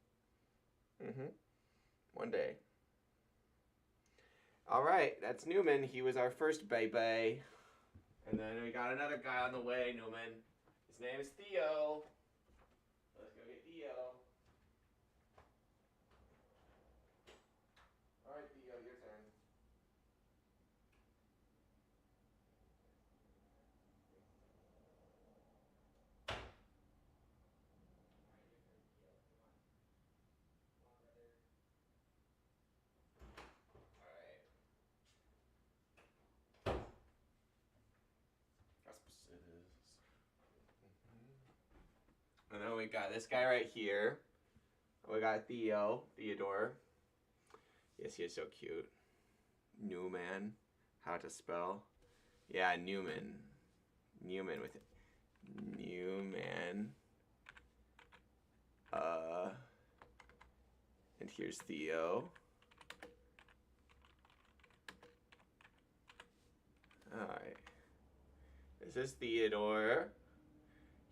One day. All right, that's Newman. He was our first baby. And then we got another guy on the way, Newman. His name is Theo. Let's go get Theo. All right, Theo, your turn. And then we got this guy right here. We got Theodore. Yes, he is so cute. Newman. How to spell? Yeah, Newman. Newman with it. Newman. And here's Theo. Alright. This is Theodore.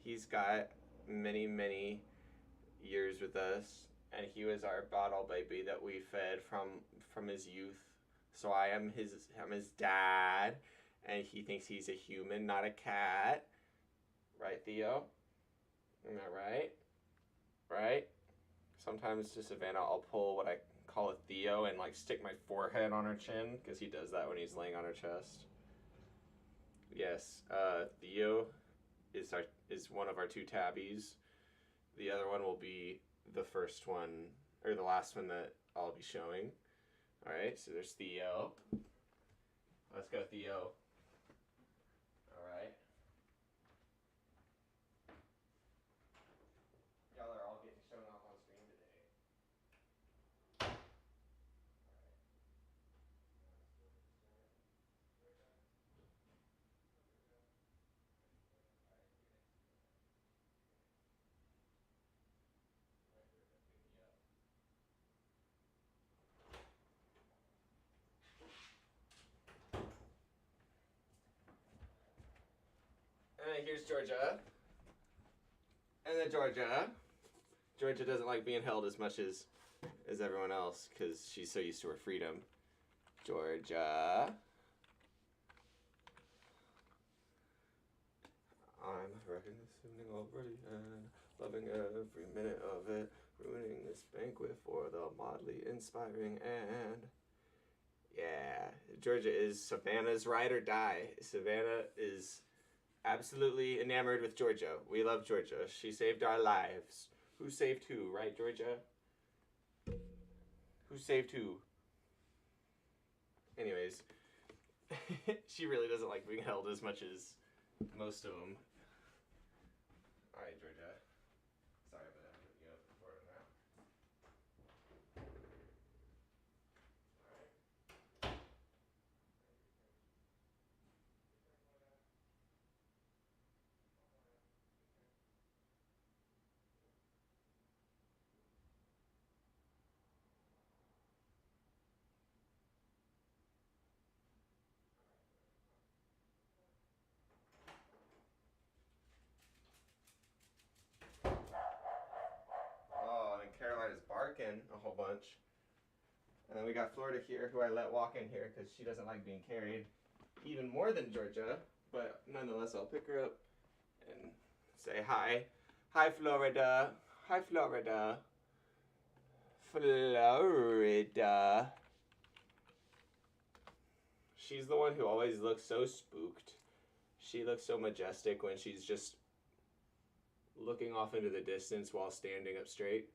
He's got many years with us, and he was our bottle baby that we fed from his youth. So I'm his dad, and he thinks he's a human, not a cat. Right, Theo? Am I right? Right? Sometimes to Savannah, I'll pull what I call a Theo and like stick my forehead on her chin because he does that when he's laying on her chest. Yes, Theo is one of our two tabbies. The other one will be the first one or the last one that I'll be showing. All right, so there's Theo. Let's go, Theo. All right. Y'all are all getting shown off on screen today. And here's Georgia. And then Georgia. Georgia doesn't like being held as much as everyone else because she's so used to her freedom. Georgia. I'm wrecking this evening already and loving every minute of it, ruining this banquet for the motley, inspiring, and yeah, Georgia is Savannah's ride or die. Savannah is absolutely enamored with Georgia. We love Georgia. She saved our lives. Who saved who, right, Georgia? Who saved who? Anyways, she really doesn't like being held as much as most of them. All right, Georgia. Sorry about that. I'm putting you up for it now. All right. Oh, and Caroline is barking a whole bunch. And then we got Florida here, who I let walk in here because she doesn't like being carried even more than Georgia. But nonetheless, I'll pick her up and say hi. Hi, Florida. Hi, Florida. Florida. She's the one who always looks so spooked. She looks so majestic when she's just looking off into the distance while standing up straight.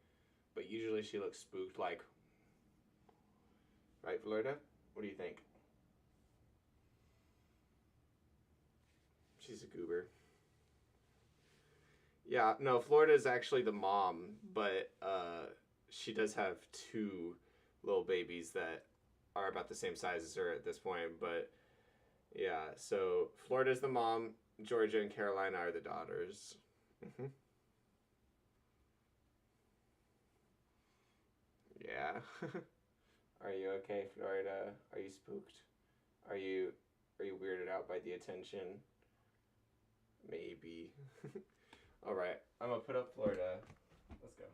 But usually she looks spooked like, right, Florida? What do you think? She's a goober. Yeah, no, Florida is actually the mom, but she does have two little babies that are about the same size as her at this point. But yeah, so Florida's the mom, Georgia and Carolina are the daughters. Mm-hmm. Yeah. Are you okay, Florida? Are you spooked? Are you weirded out by the attention? Maybe. All right, I'm gonna put up Florida. Let's go.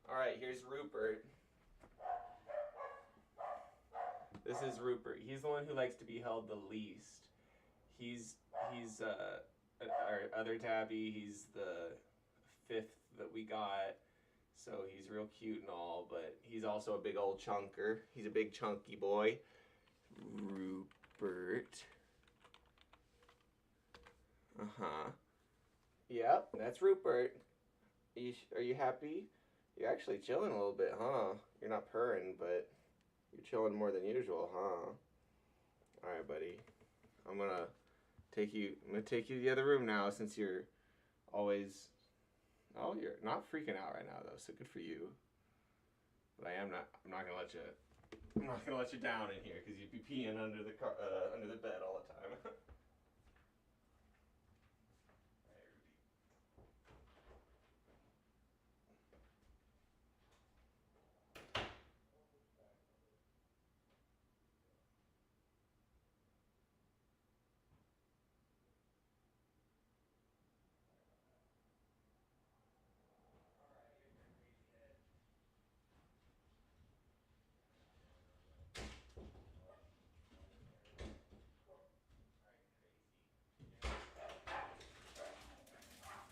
All right, here's Rupert. This is Rupert. He's the one who likes to be held the least. He's our other tabby. He's the fifth that we got. So he's real cute and all, but he's also a big old chunker. He's a big chunky boy. Rupert. Uh-huh. Yep, that's Rupert. Are you happy? You're actually chilling a little bit, huh? You're not purring, but You're chilling more than usual, huh? All right, buddy. I'm gonna take you to the other room now since you're always. Oh, you're not freaking out right now though, so good for you. But I am not. I'm not gonna let you. I'm not gonna let you down in here because you'd be peeing under the bed all the time.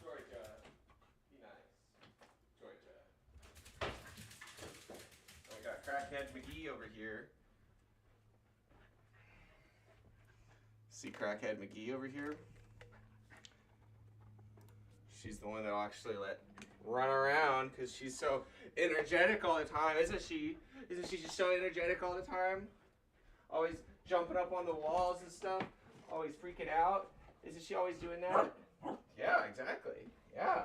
Georgia, be nice. Georgia. I got Crackhead McGee over here. See Crackhead McGee over here? She's the one that'll actually let run around because she's so energetic all the time, isn't she? Isn't she just so energetic all the time? Always jumping up on the walls and stuff. Always freaking out. Isn't she always doing that? Yeah, exactly. Yeah.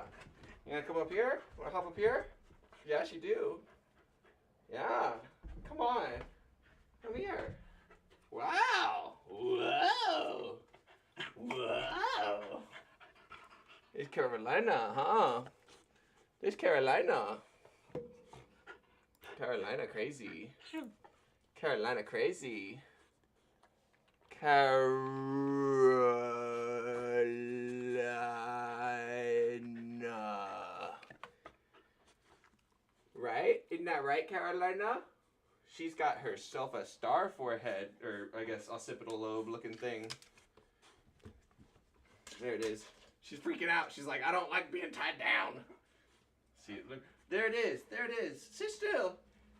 You gonna come up here? Wanna hop up here? Yes, you do. Yeah. Come on. Come here. Wow. Whoa. Whoa. It's Carolina, huh? It's Carolina. Carolina crazy. Carolina crazy. Carolina. Right? Isn't that right, Carolina? She's got herself a star forehead, or I guess occipital lobe looking thing. There it is. She's freaking out. She's like, I don't like being tied down. See, look. There it is. There it is. Sit still.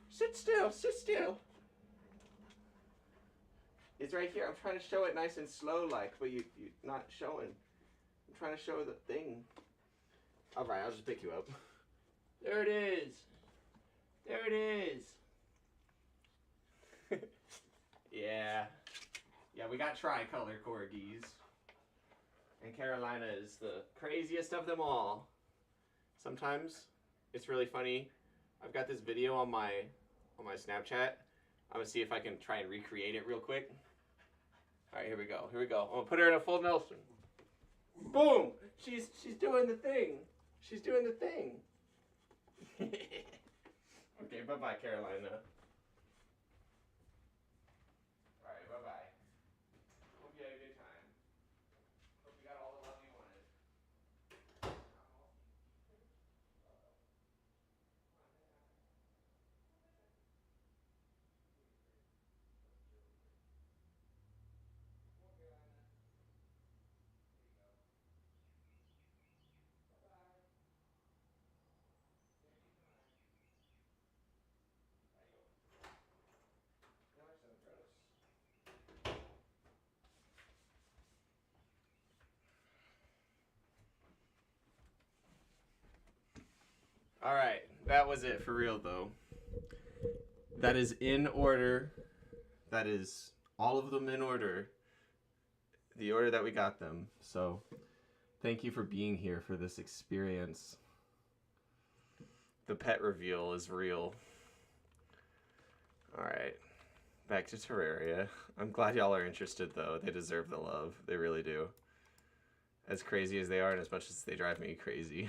Sit still. Sit still. It's right here. I'm trying to show it nice and slow like, but you're not showing. I'm trying to show the thing. All right, I'll just pick you up. There it is. There it is. Yeah. Yeah, we got tricolor corgis. And Carolina is the craziest of them all. Sometimes it's really funny. I've got this video on my Snapchat. I'm gonna see if I can try and recreate it real quick. All right, here we go. Here we go. I'm gonna put her in a full Nelson. Boom! She's doing the thing. She's doing the thing. Okay, bye-bye, Carolina. All right, bye-bye. Hope you had a good time. Hope you got all the love you wanted. All right, that was it for real though. That is in order. That is all of them in order. The order that we got them. So, thank you for being here for this experience. The pet reveal is real. All right, back to Terraria. I'm glad y'all are interested though. They deserve the love. They really do. As crazy as they are and as much as they drive me crazy,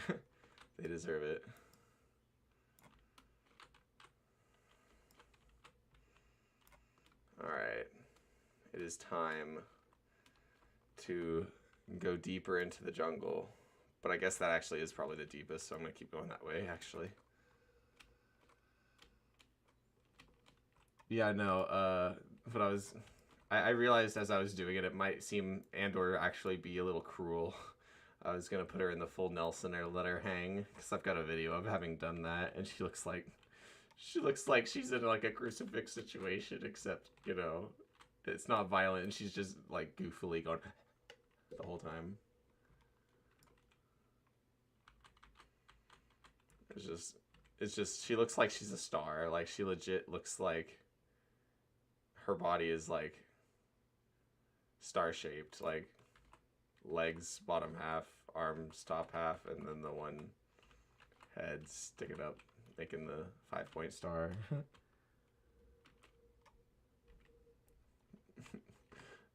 they deserve it. Alright, it is time to go deeper into the jungle. But I guess that actually is probably the deepest, so I'm going to keep going that way, actually. Yeah, no, but I realized as I was doing it, it might seem and/or actually be a little cruel. I was going to put her in the full Nelson or let her hang, because I've got a video of having done that, and she looks like she's in like a crucifix situation, except, you know, it's not violent and she's just like goofily going the whole time. It's just she looks like she's a star. Like she legit looks like her body is like star-shaped, like legs bottom half, arms top half, and then the one head sticking up, making the 5-point star.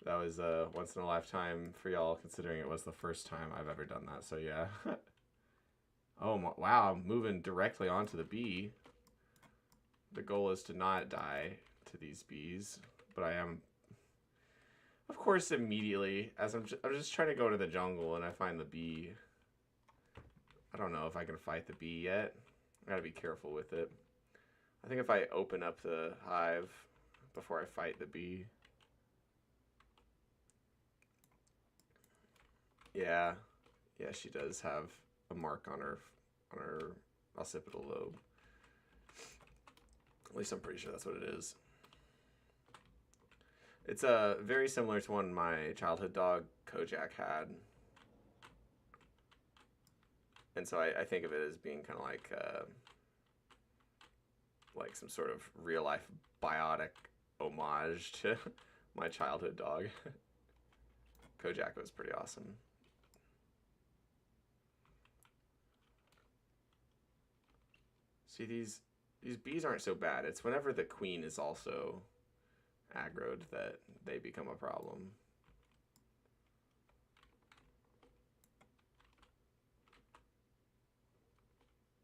That was once in a lifetime for y'all, considering it was the first time I've ever done that. So yeah. Oh wow, I'm moving directly onto the bee. The goal is to not die to these bees, but I am, of course, immediately as I'm just trying to go to the jungle and I find the bee. I don't know if I can fight the bee yet. I gotta be careful with it. I think if I open up the hive before I fight the bee. Yeah, she does have a mark on her occipital lobe. At least I'm pretty sure that's what it is. It's very similar to one my childhood dog Kojak had, and so I think of it as being kind of like some sort of real life biotic homage to my childhood dog. Kojak was pretty awesome. See, these bees aren't so bad. It's whenever the queen is also aggroed that they become a problem.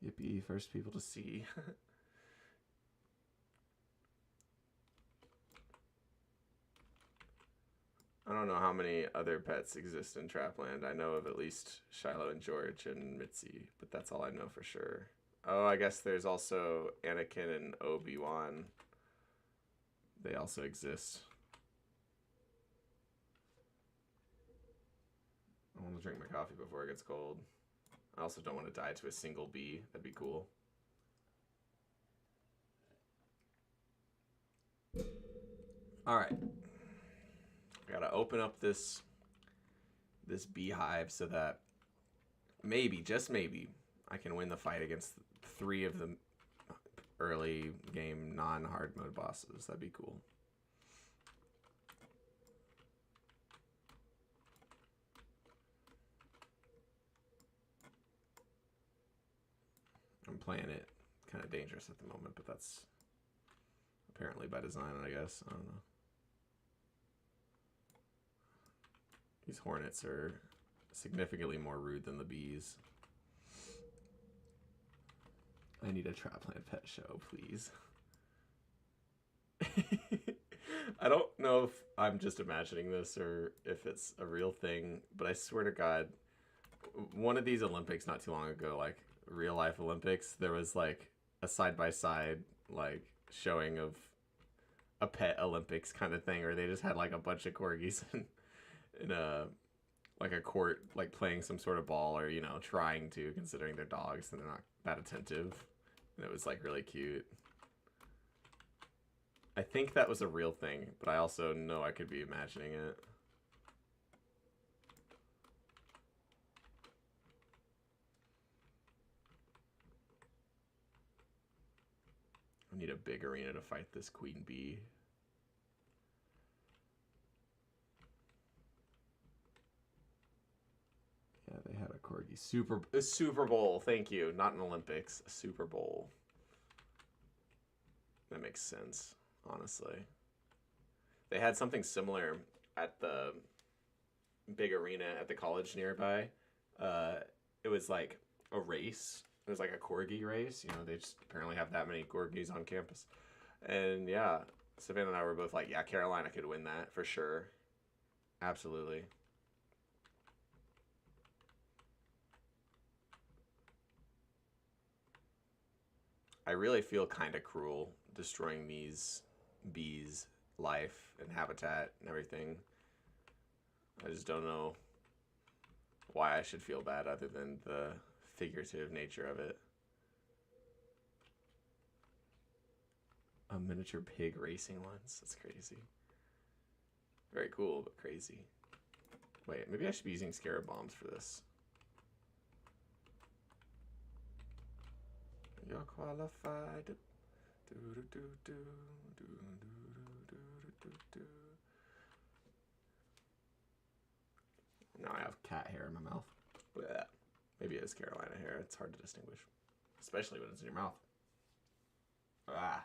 Yippee, first people to see. I don't know how many other pets exist in Trapland. I know of at least Shiloh and George and Mitzi, but that's all I know for sure. Oh, I guess there's also Anakin and Obi-Wan. They also exist. I want to drink my coffee before it gets cold. I also don't want to die to a single bee. That'd be cool. All right. I gotta open up this beehive so that maybe, just maybe, I can win the fight against 3 of the early game non-hard mode bosses. That'd be cool. I'm playing it kind of dangerous at the moment, but that's apparently by design, I guess. I don't know. These hornets are significantly more rude than the bees. I need a Trapland pet show, please. I don't know if I'm just imagining this or if it's a real thing, but I swear to God, one of these Olympics not too long ago, like real life Olympics, there was like a side-by-side like showing of a pet Olympics kind of thing, or they just had like a bunch of corgis in a like a court, like playing some sort of ball, or trying to, considering they're dogs and they're not that attentive, and it was like really cute. I think that was a real thing, but I also know I could be imagining it. I need a big arena to fight this queen bee. Yeah, they had a corgi. A Super Bowl, thank you. Not an Olympics, a Super Bowl. That makes sense, honestly. They had something similar at the big arena at the college nearby. It was like a race. It was like a corgi race. They just apparently have that many corgis on campus. And yeah, Savannah and I were both like, yeah, Carolina could win that for sure. Absolutely. I really feel kind of cruel destroying these bees' life and habitat and everything. I just don't know why I should feel bad other than the figurative nature of it. A miniature pig racing ones? That's crazy. Very cool, but crazy. Wait, maybe I should be using scarab bombs for this. You're qualified. Now I have cat hair in my mouth. Blech. Maybe it is Carolina hair. It's hard to distinguish, especially when it's in your mouth. Ah.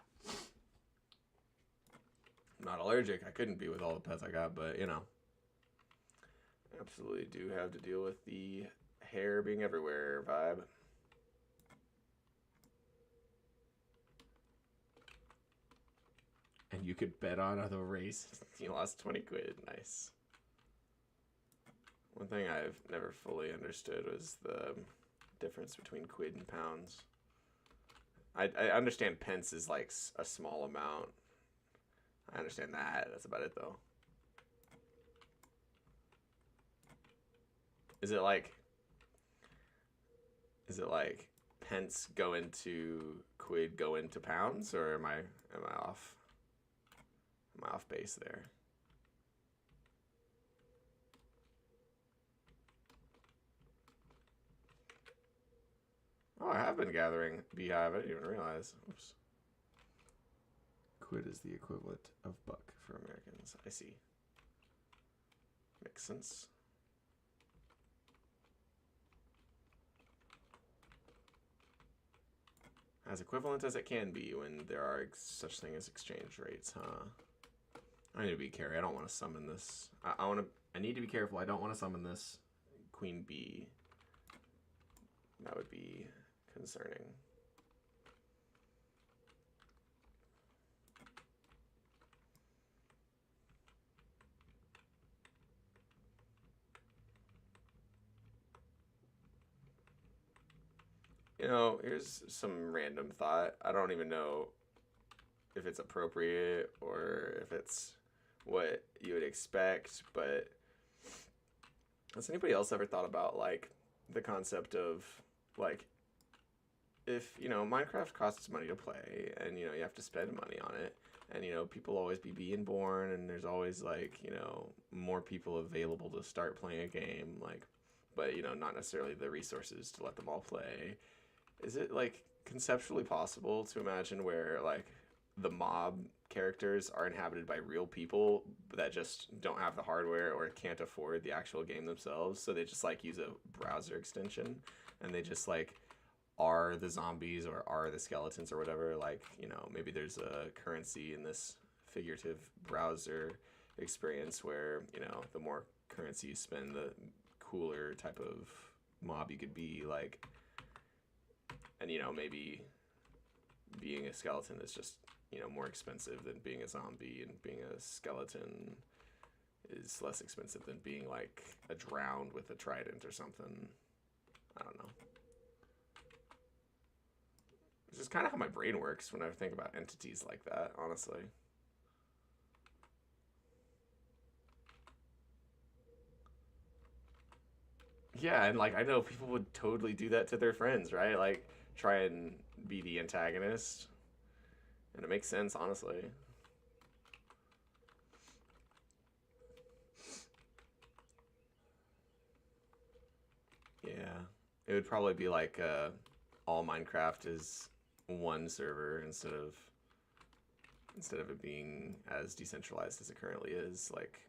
I'm not allergic. I couldn't be with all the pets I got, but you know. Absolutely do have to deal with the hair being everywhere vibe. And you could bet on the race. You lost 20 quid. Nice. One thing I've never fully understood was the difference between quid and pounds. I understand pence is like a small amount. I understand that. That's about it, though. Is it like pence go into quid go into pounds, or am I off? Am I off base there? Oh, I have been gathering beehive. I didn't even realize. Oops. Quid is the equivalent of buck for Americans. I see. Makes sense. As equivalent as it can be when there are such thing as exchange rates, huh? I need to be careful. I don't want to summon this. I need to be careful. I don't want to summon this queen bee. That would be concerning. You know, here's some random thought. I don't even know if it's appropriate or if it's what you would expect, but has anybody else ever thought about like the concept of like, if you know Minecraft costs money to play and you know you have to spend money on it, and you know people always be being born and there's always like you know more people available to start playing a game, like, but you know not necessarily the resources to let them all play. Is it like conceptually possible to imagine where like the mob characters are inhabited by real people that just don't have the hardware or can't afford the actual game themselves, so they just like use a browser extension and they just like are the zombies or are the skeletons or whatever? Like, you know, maybe there's a currency in this figurative browser experience where, you know, the more currency you spend, the cooler type of mob you could be, like, and you know maybe being a skeleton is just you know more expensive than being a zombie, and being a skeleton is less expensive than being like a drowned with a trident or something. I don't know. It's just kind of how my brain works when I think about entities like that, honestly. Yeah, and like I know people would totally do that to their friends, right? Like try and be the antagonist. And it makes sense, honestly. Yeah. It would probably be like all Minecraft is one server instead of it being as decentralized as it currently is. Like,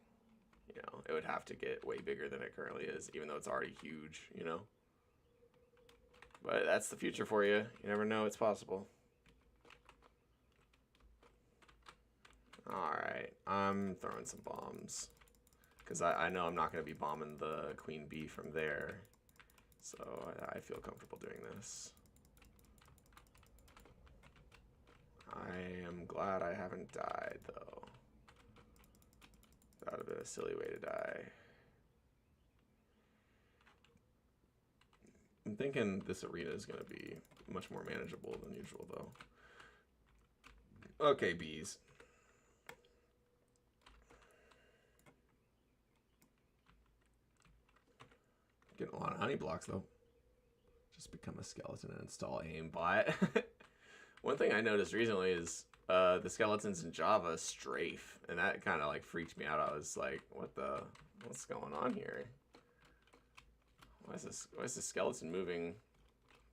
you know, it would have to get way bigger than it currently is, even though it's already huge, you know? But that's the future for you. You never know, it's possible. Alright, I'm throwing some bombs. Because I know I'm not going to be bombing the queen bee from there. So I feel comfortable doing this. I am glad I haven't died, though. That would have been a silly way to die. I'm thinking this arena is going to be much more manageable than usual, though. Okay, bees. Getting a lot of honey blocks, though. Just become a skeleton and install aimbot. One thing I noticed recently is the skeletons in Java strafe, and that kind of like freaked me out. I was like, what's going on here? Why is this skeleton moving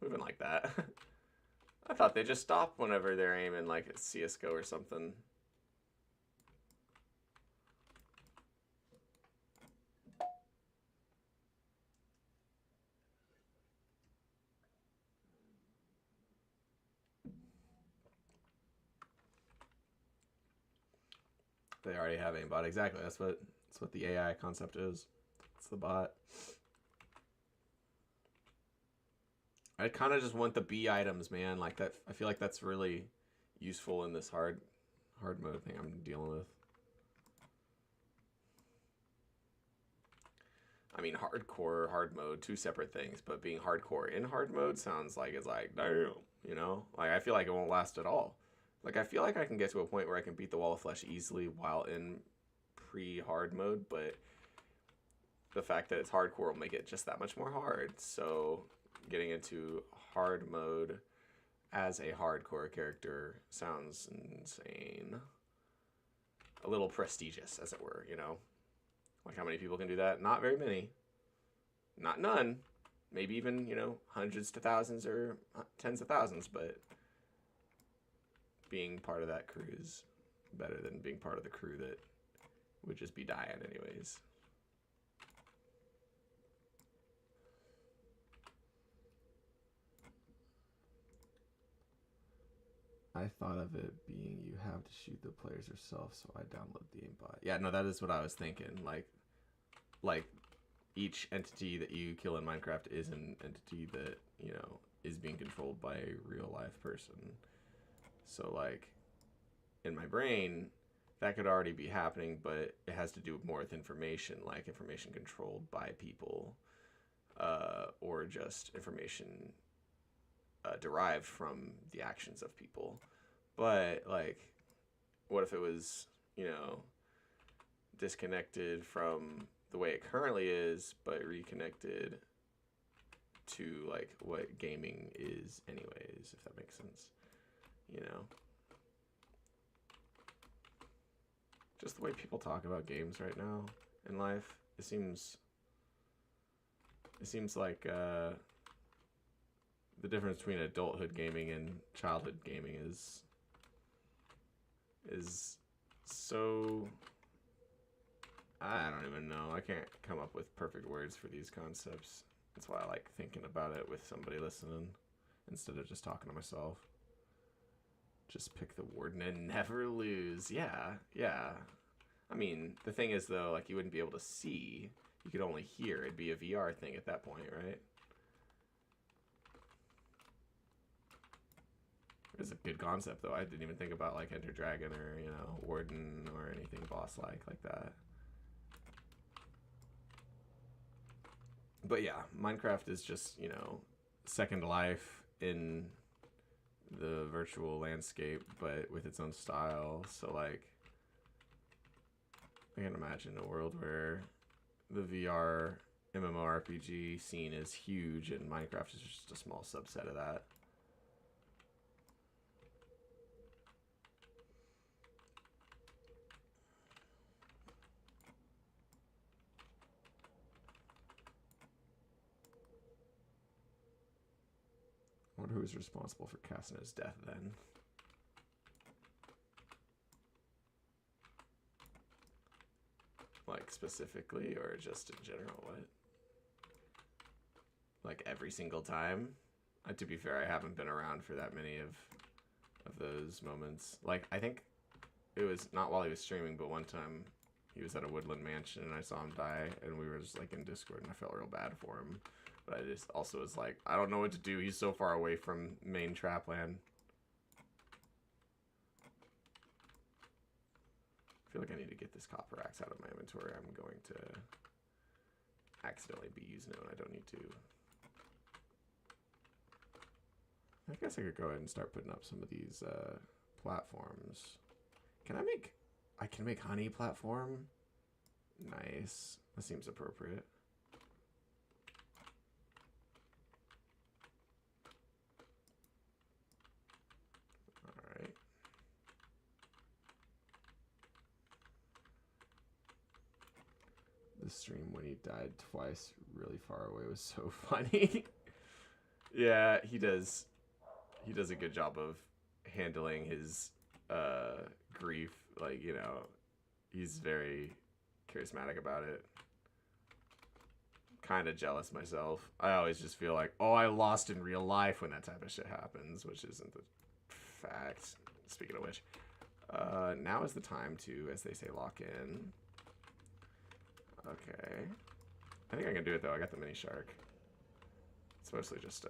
like that? I thought they just stop whenever they're aiming like at CSGO or something. They already have aimbot. Exactly. That's what the AI concept is. It's the bot. I kind of just want the B items, man. Like that. I feel like that's really useful in this hard mode thing I'm dealing with. I mean, hardcore, hard mode, two separate things. But being hardcore in hard mode sounds like it's like, damn, you know? Like, I feel like it won't last at all. Like, I feel like I can get to a point where I can beat the Wall of Flesh easily while in pre-hard mode, but the fact that it's hardcore will make it just that much more hard. So, getting into hard mode as a hardcore character sounds insane. A little prestigious, as it were, you know? Like, how many people can do that? Not very many. Not none. Maybe even, you know, hundreds to thousands or tens of thousands, but being part of that crew is better than being part of the crew that would just be dying anyways. I thought of it being you have to shoot the players yourself, so I download the aimbot. Yeah, no, that is what I was thinking. Like each entity that you kill in Minecraft is an entity that, you know, is being controlled by a real life person. So like in my brain, that could already be happening, but it has to do more with information, like information controlled by people, or just information derived from the actions of people. But like, what if it was, you know, disconnected from the way it currently is, but reconnected to like what gaming is anyways, if that makes sense, you know? Just the way people talk about games right now in life, it seems like the difference between adulthood gaming and childhood gaming is so, I don't even know. I can't come up with perfect words for these concepts. That's why I like thinking about it with somebody listening instead of just talking to myself. Just pick the warden and never lose. Yeah. I mean, the thing is though, like you wouldn't be able to see. You could only hear. It'd be a VR thing at that point, right? It's a good concept though. I didn't even think about like Enter Dragon or, you know, Warden or anything boss-like like that. But yeah, Minecraft is just, you know, Second Life in the virtual landscape, but with its own style. So like, I can imagine a world where the VR MMORPG scene is huge and Minecraft is just a small subset of that. I wonder who's responsible for Cassina's death then. Like specifically or just in general? What? Like every single time? To be fair, I haven't been around for that many of those moments. Like I think it was not while he was streaming, but one time he was at a woodland mansion and I saw him die and we were just like in Discord and I felt real bad for him. But I just also was like, I don't know what to do. He's so far away from main trapland. I feel like I need to get this copper axe out of my inventory. I'm going to accidentally be using it when I don't need to. I guess I could go ahead and start putting up some of these platforms. I can make honey platform? Nice. That seems appropriate. Alright. The stream when he died twice really far away was so funny. Yeah, he does a good job of handling his grief. Like, you know, he's very charismatic about it. Kind of jealous myself. I always just feel like, oh, I lost in real life when that type of shit happens, which isn't the fact. Speaking of which, Now is the time to, as they say, lock in. Okay. I think I can do it, though. I got the mini shark. It's mostly just,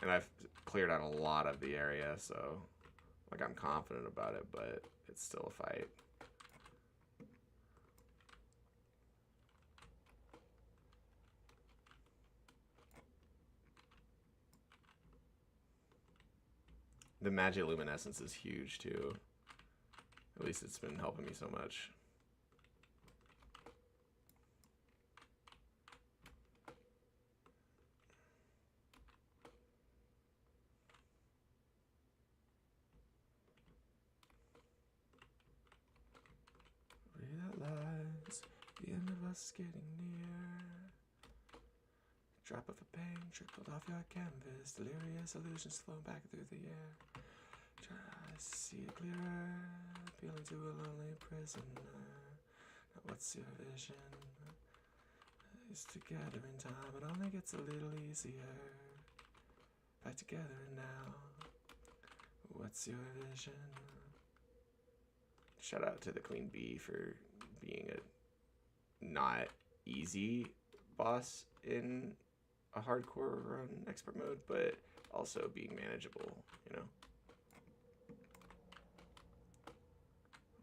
and I've cleared out a lot of the area, so, like, I'm confident about it, but it's still a fight. The magic luminescence is huge, too. At least it's been helping me so much. Realize the end of us getting near. Drop of a pain trickled off your canvas. Delirious illusions flown back through the air. Try to see it clearer. Appealing to a lonely prisoner. Now what's your vision? It's together in time. It only gets a little easier. Back together now. What's your vision? Shout out to the Queen Bee for being a not easy boss in a hardcore run expert mode, but also being manageable, you know?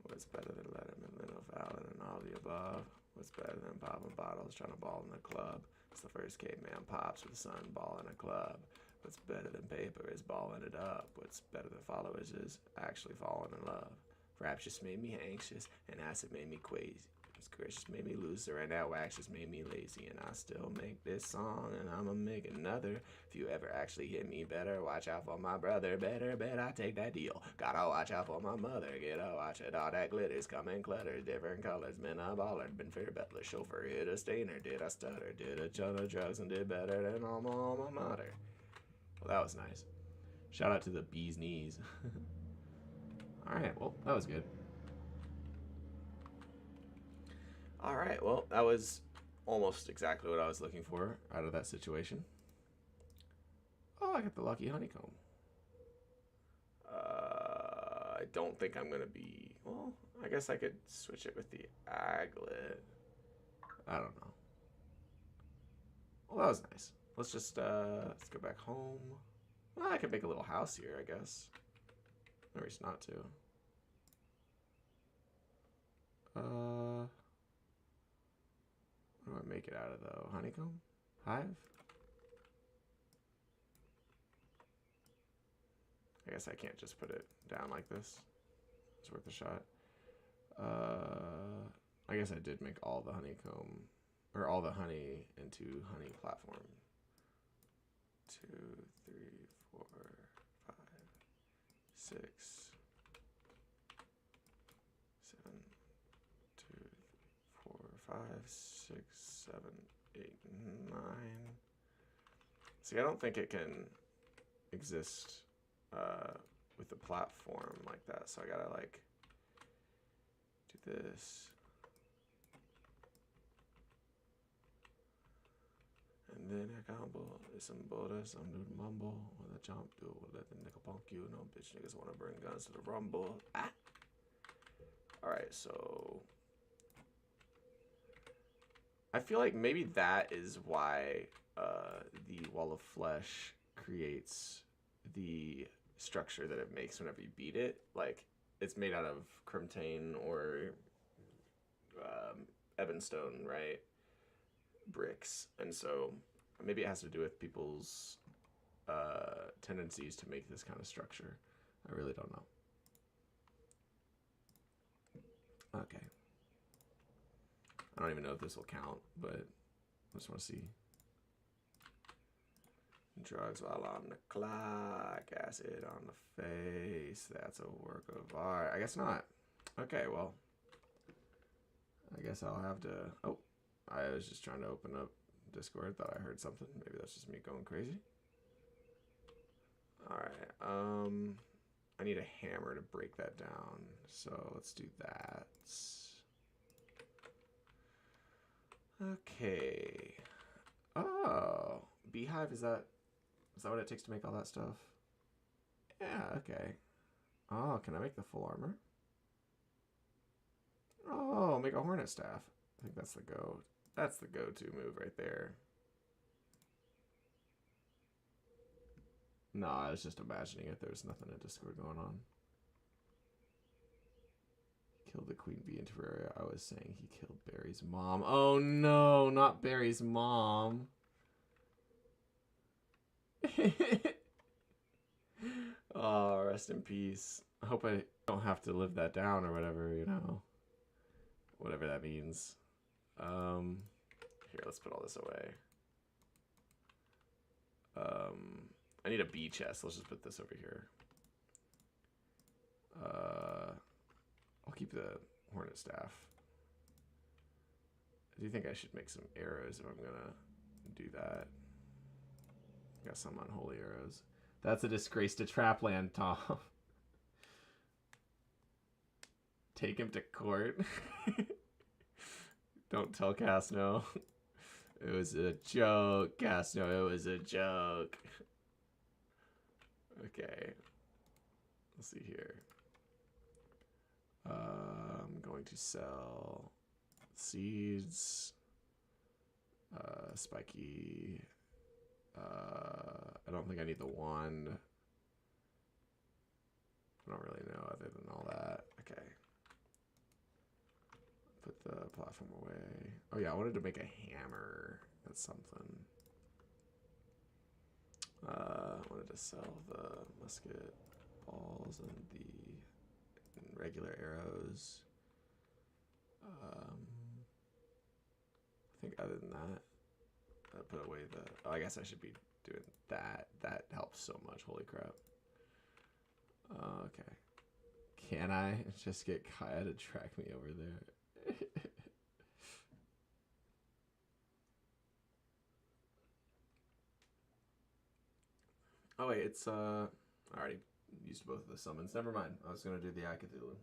What's better than Letterman, Leno, Fallon, and all the above? What's better than popping bottles, trying to ball in the club? It's the first caveman pops with the sun ball in a club. What's better than paper is balling it up. What's better than followers is actually falling in love. Raps just made me anxious, and acid made me crazy. Scratch just made me looser, and that wax just made me lazy. And I still make this song, and I'ma make another. If you ever actually hit me better, watch out for my brother. Better bet I take that deal. Gotta watch out for my mother. Get a watch it, all that glitters coming clutters, different colors. Been a baller, been fair bettler, chauffeur, hit a stainer, did I stutter, did a ton of drugs, and did better than all my alma mater. Well, that was nice. Shout out to the bee's knees. Alright, well, that was good. Alright, well, that was almost exactly what I was looking for out of that situation. Oh, I got the lucky honeycomb. I don't think I'm going to be... Well, I guess I could switch it with the aglet. I don't know. Well, that was nice. Let's just, let's go back home. Well, I could make a little house here, I guess. No reason not to. What do I make it out of, though? Honeycomb? Hive? I guess I can't just put it down like this. It's worth a shot. I guess I did make all the honeycomb, or all the honey into honey platform. 2, 3, 4, 5, 6, 7, 2, 4, 5, 6, 7, 8, 9. See, I don't think it can exist with the platform like that, so I gotta like do this. And then I combo some borders, some new mumble with a jump do let the nigga punk you. No bitch niggas wanna bring guns to the rumble. Ah. Alright, so I feel like maybe that is why the wall of flesh creates the structure that it makes whenever you beat it. Like, it's made out of crimtane or ebonstone, right? Bricks. And so maybe it has to do with people's tendencies to make this kind of structure. I really don't know. Okay. I don't even know if this will count, but I just want to see. Drugs while on the clock, acid on the face. That's a work of art. I guess not. Okay, well, I guess I'll have to. Oh, I was just trying to open up Discord. Thought I heard something. Maybe that's just me going crazy. All right. I need a hammer to break that down. So let's do that. Okay. Oh, beehive, is that what it takes to make all that stuff? Yeah, okay. Oh, can I make the full armor? Oh, make a hornet staff. I think that's the go. That's the go-to move right there. No, I was just imagining it. There's nothing in Discord going on. Killed the queen bee in Terraria. I was saying he killed Barry's mom. Oh no, not Barry's mom. Oh, rest in peace. I hope I don't have to live that down or whatever, you know. Whatever that means. Here, let's put all this away. I need a bee chest. Let's just put this over here. I'll keep the hornet staff. I do think I should make some arrows if I'm gonna do that. Got some unholy arrows. That's a disgrace to Trapland, Tom. Take him to court. Don't tell Casno. It was a joke, Casno. It was a joke. Okay. Let's see here. I'm going to sell seeds. Spiky. I don't think I need the wand. I don't really know other than all that. Okay. Put the platform away. Oh yeah, I wanted to make a hammer. That's something. I wanted to sell the musket balls and the regular arrows. I think other than that, I put away the... Oh, I guess I should be doing that. That helps so much. Holy crap. Okay. Can I just get Kaya to track me over there? Oh wait, it's I already used both of the summons. Never mind. I was gonna do the Cthulhu.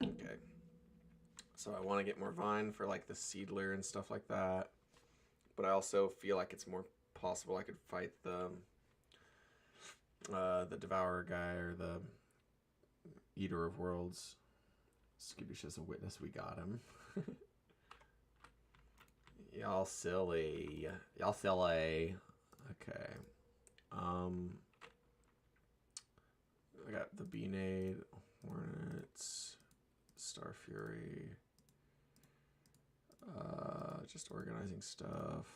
Okay. So I want to get more Vine for like the Seedler and stuff like that. But I also feel like it's more possible I could fight the Devourer guy or the Eater of Worlds. Skittish as a witness, we got him. Y'all silly. Y'all silly. Okay. I got the Beanade, Hornets, Star Fury. Just organizing stuff.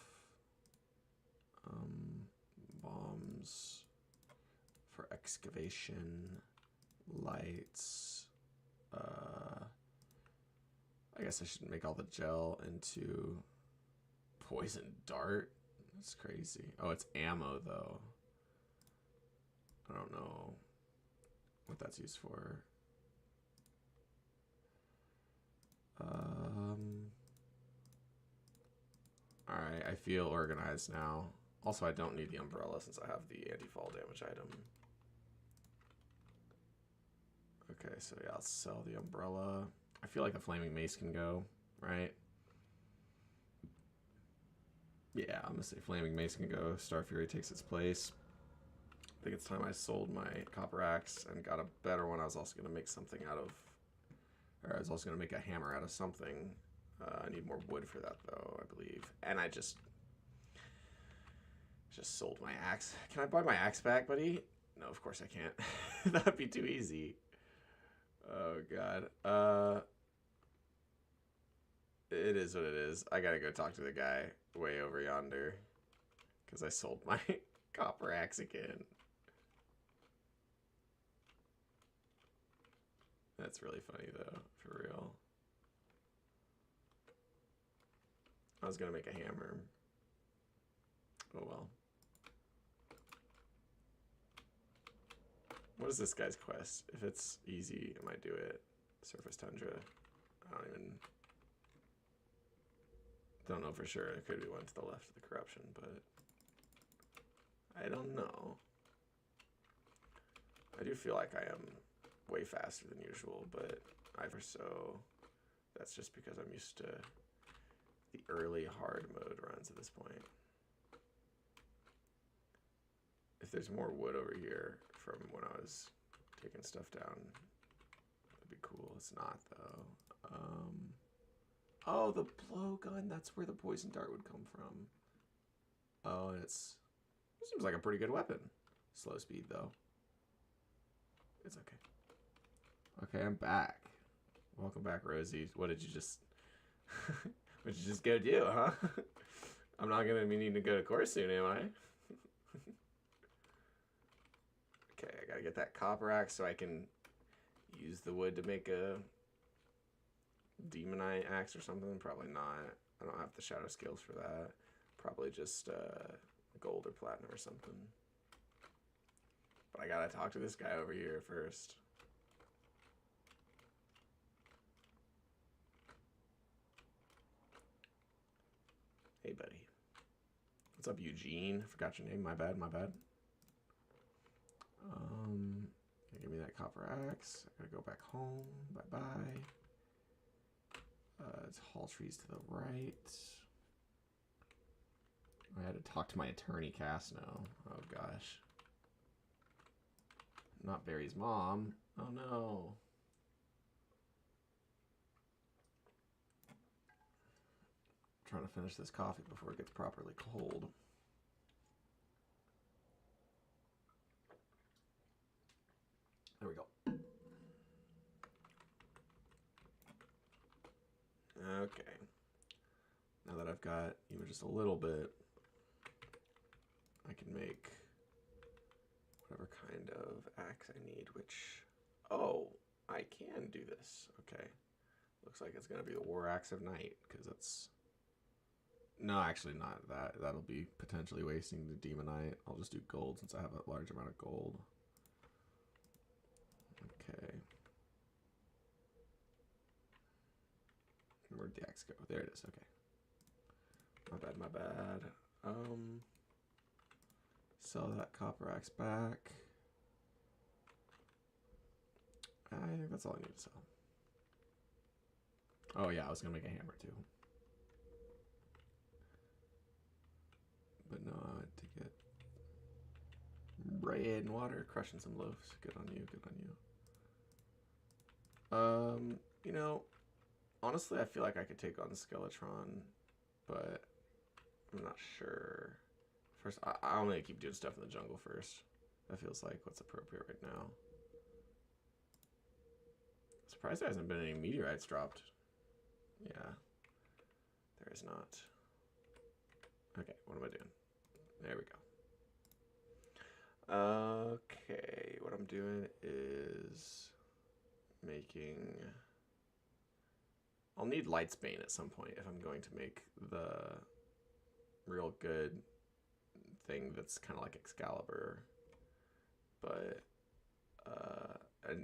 Bombs for excavation. Lights. I guess I should make all the gel into poison dart. That's crazy. Oh, it's ammo though. I don't know what that's used for. Alright, I feel organized now. Also, I don't need the umbrella since I have the anti-fall damage item. Okay, so yeah, I'll sell the umbrella. I feel like the flaming mace can go, right? Yeah, I'm gonna say flaming mace can go. Star Fury takes its place. I think it's time I sold my copper axe and got a better one. I was also gonna make something out of, or I was also gonna make a hammer out of something. I need more wood for that though, I believe. And I just sold my axe. Can I buy my axe back, buddy? No, of course I can't. That'd be too easy. Oh god. It is what it is. I gotta go talk to the guy way over yonder. Because I sold my copper axe again. That's really funny though, for real. I was gonna make a hammer. Oh well. What is this guy's quest? If it's easy, I might do it. Surface Tundra. I don't know for sure. It could be one to the left of the corruption, but I don't know. I do feel like I am way faster than usual, but so that's just because I'm used to the early hard mode runs at this point. if there's more wood over here from when I was taking stuff down, that'd be cool. It's not, though. Oh, the blowgun. That's where the poison dart would come from. Oh, and it seems like a pretty good weapon. Slow speed, though. It's okay. Okay, I'm back. Welcome back, Rosie. What did you just... what did you just go do, huh? I'm not going to be needing to go to course soon, am I? Okay, I gotta get that copper axe so I can use the wood to make a demonite axe or something. Probably not. I don't have the shadow skills for that. Probably just gold or platinum or something. But I gotta talk to this guy over here first. Hey, buddy. What's up, Eugene? Forgot your name. My bad, my bad. Give me that copper axe. I gotta go back home. Bye-bye. It's Hall Trees to the right. I had to talk to my attorney, Cass, now. Oh, gosh. Not Barry's mom. Oh, no. I'm trying to finish this coffee before it gets properly cold. There we go. Okay. Now that I've got even just a little bit, I can make whatever kind of axe I need, which... Oh, I can do this. Okay. Looks like it's going to be the War Axe of Night, because it's... No, actually not that. That'll be potentially wasting the Demonite. I'll just do gold since I have a large amount of gold. Okay. Where'd the axe go? There it is. Okay. My bad, my bad. Sell that copper axe back. I think that's all I need to sell. Oh yeah, I was gonna make a hammer too. But no, I had to get bread and water, crushing some loaves. Good on you, good on you. You know, honestly, I feel like I could take on Skeletron, but I'm not sure. First, I'll need to keep doing stuff in the jungle first. That feels like what's appropriate right now. Surprised there hasn't been any meteorites dropped. Yeah, there is not. Okay, what am I doing? There we go. Okay, what I'm doing is making... I'll need Lightsbane at some point if I'm going to make the real good thing that's kind of like Excalibur. But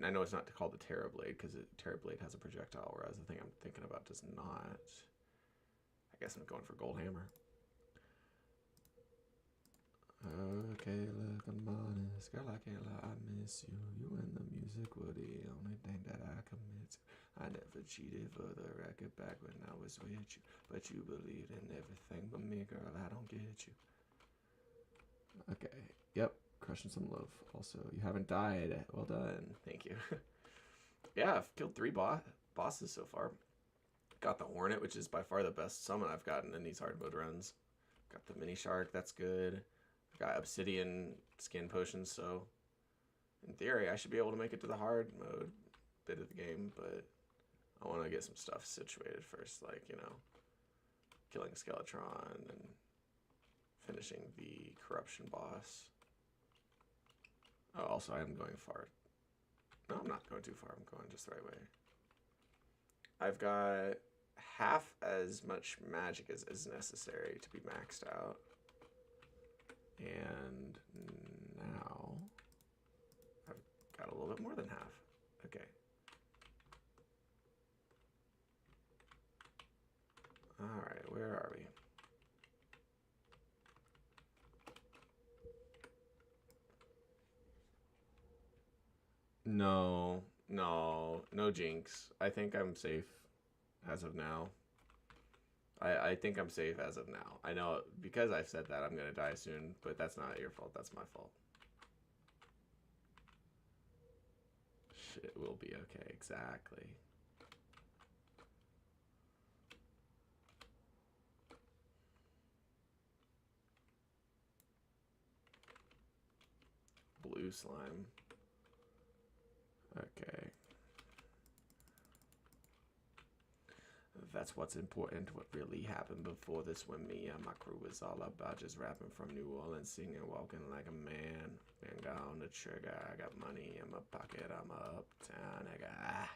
I know it's not called the Terrablade because Terrablade has a projectile, whereas the thing I'm thinking about does not. I guess I'm going for Gold Hammer. Okay, look, I'm honest. Girl, I can't lie, I miss you. You and the music were the only thing that I commit to. I never cheated for the record back when I was with you. But you believed in everything but me, girl, I don't get you. Okay, yep, crushing some loaf. Also, you haven't died. Well done. Thank you. Yeah, I've killed 3 bosses so far. Got the Hornet, which is by far the best summon I've gotten in these hard mode runs. Got the Mini Shark, that's good. Got Obsidian skin potions, so in theory I should be able to make it to the hard mode bit of the game, but I want to get some stuff situated first, like, you know, killing Skeletron and finishing the corruption boss. Oh, also I am going far. No, I'm not going too far. I'm going just the right way. I've got half as much magic as is necessary to be maxed out. And now I've got a little bit more than half. Okay. Alright, where are we? No, no jinx. I think I'm safe as of now. I think I'm safe as of now. I know because I've said that I'm gonna die soon, but that's not your fault, that's my fault. shit will be okay, exactly. Blue slime. Okay. That's what's important. What really happened before this when me and my crew was all about just rapping from New Orleans, singing, walking like a man. Finger on the trigger, I got money in my pocket, I'm uptown, I got.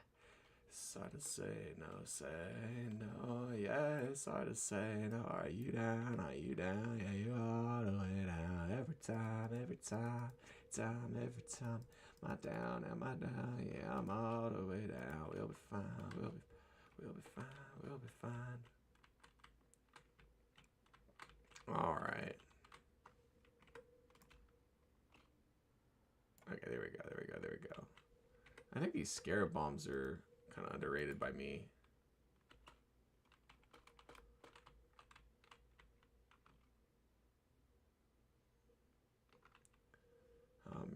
It's hard to say no, yeah, it's hard to say no. Are you down, yeah, you all the way down. Every time, every time. Am I down, yeah, I'm all the way down. We'll be fine, we'll be fine, we'll be fine. Alright. Okay, there we go. I think these scarab bombs are kind of underrated by me.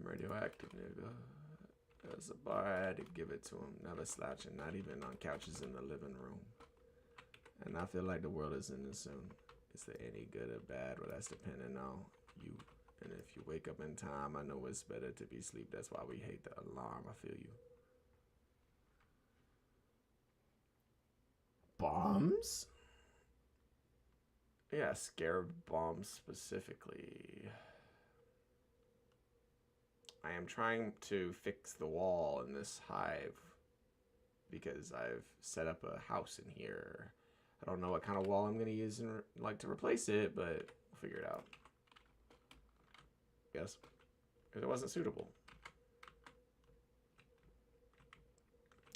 Radioactive, nigga. As a bar, I had to give it to him. Never slouching, not even on couches in the living room. And I feel like the world is ending soon. Is there any good or bad? Well, that's depending on you. And if you wake up in time, I know it's better to be asleep. That's why we hate the alarm. I feel you. Bombs? Yeah, scarab bombs specifically. I am trying to fix the wall in this hive because I've set up a house in here. I don't know what kind of wall I'm gonna use and like to replace it, but we'll figure it out. Yes, because it wasn't suitable.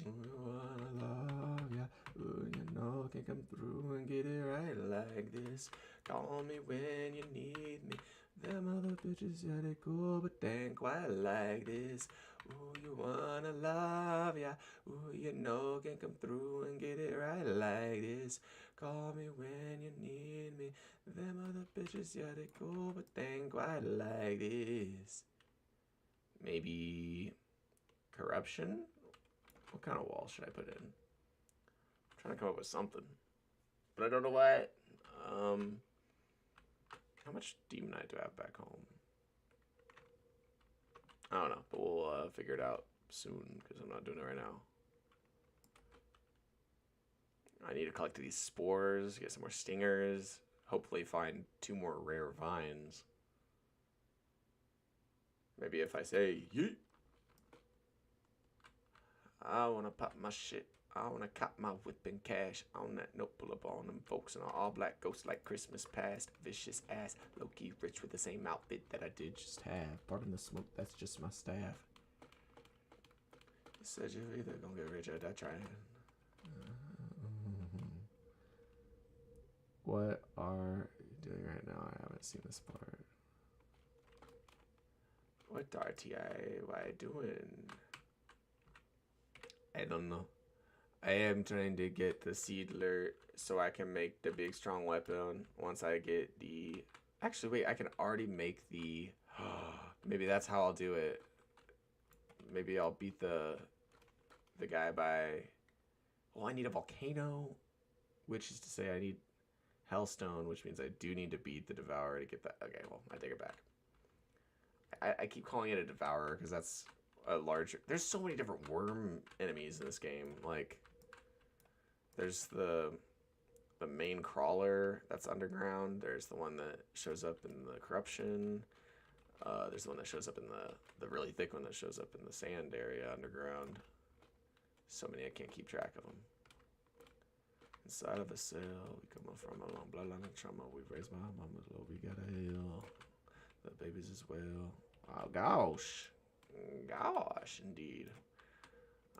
Ooh, I love ya. Ooh, you know, can come through and get it right like this. Call me when you need me. Them other bitches, yeah, they cool, but they ain't quite like this. Ooh, you wanna love ya. Ooh, you know, can come through and get it right like this. Call me when you need me. Them other bitches, yeah, they cool, but they ain't quite like this. Maybe corruption? What kind of wall should I put in? I'm trying to come up with something, but I don't know what. How much demonite do I have back home? I don't know, but we'll figure it out soon because I'm not doing it right now. I need to collect these spores, get some more stingers, hopefully find 2 more rare vines. Maybe if I say yeet, I wanna pop my shit. I wanna cop my whip and cash. On that note, pull up on them folks in an all-black ghost like Christmas past. Vicious ass, low-key rich with the same outfit that I did just have. Pardon the smoke, that's just my staff. You said you're either gonna get rich or die trying. What are you doing right now? I haven't seen this part. What RTI? What I doing? I don't know. I am trying to get the seedler so I can make the big strong weapon once I get the... Actually, wait, I can already make the... Maybe that's how I'll do it. Maybe I'll beat the guy by... Well, I need a volcano, which is to say I need hellstone, which means I do need to beat the devourer to get that. Okay, well, I take it back. I keep calling it a devourer because that's a larger... There's so many different worm enemies in this game. Like, there's the main crawler that's underground. There's the one that shows up in the corruption. There's the one that shows up in the really thick one that shows up in the sand area underground. So many I can't keep track of them. Inside of a cell, we come up from a long bloodline of trauma. We've raised my mama's low, we gotta heal. The babies as well. Oh gosh. Gosh, indeed.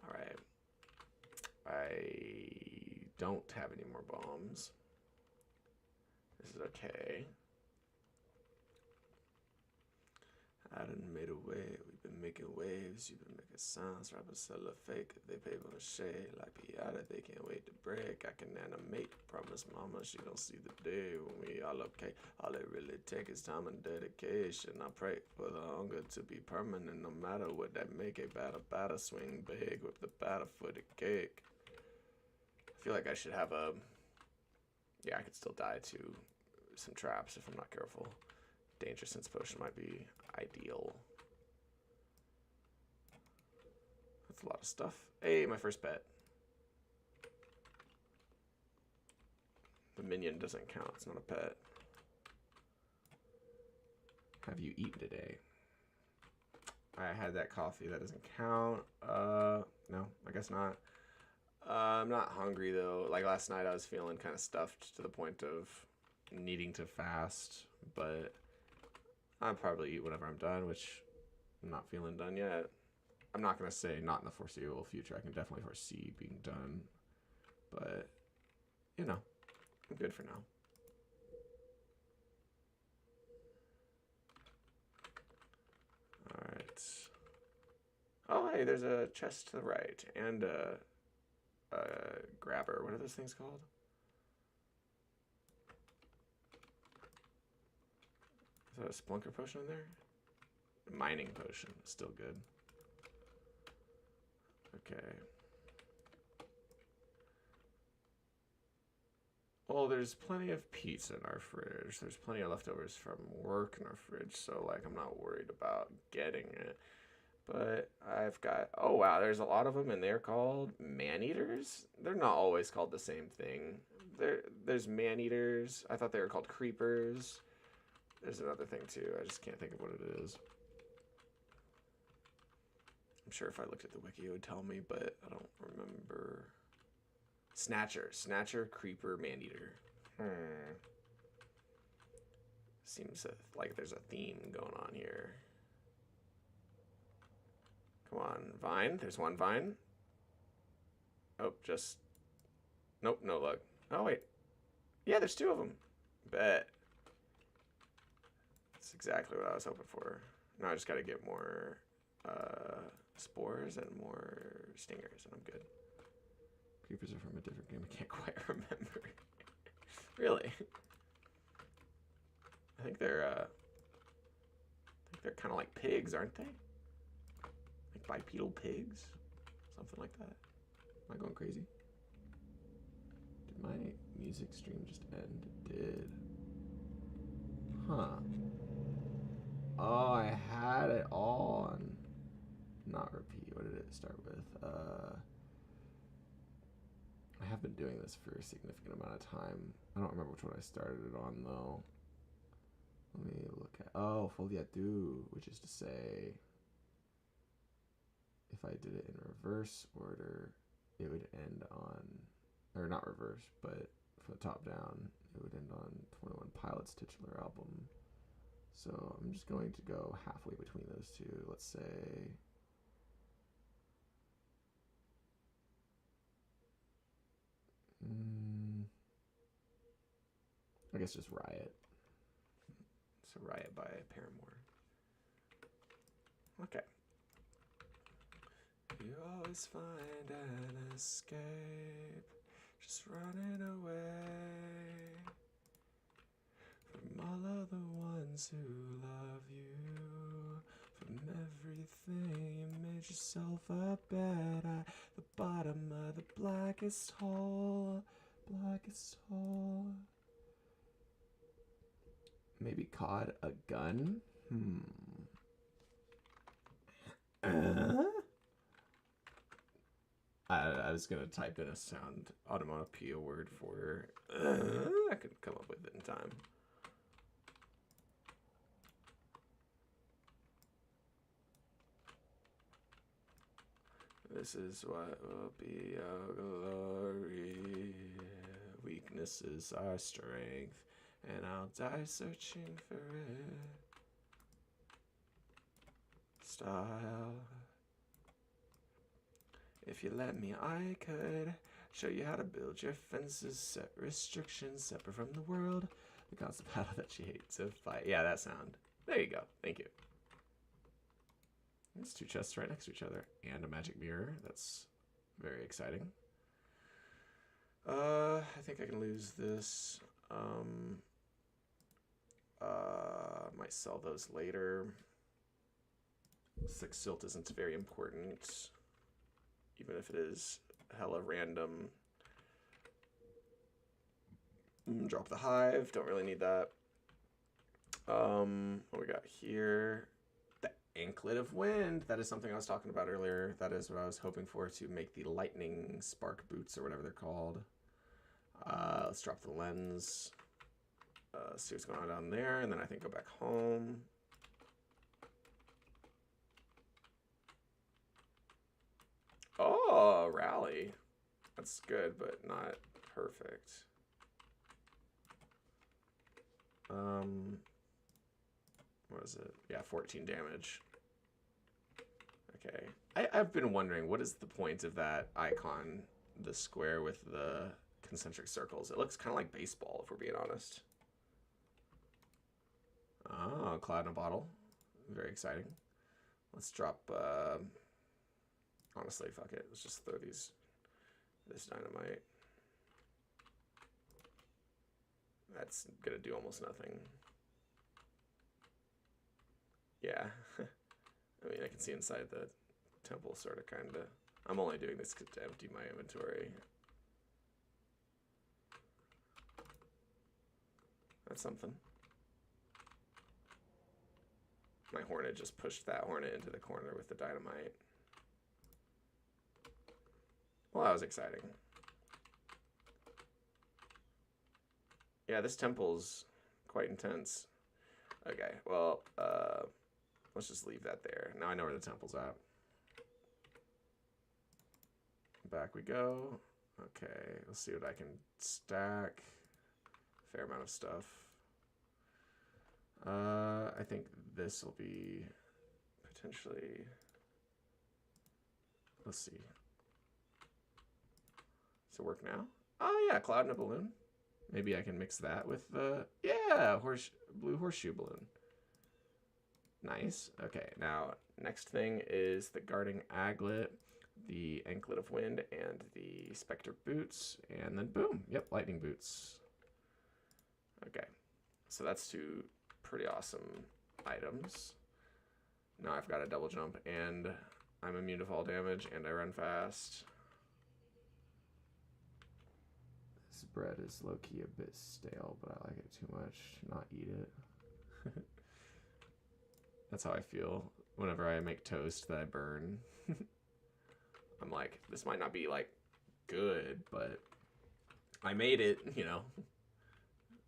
Alright. I don't have any more bombs. This is okay. I done made a way. We You've been making waves, you've been making sounds, rappers sell a fake, they paper mache, like Piata, they can't wait to break, I can animate, promise mama she gon' see the day when we all okay, all it really take is time and dedication, I pray for the hunger to be permanent, no matter what that make, a batter swing big with the batter for the cake. I feel like I should have a, yeah, I could still die to some traps if I'm not careful. Danger sense potion might be ideal. That's a lot of stuff. Hey, my first pet. The minion doesn't count. It's not a pet. Have you eaten today? I had that coffee. That doesn't count. No, I guess not. I'm not hungry, though. Like, last night I was feeling kind of stuffed to the point of needing to fast. But I'll probably eat whenever I'm done, which I'm not feeling done yet. I'm not going to say not in the foreseeable future. I can definitely foresee being done. But, you know, I'm good for now. Alright. Oh, hey, there's a chest to the right. And a grabber. What are those things called? Is that a splunker potion in there? A mining potion. Still good. Okay. Well, there's plenty of pizza in our fridge. There's plenty of leftovers from work in our fridge, so like I'm not worried about getting it. But I've got, oh wow, there's a lot of them and they're called man-eaters. They're not always called the same thing. There's man-eaters. I thought they were called creepers. There's another thing too. I just can't think of what it is. I'm sure if I looked at the wiki it would tell me, but I don't remember. Snatcher, creeper, man-eater. Seems like there's a theme going on here. Come on, vine. There's one vine. Oh, just... Nope, no luck. Oh, wait. Yeah, there's two of them. Bet. That's exactly what I was hoping for. Now I just gotta get more spores and more stingers, and I'm good. Creepers are from a different game. I can't quite remember. Really? I think they're kind of like pigs, aren't they? Like bipedal pigs, something like that. Am I going crazy? Did my music stream just end? It did. Huh. Oh, I had it on. Not repeat. What did it start with? I have been doing this for a significant amount of time. I don't remember which one I started it on, though. Let me look at... Oh, foliatu, which is to say... If I did it in reverse order, it would end on... Or not reverse, but from the top down, it would end on 21 Pilots' titular album. So I'm just going to go halfway between those two. Let's say... I guess just Riot. So Riot by Paramore. Okay. You always find an escape, just running away from all of the ones who love you, from everything you made yourself a bed at the bottom of the blackest hole, Maybe caught a gun? I was gonna type in a sound onomatopoeia word for I couldn't come up with it in time. This is what will be our glory. Weakness is our strength, and I'll die searching for it. Style. If you let me, I could show you how to build your fences, set restrictions, separate from the world. The constant battle that you hate to fight. Yeah, that sound. There you go. Thank you. It's 2 chests right next to each other. And a magic mirror. That's very exciting. I think I can lose this. Might sell those later. 6 silt isn't very important, even if it is hella random. Drop the hive. Don't really need that. What we got here? The anklet of wind. That is something I was talking about earlier. That is what I was hoping for to make the lightning spark boots or whatever they're called. Let's drop the lens. See what's going on down there, and then I think go back home. Oh, rally. That's good, but not perfect. What is it? Yeah, 14 damage. Okay. I've been wondering, what is the point of that icon, the square with the concentric circles? It looks kind of like baseball, if we're being honest. Oh, cloud in a bottle. Very exciting. Let's drop, honestly, fuck it. Let's just throw this dynamite. That's gonna do almost nothing. Yeah. I mean, I can see inside the temple, sort of, kind of. I'm only doing this to empty my inventory. That's something. My hornet just pushed that hornet into the corner with the dynamite. Well, that was exciting. Yeah, this temple's quite intense. Okay, well, let's just leave that there. Now I know where the temple's at. Back we go. Okay, let's see what I can stack. Fair amount of stuff. I think this will be potentially, let's see. Does it work now? Oh yeah, cloud in a balloon. Maybe I can mix that with the, yeah, blue horseshoe balloon. Nice. Okay, now next thing is the guarding aglet, the anklet of wind, and the specter boots, and then boom, yep, lightning boots. Okay, so that's 2 pretty awesome items. Now I've got a double jump, and I'm immune to fall damage, and I run fast. This bread is low-key a bit stale, but I like it too much to not eat it. That's how I feel whenever I make toast that I burn. I'm like, this might not be, like, good, but I made it, you know.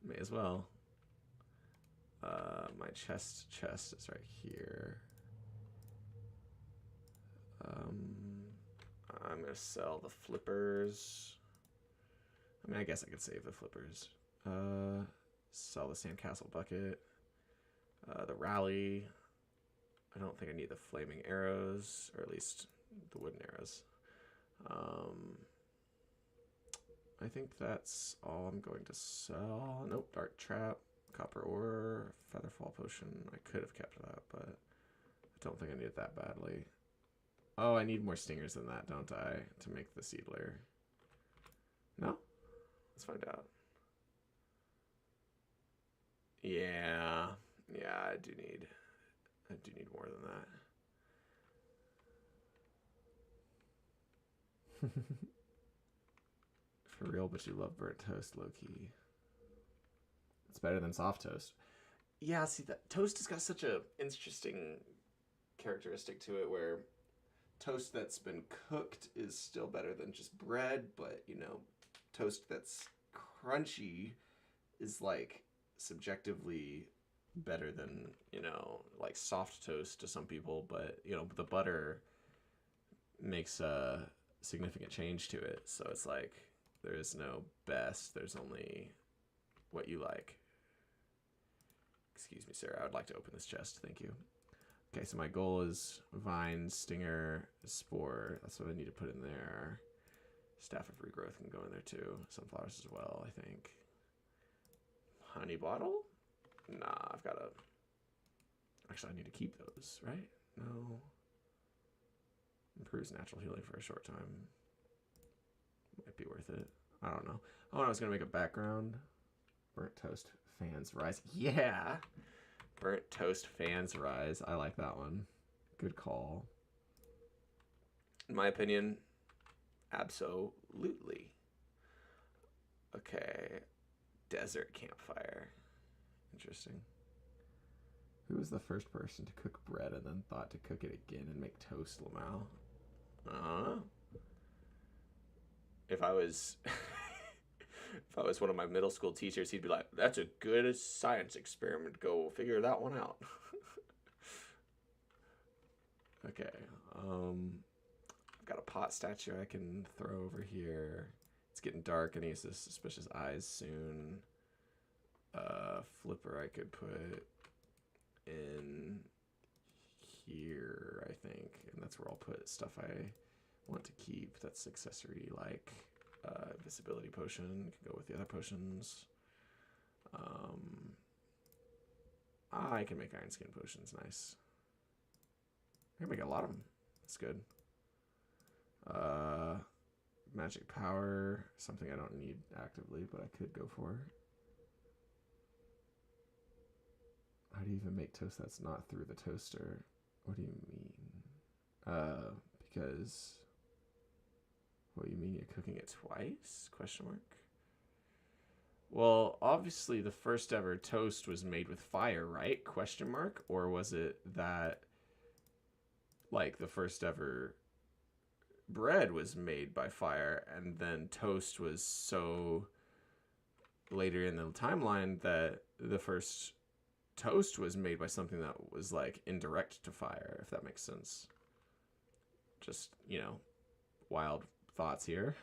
May as well. My chest is right here. I'm gonna sell the flippers. I mean, I guess I could save the flippers. Sell the sandcastle bucket. The rally. I don't think I need the flaming arrows, or at least the wooden arrows. I think that's all I'm going to sell. Nope, dart trap, copper ore, featherfall potion. I could have kept that, but I don't think I need it that badly. Oh, I need more stingers than that, don't I, to make the seedler? No? Let's find out. Yeah, I do need more than that. For real, but you love burnt toast, low-key. It's better than soft toast. Yeah, see, that toast has got such a interesting characteristic to it, where toast that's been cooked is still better than just bread, but, you know, toast that's crunchy is, like, subjectively better than, you know, like soft toast to some people, but, you know, the butter makes a significant change to it, so it's like, there is no best, there's only what you like. Excuse me, sir, I would like to open this chest, thank you. Okay, so my goal is vine, stinger, spore. That's what I need to put in there. Staff of regrowth can go in there too. Sunflowers as well, I think. Honey bottle? Nah, I've got to... Actually, I need to keep those, right? No. Improves natural healing for a short time. Might be worth it. I don't know. Oh, I was gonna make a background. Burnt toast fans rise. Yeah. Burnt toast fans rise. I like that one. Good call. In my opinion, absolutely. Okay. Desert campfire. Interesting. Who was the first person to cook bread and then thought to cook it again and make toast, Lamau? I don't know. If I was if I was one of my middle school teachers, he'd be like, "That's a good science experiment. Go figure that one out." Okay. I've got a pot statue I can throw over here. It's getting dark and he has suspicious eyes soon. Flipper I could put in here, I think, and that's where I'll put stuff I want to keep. That's accessory like invisibility potion. Can go with the other potions. I can make iron skin potions. Nice. I can make a lot of them. That's good. Magic power, something I don't need actively, but I could go for. How do you even make toast that's not through the toaster? What do you mean? Because... What do you mean you're cooking it twice? Question mark. Well, obviously the first ever toast was made with fire, right? Question mark. Or was it that, like, the first ever bread was made by fire and then toast was so later in the timeline that the first toast was made by something that was like indirect to fire, if that makes sense. Just, you know, wild thoughts here.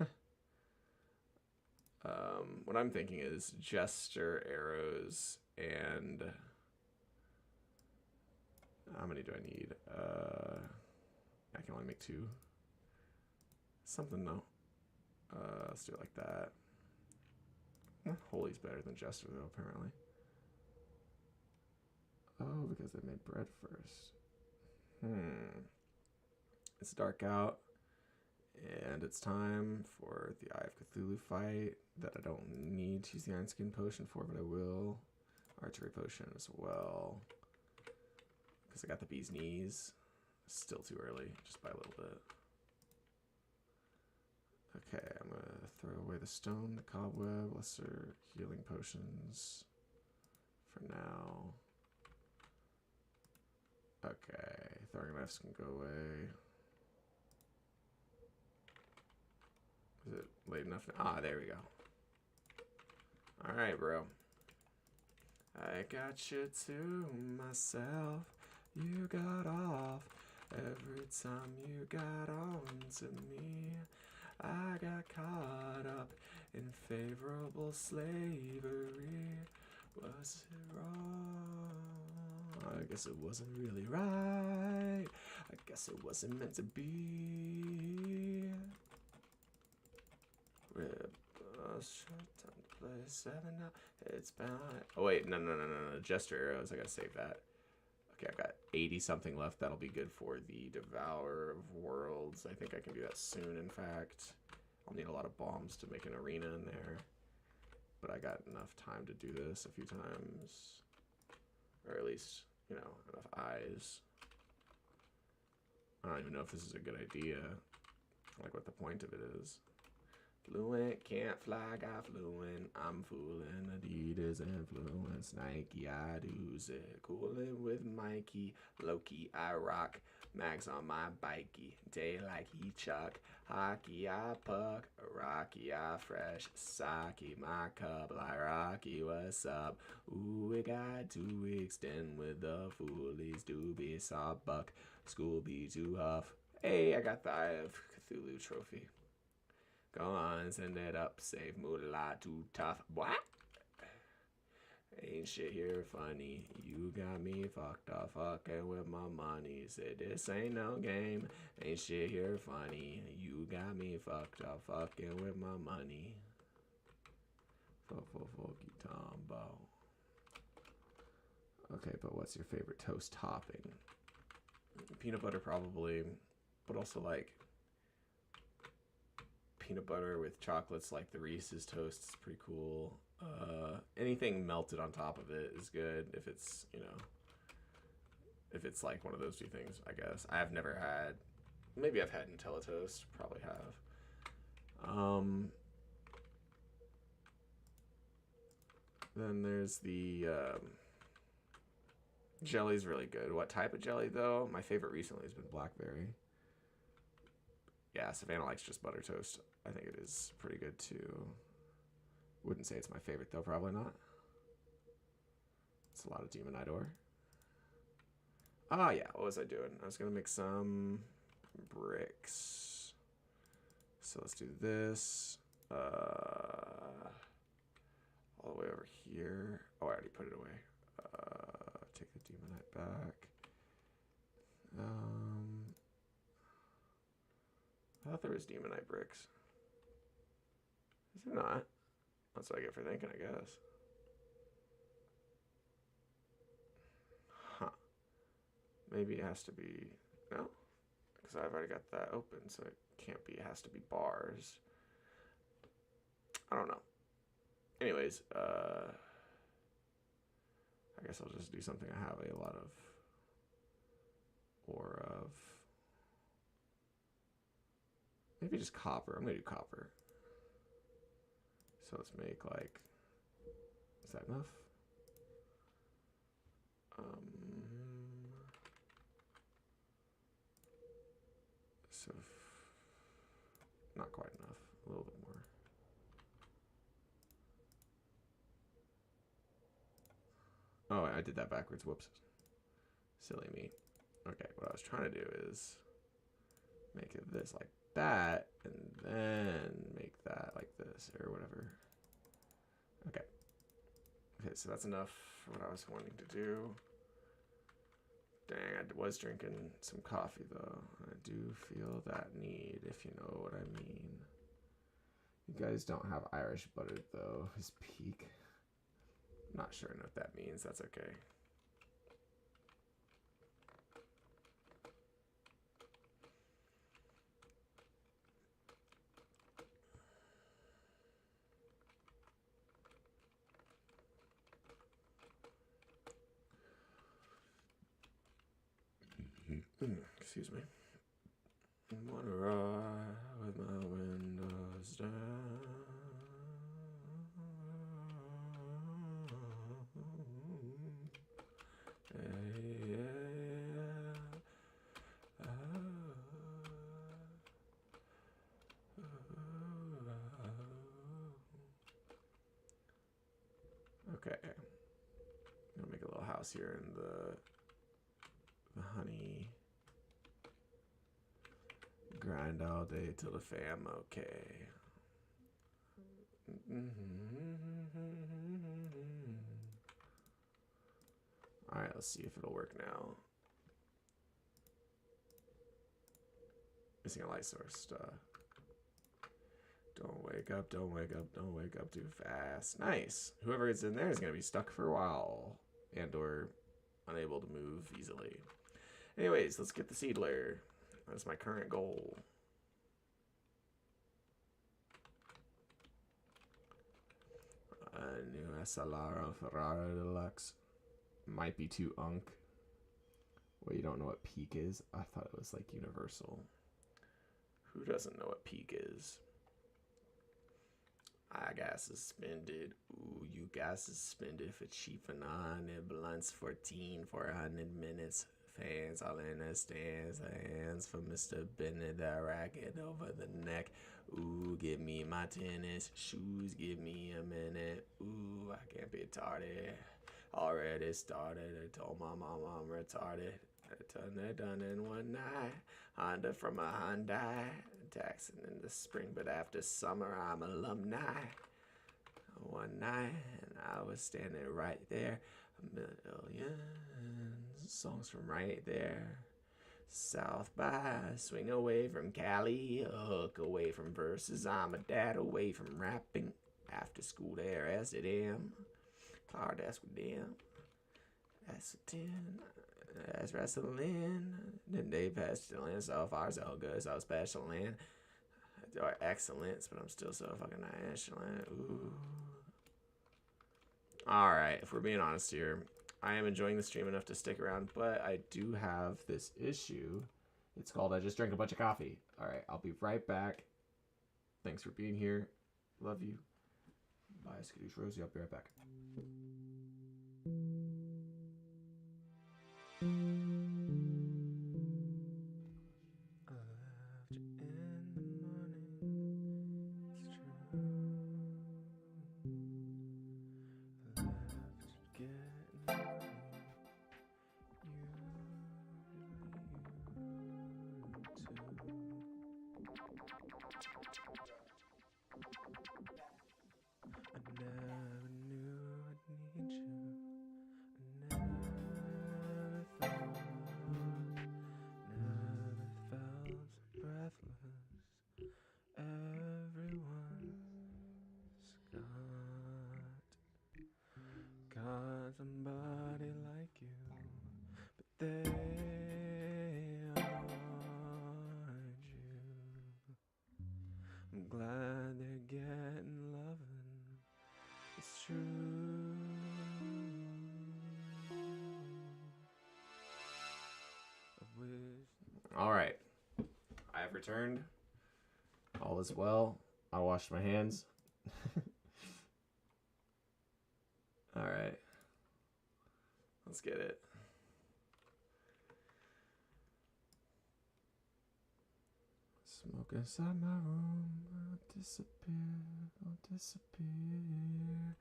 What I'm thinking is jester arrows and how many do I need? I can only make 2. Something though. Let's do it like that. Holy's better than jester though, apparently. Oh, because they made bread first. It's dark out, and it's time for the Eye of Cthulhu fight that I don't need to use the Iron Skin potion for, but I will. Archery potion as well, because I got the bee's knees. Still too early, just by a little bit. Okay, I'm going to throw away the stone, the cobweb, lesser healing potions for now. Okay, throwing knives can go away. Is it late enough now? Ah, there we go. Alright, bro. I got you to myself. You got off every time you got on to me. I got caught up in favorable slavery. Was it wrong? I guess it wasn't really right. I guess it wasn't meant to be. Rip us short time to play 7 now. It's been. Oh wait, no. Jester arrows. I gotta save that. Okay, I've got 80 something left. That'll be good for the Devourer of Worlds. I think I can do that soon, in fact. I'll need a lot of bombs to make an arena in there. But I got enough time to do this a few times. Or at least, you know, enough eyes. I don't even know if this is a good idea. Like what the point of it is. Fluent, can't fly, got fluent. I'm fooling Adidas influence. Nike, I do it. Coolin' with Mikey. Loki, I rock. Mags on my bikey. Day like he chuck. Hockey, I puck. Rocky, I fresh. Saki, my cup. Like Rocky, what's up? Ooh, we got 2 weeks. Then with the foolies. Doobie, saw buck. Scooby, too huff. Hey, I got the Eye of Cthulhu trophy. Go on, send it up, save moolah too tough. What? Ain't shit here funny. You got me fucked up, fucking with my money. Said this ain't no game. Ain't shit here funny. You got me fucked up, fucking with my money. Funky Tombo. Okay, but what's your favorite toast topping? Peanut butter, probably. but also like peanut butter with chocolates, like the Reese's toast is pretty cool. Anything melted on top of it is good if it's, you know, if it's like one of those two things, I guess. I have never had, maybe I've had Nutella toast, probably have. Then there's the jelly's really good. What type of jelly though? My favorite recently has been blackberry. Yeah, Savannah likes just butter toast. I think it is pretty good too. Wouldn't say it's my favorite though, probably not. It's a lot of Demonidor. Ah, yeah, what was I doing? I was gonna make some bricks. So let's do this. All the way over here. Oh, I already put it away. Take the Demonite back. I thought there was Demonite bricks. Is it not? That's what I get for thinking, I guess. Huh. Maybe it has to be... No? Because I've already got that open, so it can't be. It has to be bars. I don't know. Anyways, I guess I'll just do something I have a lot of or of. Maybe just copper. I'm gonna do copper. So let's make like, is that enough? So not quite enough. A little bit more. Oh, I did that backwards. Whoops. Silly me. Okay, what I was trying to do is make it this like that, and then make that like this, or whatever. Okay. Okay, so that's enough for what I was wanting to do. Dang, I was drinking some coffee, though. I do feel that need, if you know what I mean. You guys don't have Irish butter, though. His peak. I'm not sure what that means. That's okay. Excuse me. I wanna ride with my windows down. Hey, yeah. Okay. I'm gonna make a little house here in the honey. Grind all day till the fam okay. Alright, let's see if it'll work now. Missing a light source. Don't wake up, don't wake up, don't wake up too fast. Nice. Whoever is in there is going to be stuck for a while and or unable to move easily. Anyways, let's get the seedler. That's my current goal. A new SLR Ferrari Deluxe. Might be too unk. Well, you don't know what peak is? I thought it was like universal. Who doesn't know what peak is? I got suspended. Ooh, you got suspended for chiefing on it. Blunts 14 for 100 minutes. Fans all in the stands. Hands for Mr. Bennett. The racket over the neck. Ooh, give me my tennis shoes. Give me a minute. Ooh, I can't be tardy. Already started. I told my mom I'm retarded. I turned it done in one night. Honda from a Hyundai. Taxing in the spring, but after summer I'm alumni. One night, and I was standing right there. A million songs from right there. South by, swing away from Cali, hook away from verses. I'm a dad away from rapping. After school there, as it am. Car desk with them. That's a 10. That's wrestling. Then they pestilence, so far so good, so special in. Or excellence, but I'm still so fucking excellent. Ooh. Alright, if we're being honest here, I am enjoying the stream enough to stick around, but I do have this issue. It's called I just drank a bunch of coffee. Alright, I'll be right back. Thanks for being here. Love you. Bye, Skadoosh Rosie. I'll be right back. Somebody like you, but they aren't you. I'm glad they're getting loving. It's true. All right, I have returned. All is well. I washed my hands. All right. Let's get it. Smoke inside my room. I'll disappear.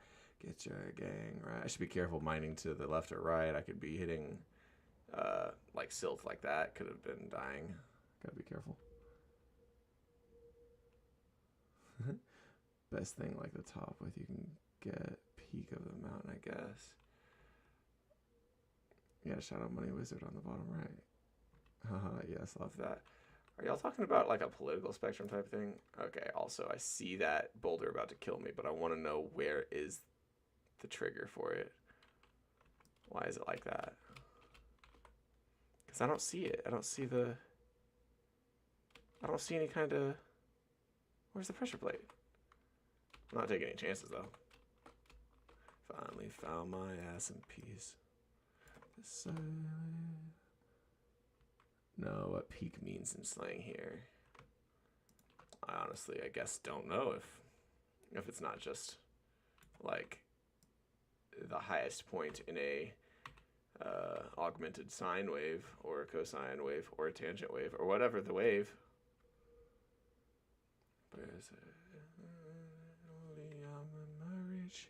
Get your gang right. I should be careful mining to the left or right. I could be hitting like silt like that. Could have been dying. Gotta be careful. Best thing like the top with you can get peak of the mountain, I guess. Yeah, Shadow Money Wizard on the bottom right. Yes, love that. Are y'all talking about like a political spectrum type thing? Okay, also I see that boulder about to kill me, but I want to know where is the trigger for it. Why is it like that? Because I don't see it. I don't see any kind of... Where's the pressure plate? I'm not taking any chances though. Finally found my ass in peace. No, what peak means in slang here. I honestly, I guess, don't know if it's not just like the highest point in a augmented sine wave or a cosine wave or a tangent wave or whatever the wave. Where's it? Only I'm in my reach.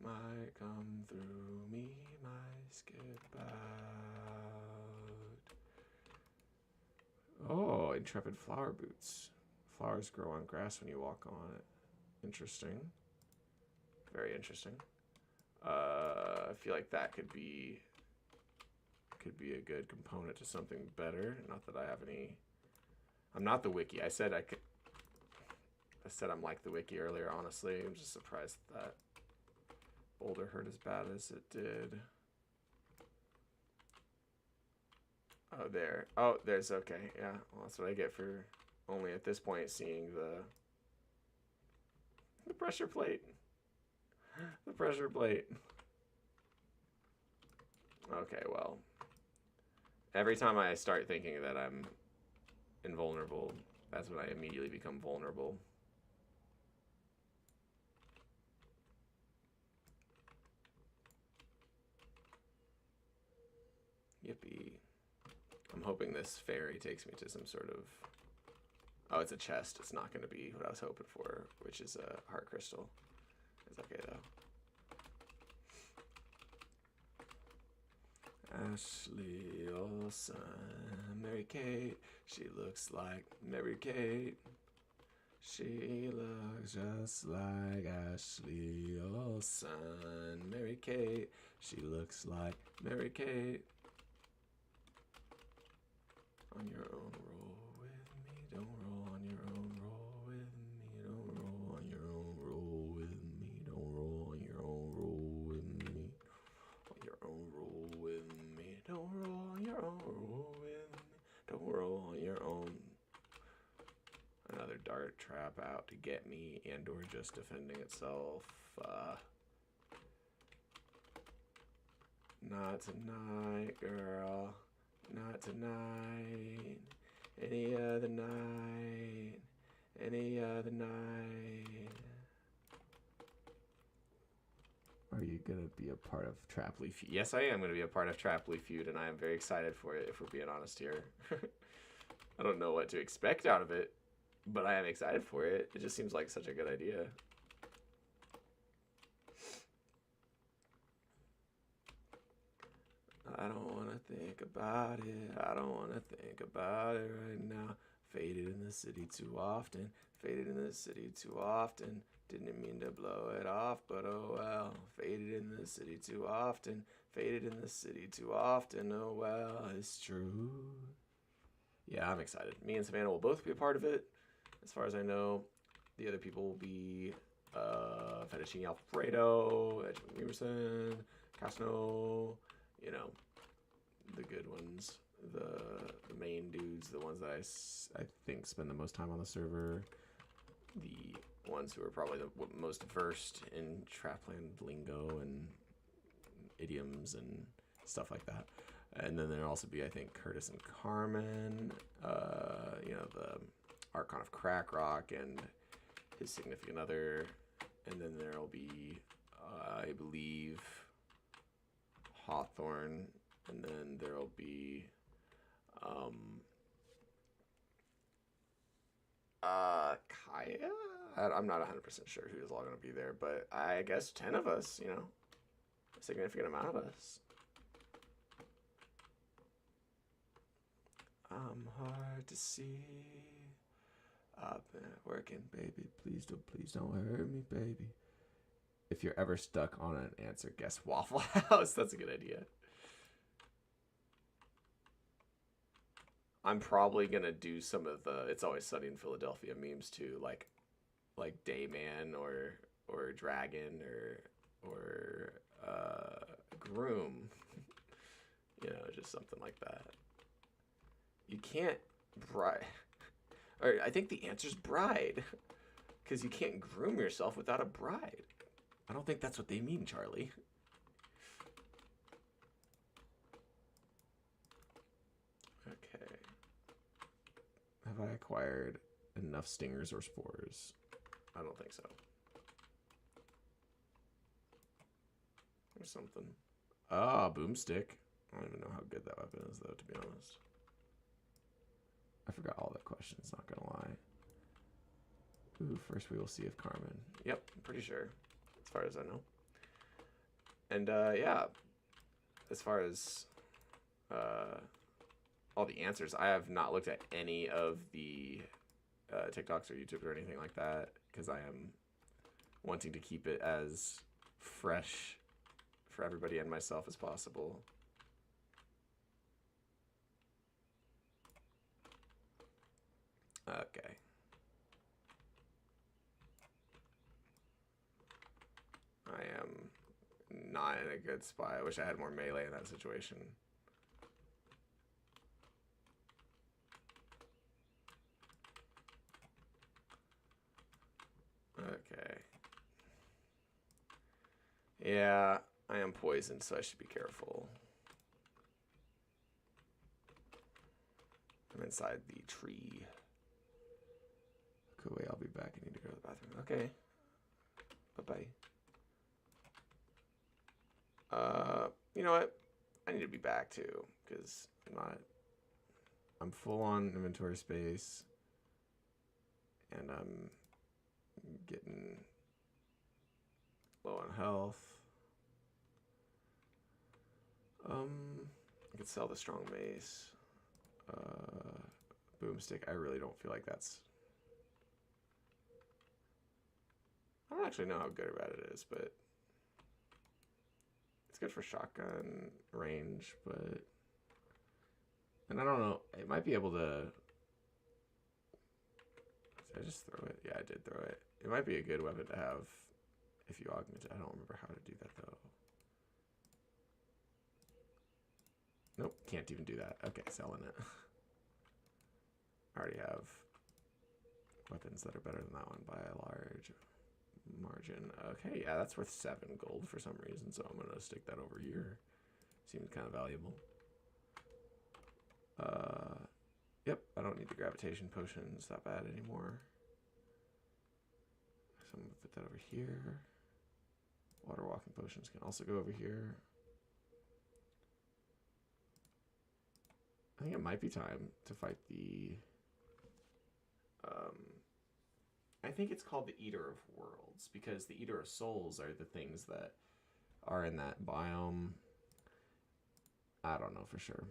Might come through me, might skip out. Oh, intrepid flower boots. Flowers grow on grass when you walk on it. Interesting. Very interesting. I feel like that could be a good component to something better. Not that I have any. I'm not the wiki. I said I'm like the wiki earlier. Honestly, I'm just surprised that boulder hurt as bad as it did. Oh, there. Oh, there's, okay. Yeah, well, that's what I get for only at this point seeing the pressure plate. The pressure plate. Okay, well. Every time I start thinking that I'm invulnerable, that's when I immediately become vulnerable. Yippee. I'm hoping this ferry takes me to some sort of... Oh, it's a chest. It's not going to be what I was hoping for, which is a heart crystal. It's okay, though. Ashley Olsen, Mary Kate. She looks like Mary Kate. She looks just like Ashley Olsen, Mary Kate. She looks like Mary Kate. On your own, roll with me. Don't roll on your own, roll with me. Don't roll on your own, roll with me. Don't roll on your own, roll with me. On your own, roll with me. Don't dart trap out to get me and or just defending itself. Not tonight, girl. Not tonight. Any other night. Any other night. Are you going to be a part of Trapley Feud? Yes, I am going to be a part of Trapley Feud, and I am very excited for it, if we're being honest here. I don't know what to expect out of it, but I am excited for it. It just seems like such a good idea. I don't want to think about it. I don't want to think about it right now. Faded in the city too often. Faded in the city too often. Didn't mean to blow it off, but oh well. Faded in the city too often. Faded in the city too often. Oh well, it's true. Yeah, I'm excited. Me and Savannah will both be a part of it. As far as I know, the other people will be Fettuccine Alfredo, Edwin Emerson, Casno, you know, the good ones, the main dudes, the ones that I think spend the most time on the server, the ones who are probably the most versed in Trapland lingo and idioms and stuff like that. And then there'll also be, I think, Curtis and Carmen, you know, the Archon of Crack Rock and his significant other. And then there'll be, I believe, Hawthorne. And then there'll be Kaya? I'm not 100% sure who's all going to be there, but I guess 10 of us, you know, a significant amount of us. I'm hard to see. I've been working, baby. Please don't hurt me, baby. If you're ever stuck on an answer, guess Waffle House. That's a good idea. I'm probably gonna do some of the "It's Always Sunny in Philadelphia" memes too, like Dayman or Dragon or Groom. You know, just something like that. You can't bride. Or I think the answer's bride, because you can't groom yourself without a bride. I don't think that's what they mean, Charlie. Okay. Have I acquired enough stingers or spores? I don't think so. Or something. Ah, boomstick. I don't even know how good that weapon is, though, to be honest. I forgot all the questions, not gonna lie. Ooh, first we will see if Carmen. Yep, I'm pretty sure, as far as I know. And, yeah, as far as all the answers, I have not looked at any of the TikToks or YouTube or anything like that, because I am wanting to keep it as fresh for everybody and myself as possible. Okay. I am not in a good spot. I wish I had more melee in that situation. Okay. Yeah, I am poisoned, so I should be careful. I'm inside the tree. Okay, wait, I'll be back. I need to go to the bathroom. Okay. Bye-bye. You know what? I need to be back too, because I'm full on inventory space, and I'm getting low on health. I could sell the strong mace. Boomstick, I really don't feel like that's... I don't actually know how good or bad it is, but it's good for shotgun range, but... And I don't know, it might be able to... Did I just throw it? Yeah, I did throw it. It might be a good weapon to have if you augment it. I don't remember how to do that, though. Nope, can't even do that. Okay, selling it. I already have weapons that are better than that one by a large margin. Okay, yeah, that's worth 7 gold for some reason, so I'm gonna stick that over here. Seems kind of valuable. Yep, I don't need the gravitation potions that bad anymore. So I'm gonna put that over here. Water walking potions can also go over here. I think it might be time to fight the... I think it's called the Eater of Worlds, because the Eater of Souls are the things that are in that biome. I don't know for sure.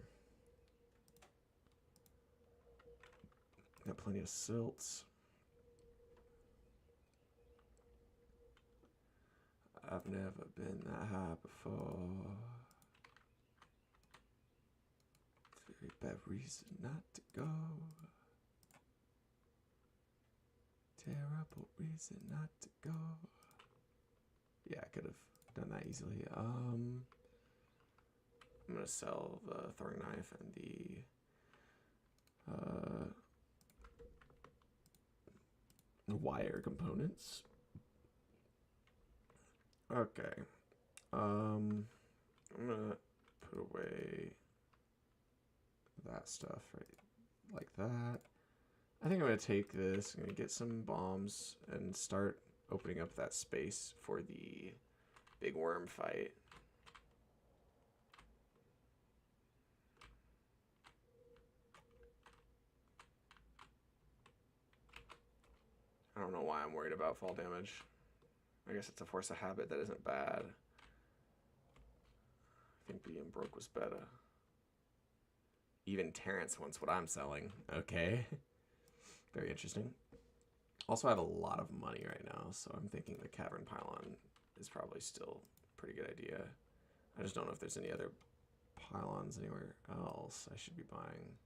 Got plenty of silts. I've never been that high before. Very bad reason not to go. Terrible reason not to go. Yeah, I could have done that easily. I'm gonna sell the throwing knife and the wire components. Okay. I'm gonna put away that stuff right like that. I think I'm gonna take this, I'm gonna get some bombs and start opening up that space for the big worm fight. I don't know why I'm worried about fall damage. I guess it's a force of habit that isn't bad. I think being broke was better. Even Terrence wants what I'm selling. Okay. Very interesting. Also, I have a lot of money right now, so I'm thinking the cavern pylon is probably still a pretty good idea. I just don't know if there's any other pylons anywhere else I should be buying.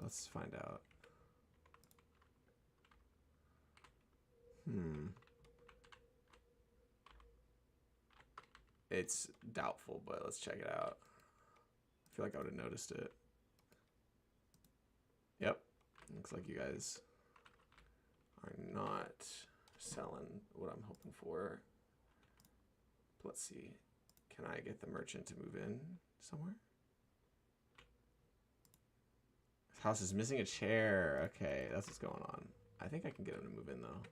Let's find out. It's doubtful, but let's check it out. I feel like I would have noticed it. Yep. Looks like you guys are not selling what I'm hoping for. Let's see. Can I get the merchant to move in somewhere? This house is missing a chair. Okay, that's what's going on. I think I can get him to move in, though.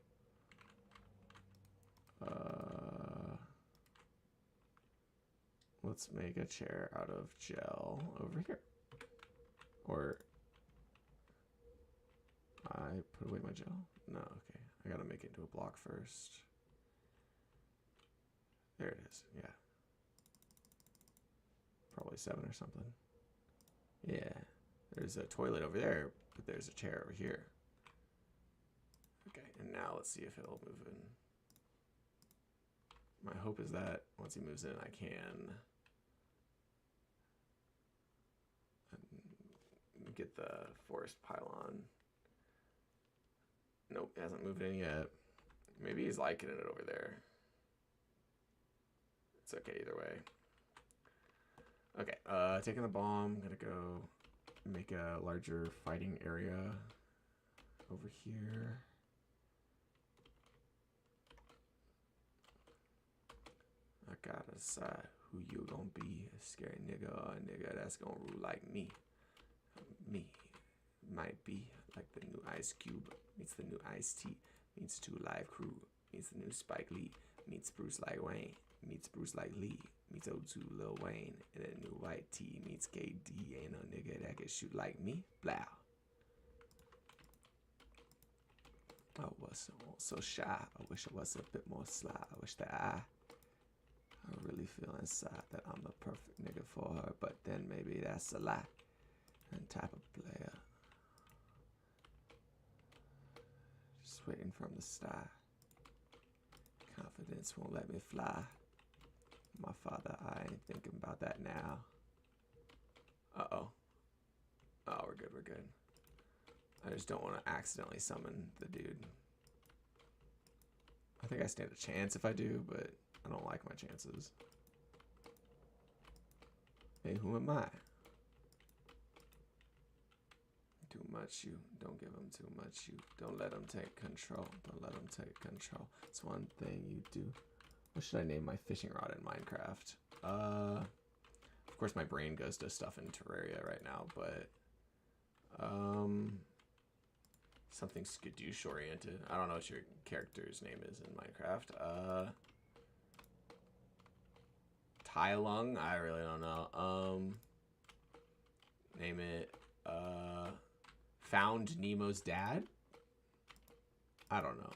Let's make a chair out of gel over here. Or I put away my gel? No, okay. I gotta make it into a block first. There it is, yeah. Probably 7 or something. Yeah, there's a toilet over there, but there's a chair over here. Okay, and now let's see if he'll move in. My hope is that once he moves in, I can get the forest pylon. Nope, he hasn't moved in yet. Maybe he's liking it over there. It's okay either way. Okay, taking the bomb, gonna go make a larger fighting area over here. I gotta decide who you gonna be, a scary nigga or a nigga that's gonna rule like me. Me might be like the new Ice Cube meets the new Ice-T meets 2 Live Crew meets the new Spike Lee meets Bruce like Wayne meets Bruce like Lee meets O2 Lil Wayne and a new White T meets KD. Ain't no nigga that can shoot like me. Blah. I was so shy. I wish I was a bit more sly. I wish that I really feel inside that I'm the perfect nigga for her, but then maybe that's a lie. And type of player. Just waiting from the sky. Confidence won't let me fly. My father, I ain't thinking about that now. Uh-oh. Oh, we're good, we're good. I just don't want to accidentally summon the dude. I think I stand a chance if I do, but I don't like my chances. Hey, who am I? too much, you. Don't give them too much, you. Don't let them take control. Don't let them take control. It's one thing you do. What should I name my fishing rod in Minecraft? Of course my brain goes to stuff in Terraria right now, but something skadoosh oriented. I don't know what your character's name is in Minecraft. Tai Lung? I really don't know. Name it Found Nemo's Dad? I don't know.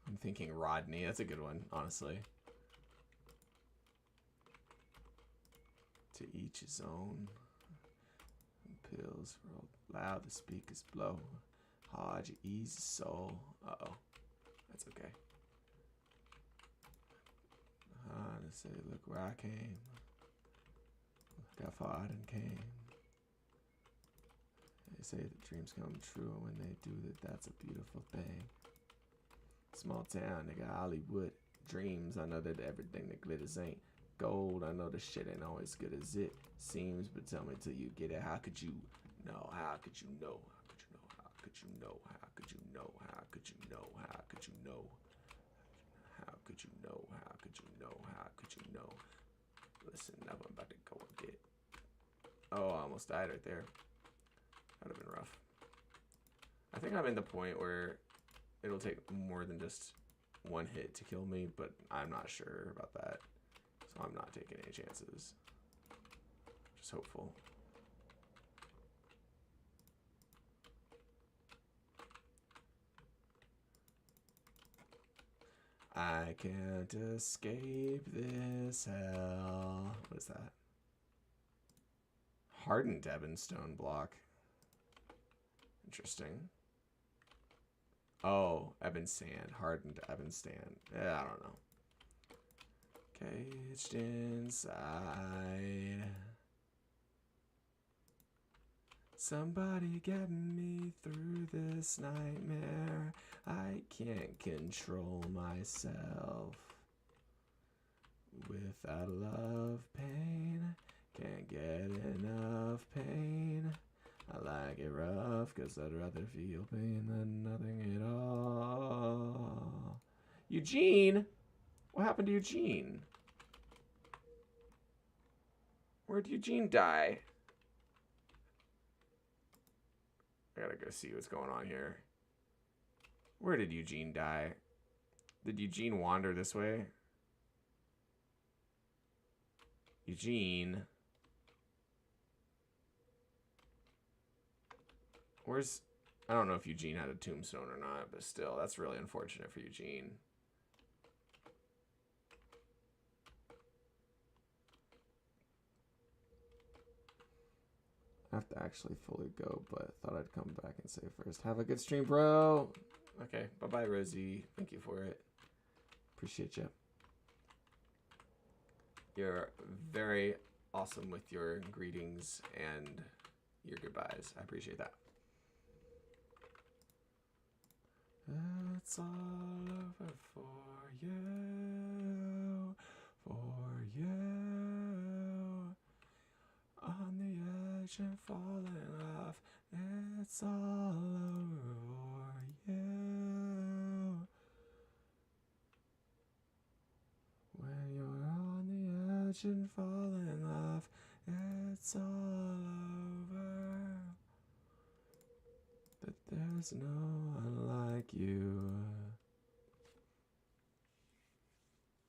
I'm thinking Rodney. That's a good one, honestly. To each his own. Pills roll loud, the speakers blow. Hard, you ease the soul. Uh-oh. That's okay. To say, look where I came. Look how far I done came. They say that dreams come true, and when they do that, that's a beautiful thing. Small town, nigga, Hollywood. Dreams, I know that everything that glitters ain't gold. I know the shit ain't always good as it seems, but tell me till you get it. How could you know? How could you know? How could you know? How could you know? How could you know? How could you know? How could you know? How could you know? How could you know? Listen, now I'm about to go and get. Oh, I almost died right there. That'd have been rough. I think I'm in the point where it'll take more than just one hit to kill me, but I'm not sure about that. So I'm not taking any chances. Just hopeful. I can't escape this hell. What is that? Hardened ebonstone block. Interesting. Oh, ebon sand. Hardened ebon sand. Yeah, I don't know. Caged inside. Somebody get me through this nightmare. I can't control myself. Without love, pain. Can't get enough pain. I like it rough, cause I'd rather feel pain than nothing at all. Eugene! What happened to Eugene? Where'd Eugene die? I gotta go see what's going on here. Where did Eugene die? Did Eugene wander this way? Eugene. Where's... I don't know if Eugene had a tombstone or not, but still, that's really unfortunate for Eugene. I have to actually fully go, but thought I'd come back and say first. Have a good stream, bro. Okay, bye-bye, Rosie. Thank you for it. Appreciate you. You're very awesome with your greetings and your goodbyes. I appreciate that. It's all over for you, for you. On the edge and falling off, it's all over for you. When you're on the edge and falling off, it's all over. But there's no one like you.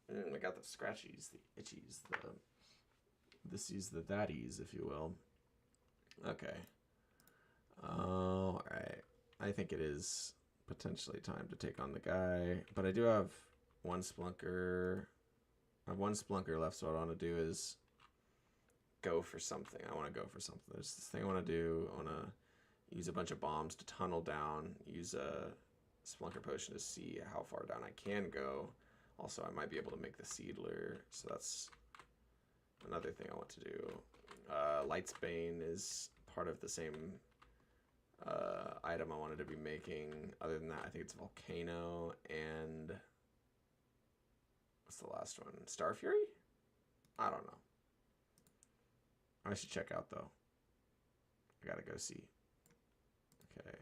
I got the scratchies, the itchies, the thissies, the thatties, if you will. Okay. Alright. I think it is potentially time to take on the guy. But I do have one splunker. I have one splunker left, so what I want to do is go for something. I want to go for something. There's this thing I want to do. I want to use a bunch of bombs to tunnel down. Use a splunker potion to see how far down I can go. Also, I might be able to make the seedler. So that's another thing I want to do. Light's Bane is part of the same item I wanted to be making. Other than that, I think it's Volcano and what's the last one? Star Fury? I don't know. I should check out, though. I gotta go see. Okay.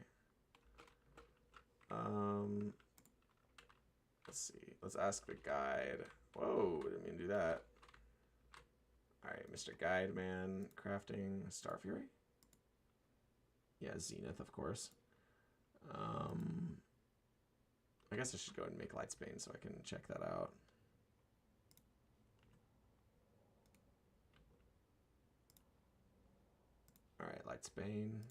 Let's see. Let's ask the guide. Whoa, didn't mean to do that. Alright, Mr. Guide Man. Crafting Star Fury? Yeah, Zenith, of course. I guess I should go ahead and make Lightsbane so I can check that out. Alright, Lightsbane.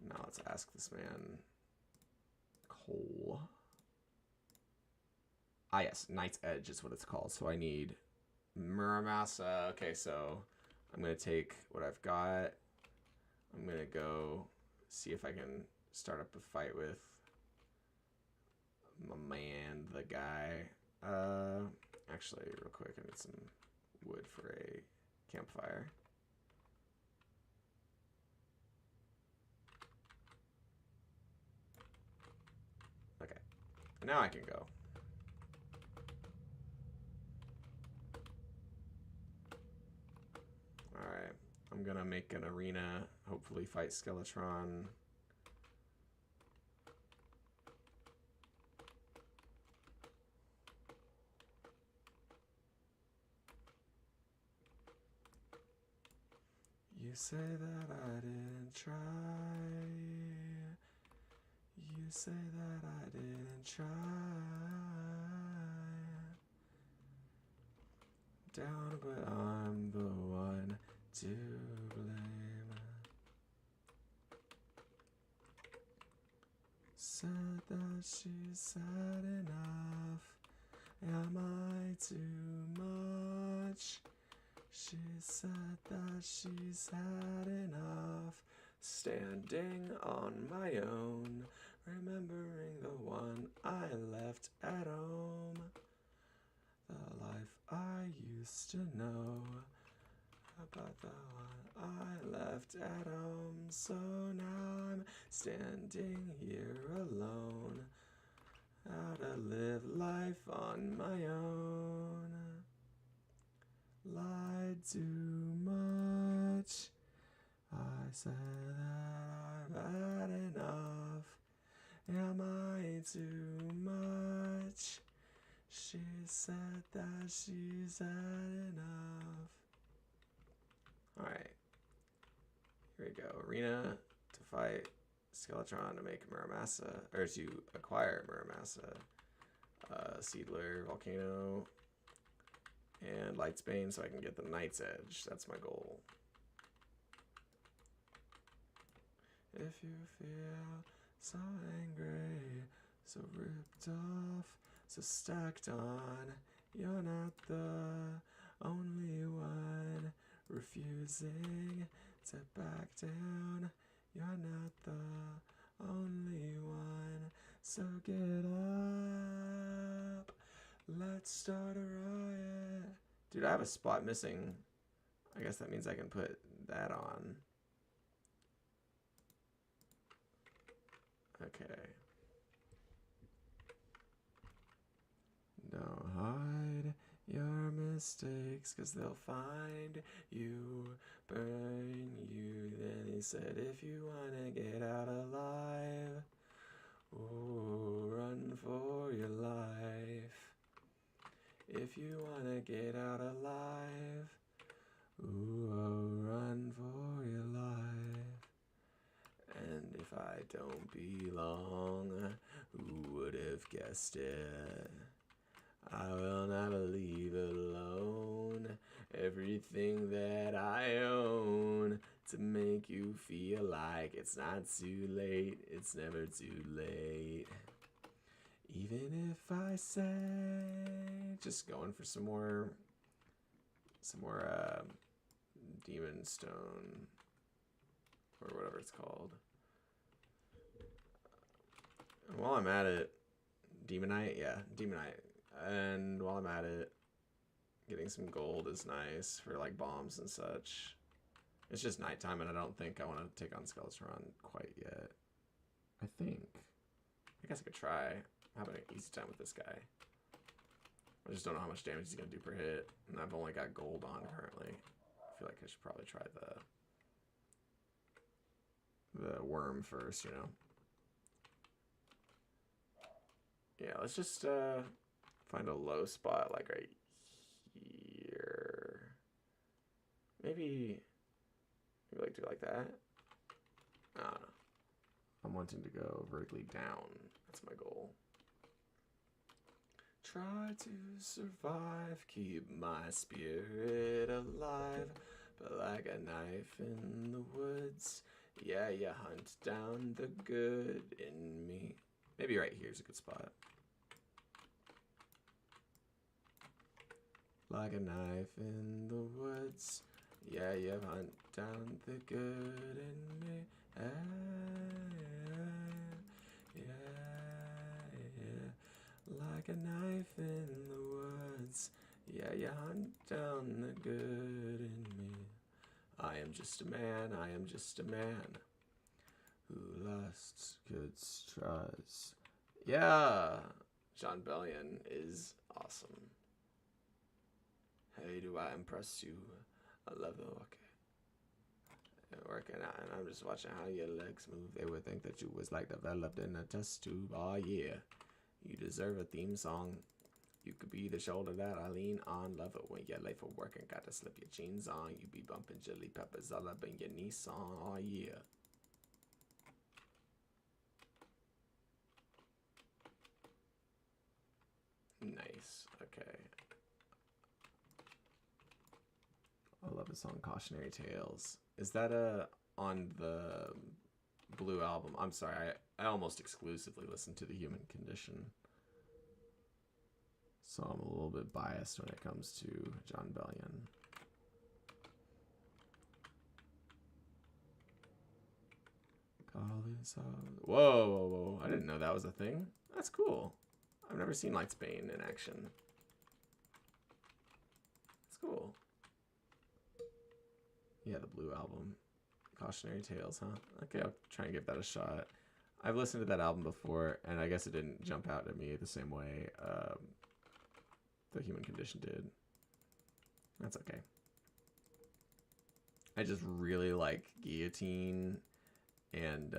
Now let's ask this man coal. Ah, yes, Night's Edge is what it's called. So I need Muramasa. Okay, so I'm going to take what I've got. I'm going to go see if I can start up a fight with my man, the guy. Actually, real quick, I need some wood for a campfire. Okay, now I can go. Alright, I'm gonna make an arena, hopefully fight Skeletron. You say that I didn't try. You say that I didn't try. Down, but I'm the one to blame. Said that she's sad enough. Am I too much? She said that she's had enough. Standing on my own, remembering the one I left at home. The life I used to know, about the one I left at home. So now I'm standing here alone, how to live life on my own. Lied too much. I said that I've had enough. Am I too much? She said that she's had enough. Alright. Here we go. Arena to fight Skeletron to make Muramasa, or to acquire Muramasa. Seedler, Volcano, and Lightsbane so I can get the Night's Edge. That's my goal. If you feel so angry, so ripped off, so stacked on, you're not the only one refusing to back down. You're not the only one, so get up. Let's start a riot. Dude, I have a spot missing. I guess that means I can put that on. Okay. Don't hide your mistakes, 'cause they'll find you, burn you. Then he said, if you wanna get out alive, ooh, run for your life. If you wanna get out alive, ooh, oh, run for your life. And if I don't belong, who would have guessed it? I will never leave alone everything that I own to make you feel like it's not too late. It's never too late. Even if I say, just going for some more demon stone or whatever it's called. And while I'm at it, Demonite, yeah, Demonite. And while I'm at it, getting some gold is nice for like bombs and such. It's just nighttime, and I don't think I want to take on Skeletron quite yet. I guess I could try. I'm having an easy time with this guy. I just don't know how much damage he's gonna do per hit. And I've only got gold on currently. I feel like I should probably try the worm first, you know. Yeah, let's just find a low spot like right here. Maybe like do like that. I don't know. I'm wanting to go vertically down. That's my goal. Try to survive, keep my spirit alive, but like a knife in the woods, yeah, you hunt down the good in me. Maybe right here's a good spot. Like a knife in the woods, yeah, you hunt down the good in me. Like a knife in the woods, yeah, you hunt down the good in me. I am just a man, I am just a man who lusts good tries. Yeah, John Bellion is awesome. Hey, do I impress you? I love the working out, and I'm just watching how your legs move. They would think that you was like developed in a test tube. Oh yeah, you deserve a theme song. You could be the shoulder that I lean on. Love it when you're late for work and gotta slip your jeans on. You be bumping chili peppers all up in your Nissan. Oh yeah. Nice. Okay. I love the song Cautionary Tales. Is that on the Blue album? I'm sorry, I almost exclusively listen to The Human Condition. So I'm a little bit biased when it comes to John Bellion. Whoa, whoa, whoa. I didn't know that was a thing. That's cool. I've never seen Lights Bane in action. That's cool. Yeah, the Blue album. Cautionary Tales, huh? Okay, I'll try and give that a shot. I've listened to that album before, and I guess it didn't jump out at me the same way The Human Condition did. That's okay. I just really like Guillotine and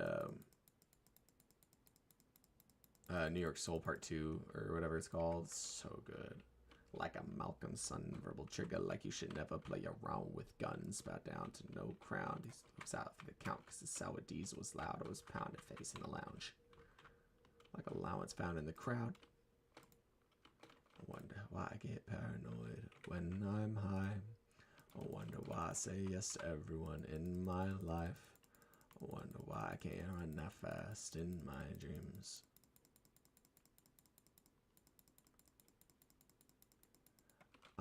New York Soul Part 2, or whatever it's called. So good. Like a Malcolm son, verbal trigger, like you should never play around with guns. Bow down to no crown. He was out for the count because the sour diesel was loud. I was pounded face in the lounge. Like allowance found in the crowd. I wonder why I get paranoid when I'm high. I wonder why I say yes to everyone in my life. I wonder why I can't run that fast in my dreams.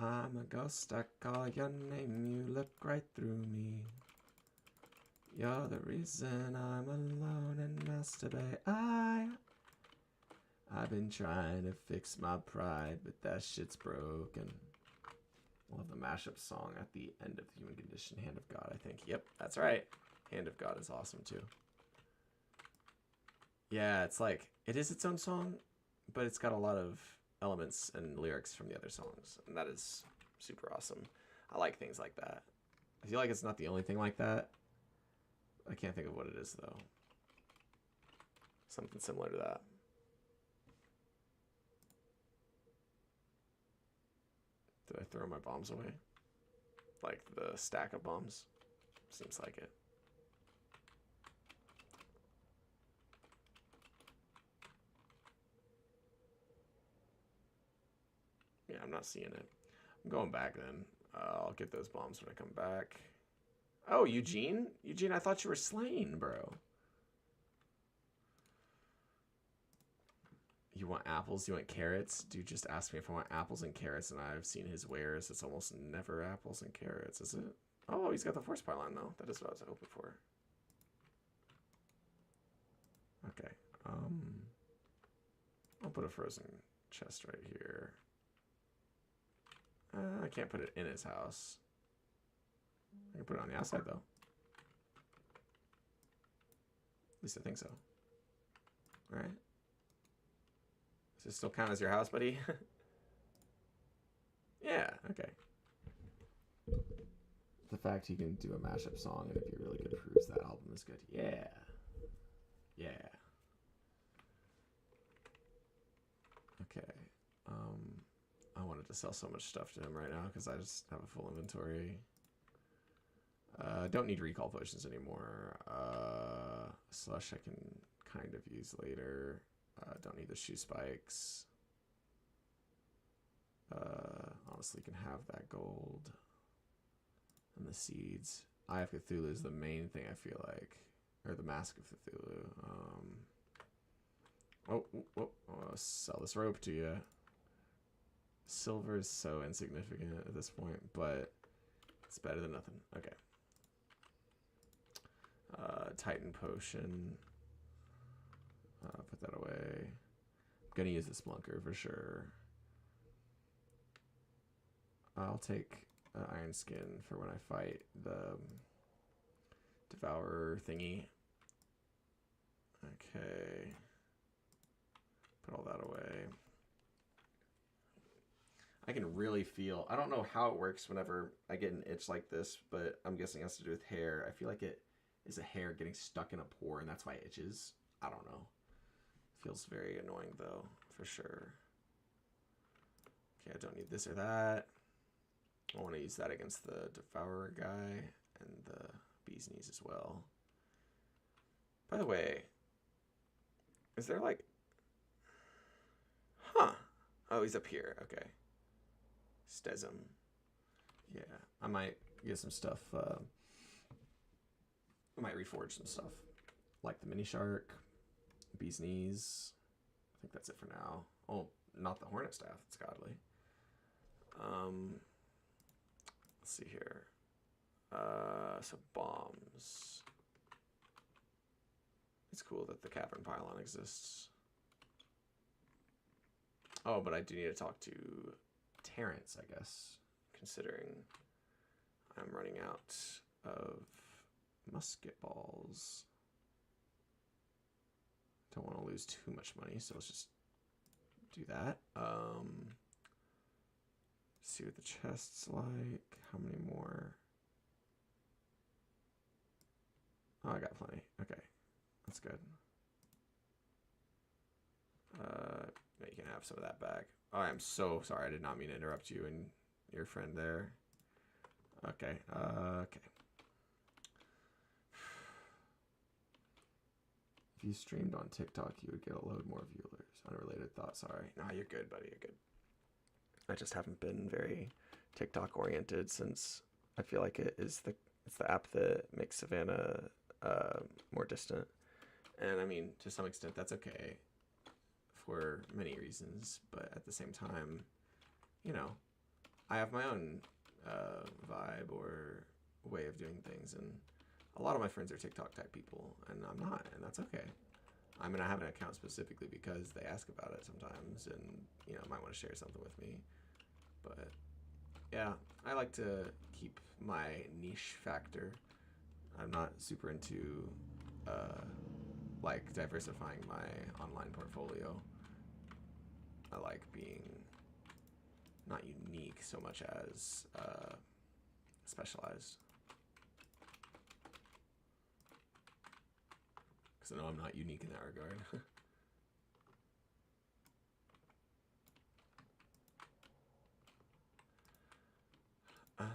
I'm a ghost, I call your name, you look right through me. You're the reason I'm alone and masturbate. I've been trying to fix my pride, but that shit's broken. We'll have the mashup song at the end of The Human Condition, Hand of God, I think. Yep, that's right. Hand of God is awesome too. Yeah, it's like, it is its own song, but it's got a lot of elements and lyrics from the other songs, and that is super awesome. I like things like that. I feel like it's not the only thing like that. I can't think of what it is though. Something similar to that. Did I throw my bombs away? Like the stack of bombs? Seems like it. Yeah, I'm not seeing it. I'm going back then. I'll get those bombs when I come back. Oh, Eugene? Eugene, I thought you were slain, bro. You want apples? You want carrots? Dude just asked me if I want apples and carrots, and I've seen his wares. It's almost never apples and carrots, is it? Oh, he's got the force pylon, though. That is what I was hoping for. Okay. I'll put a frozen chest right here. I can't put it in his house. I can put it on the outside, though. At least I think so. All right. Does this still count as your house, buddy? Yeah, okay. The fact he can do a mashup song and be really good proves that album is good. Yeah. Yeah. Okay. I wanted to sell so much stuff to him right now because I just have a full inventory. Don't need recall potions anymore. Slush I can kind of use later. Don't need the shoe spikes. Honestly, can have that gold. And the seeds. Eye of Cthulhu is the main thing I feel like. Or the Mask of Cthulhu. I'll sell this rope to you. Silver is so insignificant at this point, but it's better than nothing. Okay. Titan Potion. Put that away. I'm gonna use the Splunker for sure. I'll take Iron Skin for when I fight the Devourer thingy. Okay. Put all that away. I can really feel, I don't know how it works whenever I get an itch like this, but I'm guessing it has to do with hair. I feel like it is a hair getting stuck in a pore and that's why it itches. I don't know. Feels very annoying though, for sure. Okay, I don't need this or that. I want to use that against the Devourer guy and the Bee's Knees as well. By the way, is there like... Huh. Oh, he's up here. Okay. Stesm. Yeah, I might get some stuff. I might reforge some stuff. Like the Mini Shark, Bee's Knees. I think that's it for now. Oh, not the Hornet Staff. It's godly. Let's see here. So bombs. It's cool that the Cavern Pylon exists. Oh, but I do need to talk to Terrence, I guess, considering I'm running out of musket balls. Don't want to lose too much money, so let's just do that. See what the chest's like. How many more? Oh, I got plenty. Okay, that's good. No, you can have some of that back. Oh, I'm so sorry. I did not mean to interrupt you and your friend there. Okay. Okay. If you streamed on TikTok, you would get a load more viewers. Unrelated thought. Sorry. Nah, you're good, buddy. You're good. I just haven't been very TikTok oriented since I feel like it's the app that makes Savannah more distant. And I mean, to some extent, that's okay for many reasons. But at the same time, you know, I have my own vibe or way of doing things. And a lot of my friends are TikTok type people, and I'm not, and that's okay. I'm gonna have an account specifically because they ask about it sometimes, and you know, might want to share something with me. But yeah, I like to keep my niche factor. I'm not super into like diversifying my online portfolio. I like being not unique so much as specialized. Because I know I'm not unique in that regard. I'm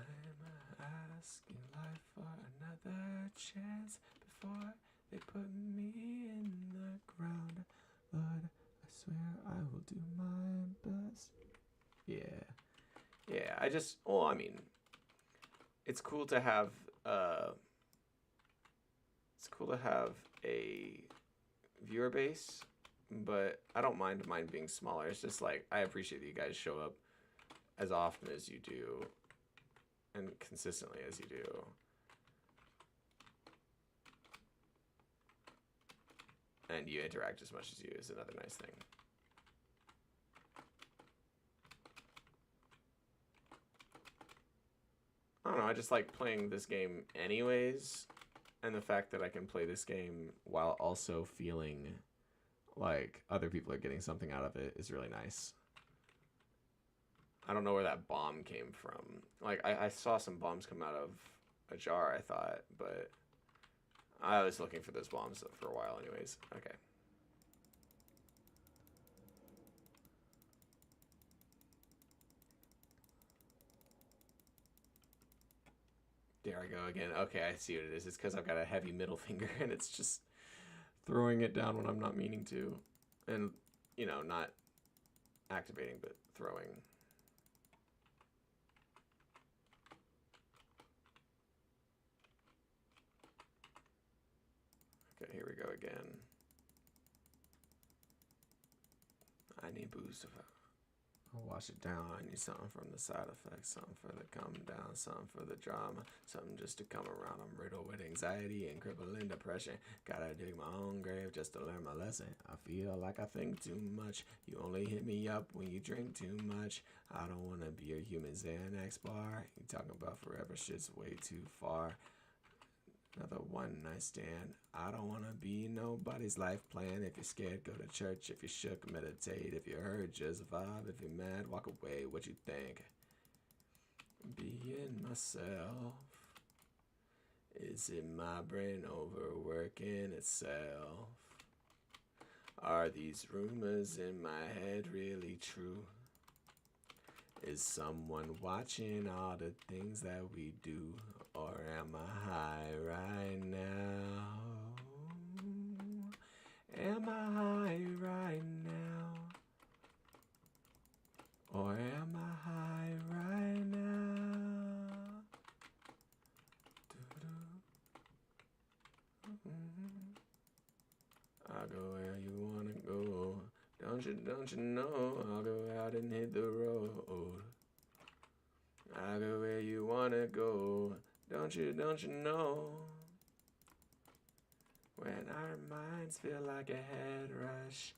asking life for another chance before they put me in the ground. Lord, I swear I will do my best. Yeah. Yeah, I just, well, I mean, it's cool to have, a viewer base, but I don't mind mine being smaller. It's just like, I appreciate that you guys show up as often as you do and consistently as you do. And you interact as much as you is another nice thing. I don't know, I just like playing this game anyways, and the fact that I can play this game while also feeling like other people are getting something out of it is really nice. I don't know where that bomb came from. Like, I saw some bombs come out of a jar, I thought, but I was looking for those bombs for a while anyways. Okay. There I go again. Okay, I see what it is. It's because I've got a heavy middle finger and it's just throwing it down when I'm not meaning to. And, you know, not activating, but throwing. Okay, here we go again. I need boost. I'll wash it down. I need something from the side effects, something for the come down, something for the drama, something just to come around. I'm riddled with anxiety and crippling depression. Gotta dig my own grave just to learn my lesson. I feel like I think too much. You only hit me up when you drink too much. I don't wanna be your human Xanax bar. You talking about forever shit's way too far. Another one night stand. I don't wanna be nobody's life plan. If you're scared, go to church. If you're shook, meditate. If you're hurt, just vibe. If you're mad, walk away. What you think? Being myself. Is it my brain overworking itself? Are these rumors in my head really true? Is someone watching all the things that we do? Or am I high right now? Am I high right now? Or am I high right now? I'll go where you wanna go. Don't you know? I'll go out and hit the road. I'll go where you wanna go. Don't you know? When our minds feel like a head rush,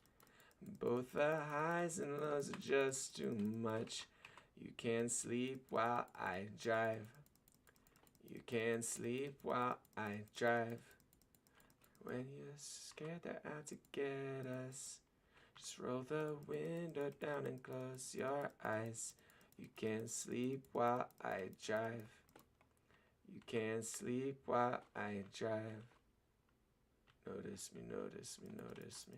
both the highs and lows are just too much. You can't sleep while I drive. You can't sleep while I drive. When you're scared they're out to get us, just roll the window down and close your eyes. You can't sleep while I drive. You can't sleep while I drive. Notice me, notice me, notice me.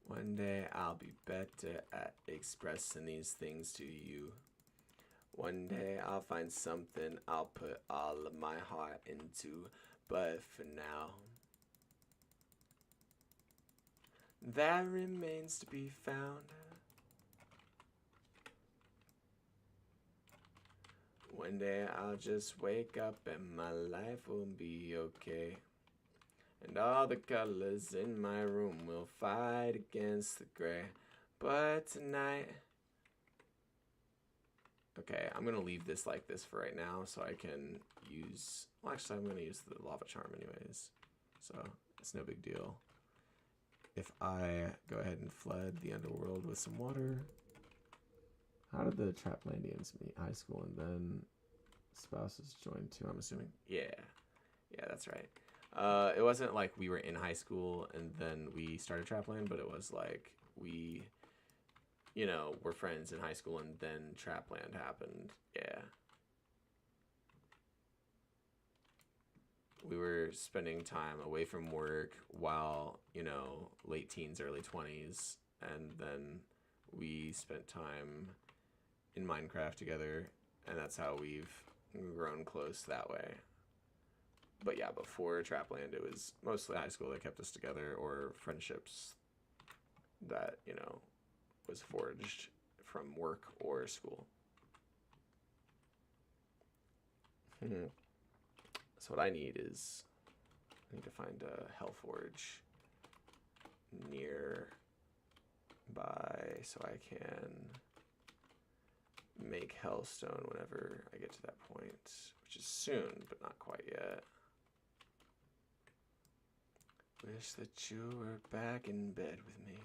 One day I'll be better at expressing these things to you. One day I'll find something I'll put all of my heart into. But for now, that remains to be found. One day I'll just wake up and my life will be okay. And all the colors in my room will fight against the gray. But tonight... Okay, I'm gonna leave this like this for right now so I can use... Well, actually, I'm gonna use the lava charm anyways. So, it's no big deal. If I go ahead and flood the underworld with some water... How did the Traplandians meet? High school and then spouses joined too, I'm assuming? Yeah. Yeah, that's right. It wasn't like we were in high school and then we started Trapland, but it was like we, you know, were friends in high school and then Trapland happened. Yeah. We were spending time away from work while, you know, late teens, early 20s, and then we spent time in Minecraft together, and that's how we've grown close that way. But yeah, before Trapland, it was mostly high school that kept us together, or friendships that, you know, was forged from work or school. So what I need is, I need to find a Hellforge nearby so I can make Hellstone whenever I get to that point, which is soon, but not quite yet. Wish that you were back in bed with me.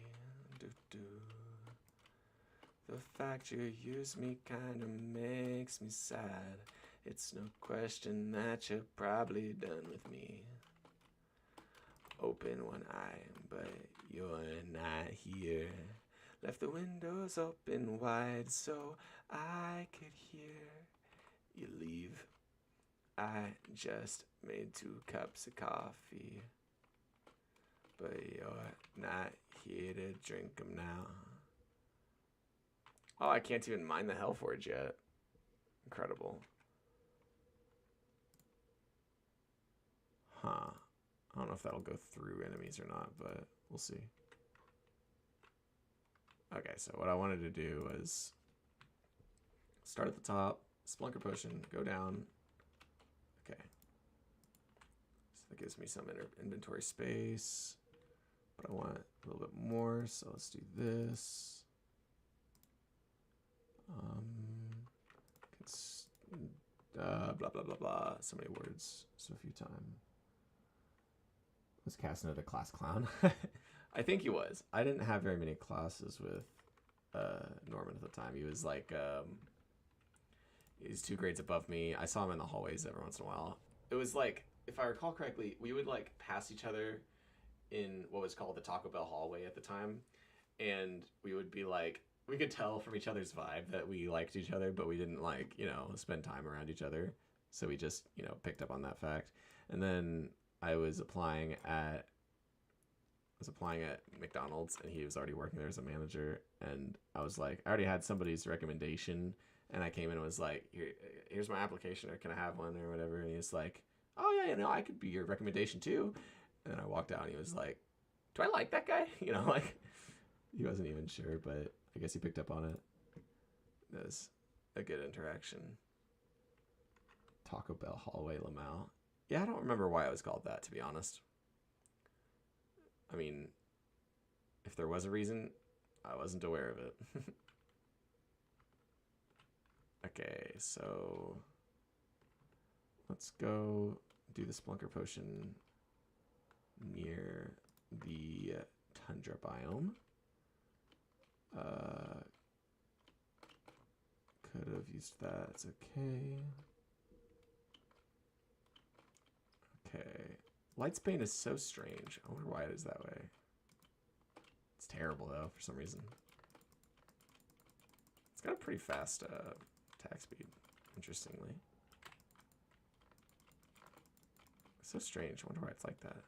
The fact you use me kinda makes me sad. It's no question that you're probably done with me. open one eye, but you're not here. Left the windows open wide so I could hear you leave. I just made 2 cups of coffee, but you're not here to drink them now. Oh, I can't even mine the Hellforge yet. Incredible. Huh. I don't know if that'll go through enemies or not, but we'll see. Okay, so what I wanted to do was start at the top, Splunker Potion, go down. Okay. So that gives me some inventory space, but I want a little bit more, so let's do this. It's blah, blah, blah, blah. So many words, so few time. Was casting at a class clown? I think he was. I didn't have very many classes with Norman at the time. He was like, he's 2 grades above me. I saw him in the hallways every once in a while. It was like, if I recall correctly, we would like pass each other in what was called the Taco Bell hallway at the time. And we would be like, we could tell from each other's vibe that we liked each other, but we didn't like, you know, spend time around each other. So we just, you know, picked up on that fact. And then I was applying at McDonald's, and he was already working there as a manager. And I was like, I already had somebody's recommendation, and I came in and was like, here's my application, or can I have one, or whatever. And he was like, oh yeah, you know, I could be your recommendation too. And then I walked out, and he was like, do I like that guy? You know, like, he wasn't even sure, but I guess he picked up on it. It was a good interaction. Taco Bell hallway Lamau. Yeah, I don't remember why it was called that, to be honest. I mean, if there was a reason, I wasn't aware of it. Okay, so let's go do the Splunker Potion near the Tundra biome. Could have used that. It's okay. Okay. Lightsbane is so strange. I wonder why it is that way. It's terrible, though, for some reason. It's got a pretty fast attack speed, interestingly. It's so strange. I wonder why it's like that.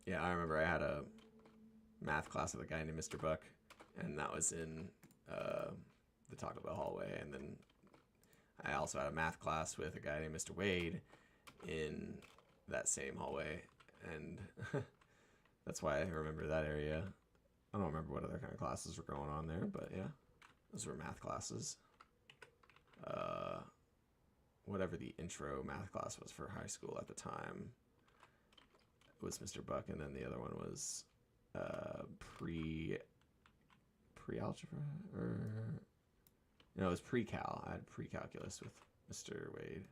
Yeah, I remember I had a math class with a guy named Mr. Buck, and that was in the Taco Bell hallway. And then I also had a math class with a guy named Mr. Wade in that same hallway, and that's why I remember that area. I don't remember what other kind of classes were going on there, but yeah, those were math classes. Whatever the intro math class was for high school at the time was Mr. Buck, and then the other one was pre-algebra, or no, it was pre-cal. I had pre-calculus with Mr. Wade.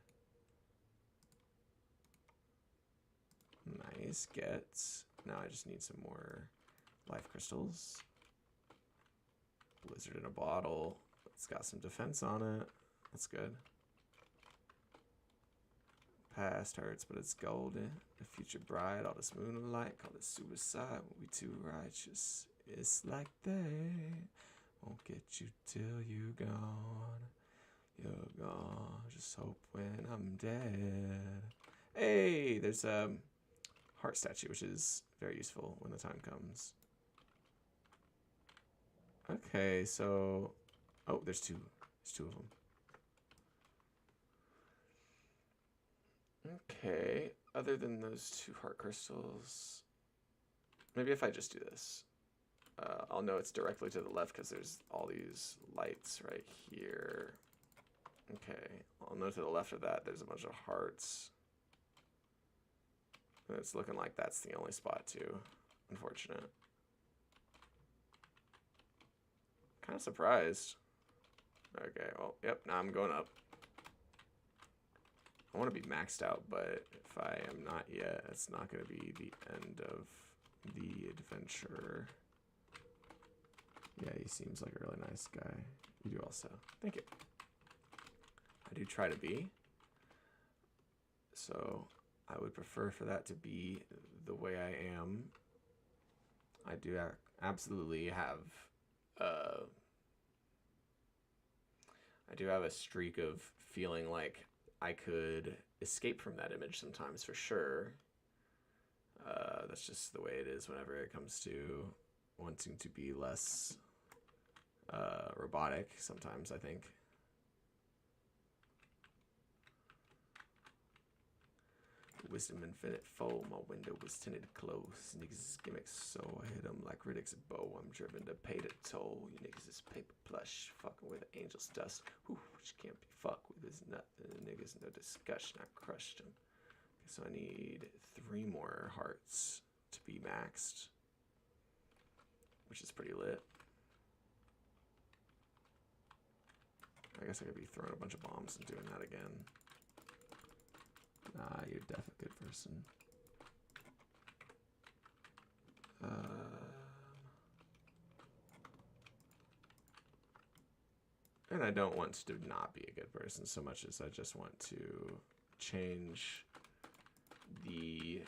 Nice gets. Now I just need some more life crystals. Blizzard in a bottle. It's got some defense on it. That's good. Past hurts, but it's golden. The future bright, all this moonlight, call it suicide. We too righteous. It's like they won't get you till you're gone. You're gone. Just hope when I'm dead. Hey, there's a heart statue, which is very useful when the time comes. Okay, so oh, there's two. There's 2 of them. Okay, other than those 2 heart crystals, maybe if I just do this, I'll know it's directly to the left because there's all these lights right here. Okay, I'll know to the left of that there's a bunch of hearts. And it's looking like that's the only spot too. Unfortunate. Kind of surprised. Okay, well, yep, now I'm going up. I want to be maxed out, but if I am not yet, it's not going to be the end of the adventure. Yeah, he seems like a really nice guy. You do also. Thank you. I do try to be. So I would prefer for that to be the way I am. I do absolutely have uh, I do have a streak of feeling like I could escape from that image sometimes, for sure. That's just the way it is whenever it comes to wanting to be less robotic sometimes, I think. Wisdom Infinite foe, my window was tinted close. Niggas is gimmicks, so I hit them like Riddick's bow. I'm driven to pay the toll. You niggas is paper plush, fucking with angel's dust. Whew, which can't be fucked with is nothing. Niggas, no discussion, I crushed them. Okay, so I need 3 more hearts to be maxed, which is pretty lit. I guess I could be throwing a bunch of bombs and doing that again. Nah, you're definitely a good person. And I don't want to not be a good person so much as I just want to change the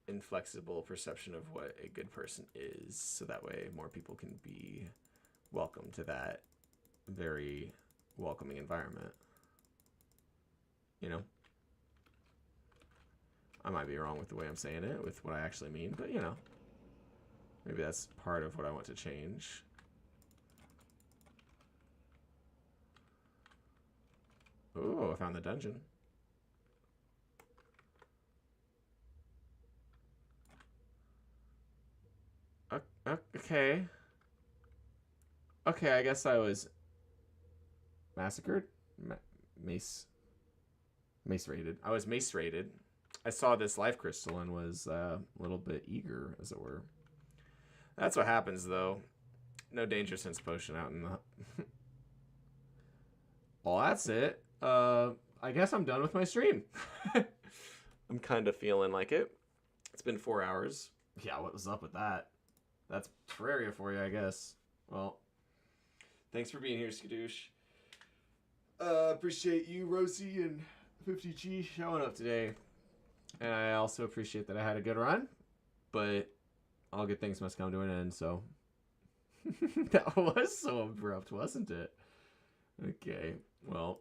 inflexible perception of what a good person is, so that way more people can be welcome to that very welcoming environment. You know? I might be wrong with the way I'm saying it, with what I actually mean, but you know, maybe that's part of what I want to change. Oh, I found the dungeon. Okay. Okay, I guess I was massacred? Mace raided. I was mace raided. I saw this life crystal and was a little bit eager, as it were. That's what happens, though. No danger sense potion out in the... Well, that's it. I guess I'm done with my stream. I'm kind of feeling like it. It's been 4 hours. Yeah, what was up with that? That's Terraria for you, I guess. Well, thanks for being here, Skadoosh. Appreciate you, Rosie, and 50G showing up today. And I also appreciate that I had a good run, but all good things must come to an end, so... That was so abrupt, wasn't it? Okay, well...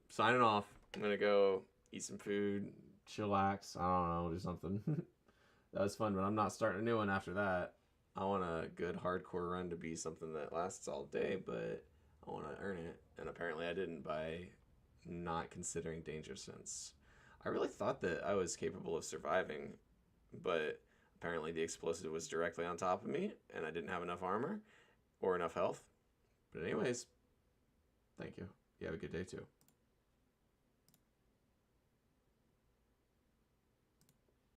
signing off. I'm gonna go eat some food, chillax, I don't know, do something. That was fun, but I'm not starting a new one after that. I want a good hardcore run to be something that lasts all day, but I want to earn it. And apparently I didn't by not considering danger sense. I really thought that I was capable of surviving, but apparently the explosive was directly on top of me, and I didn't have enough armor or enough health. But anyways, thank you. You have a good day too.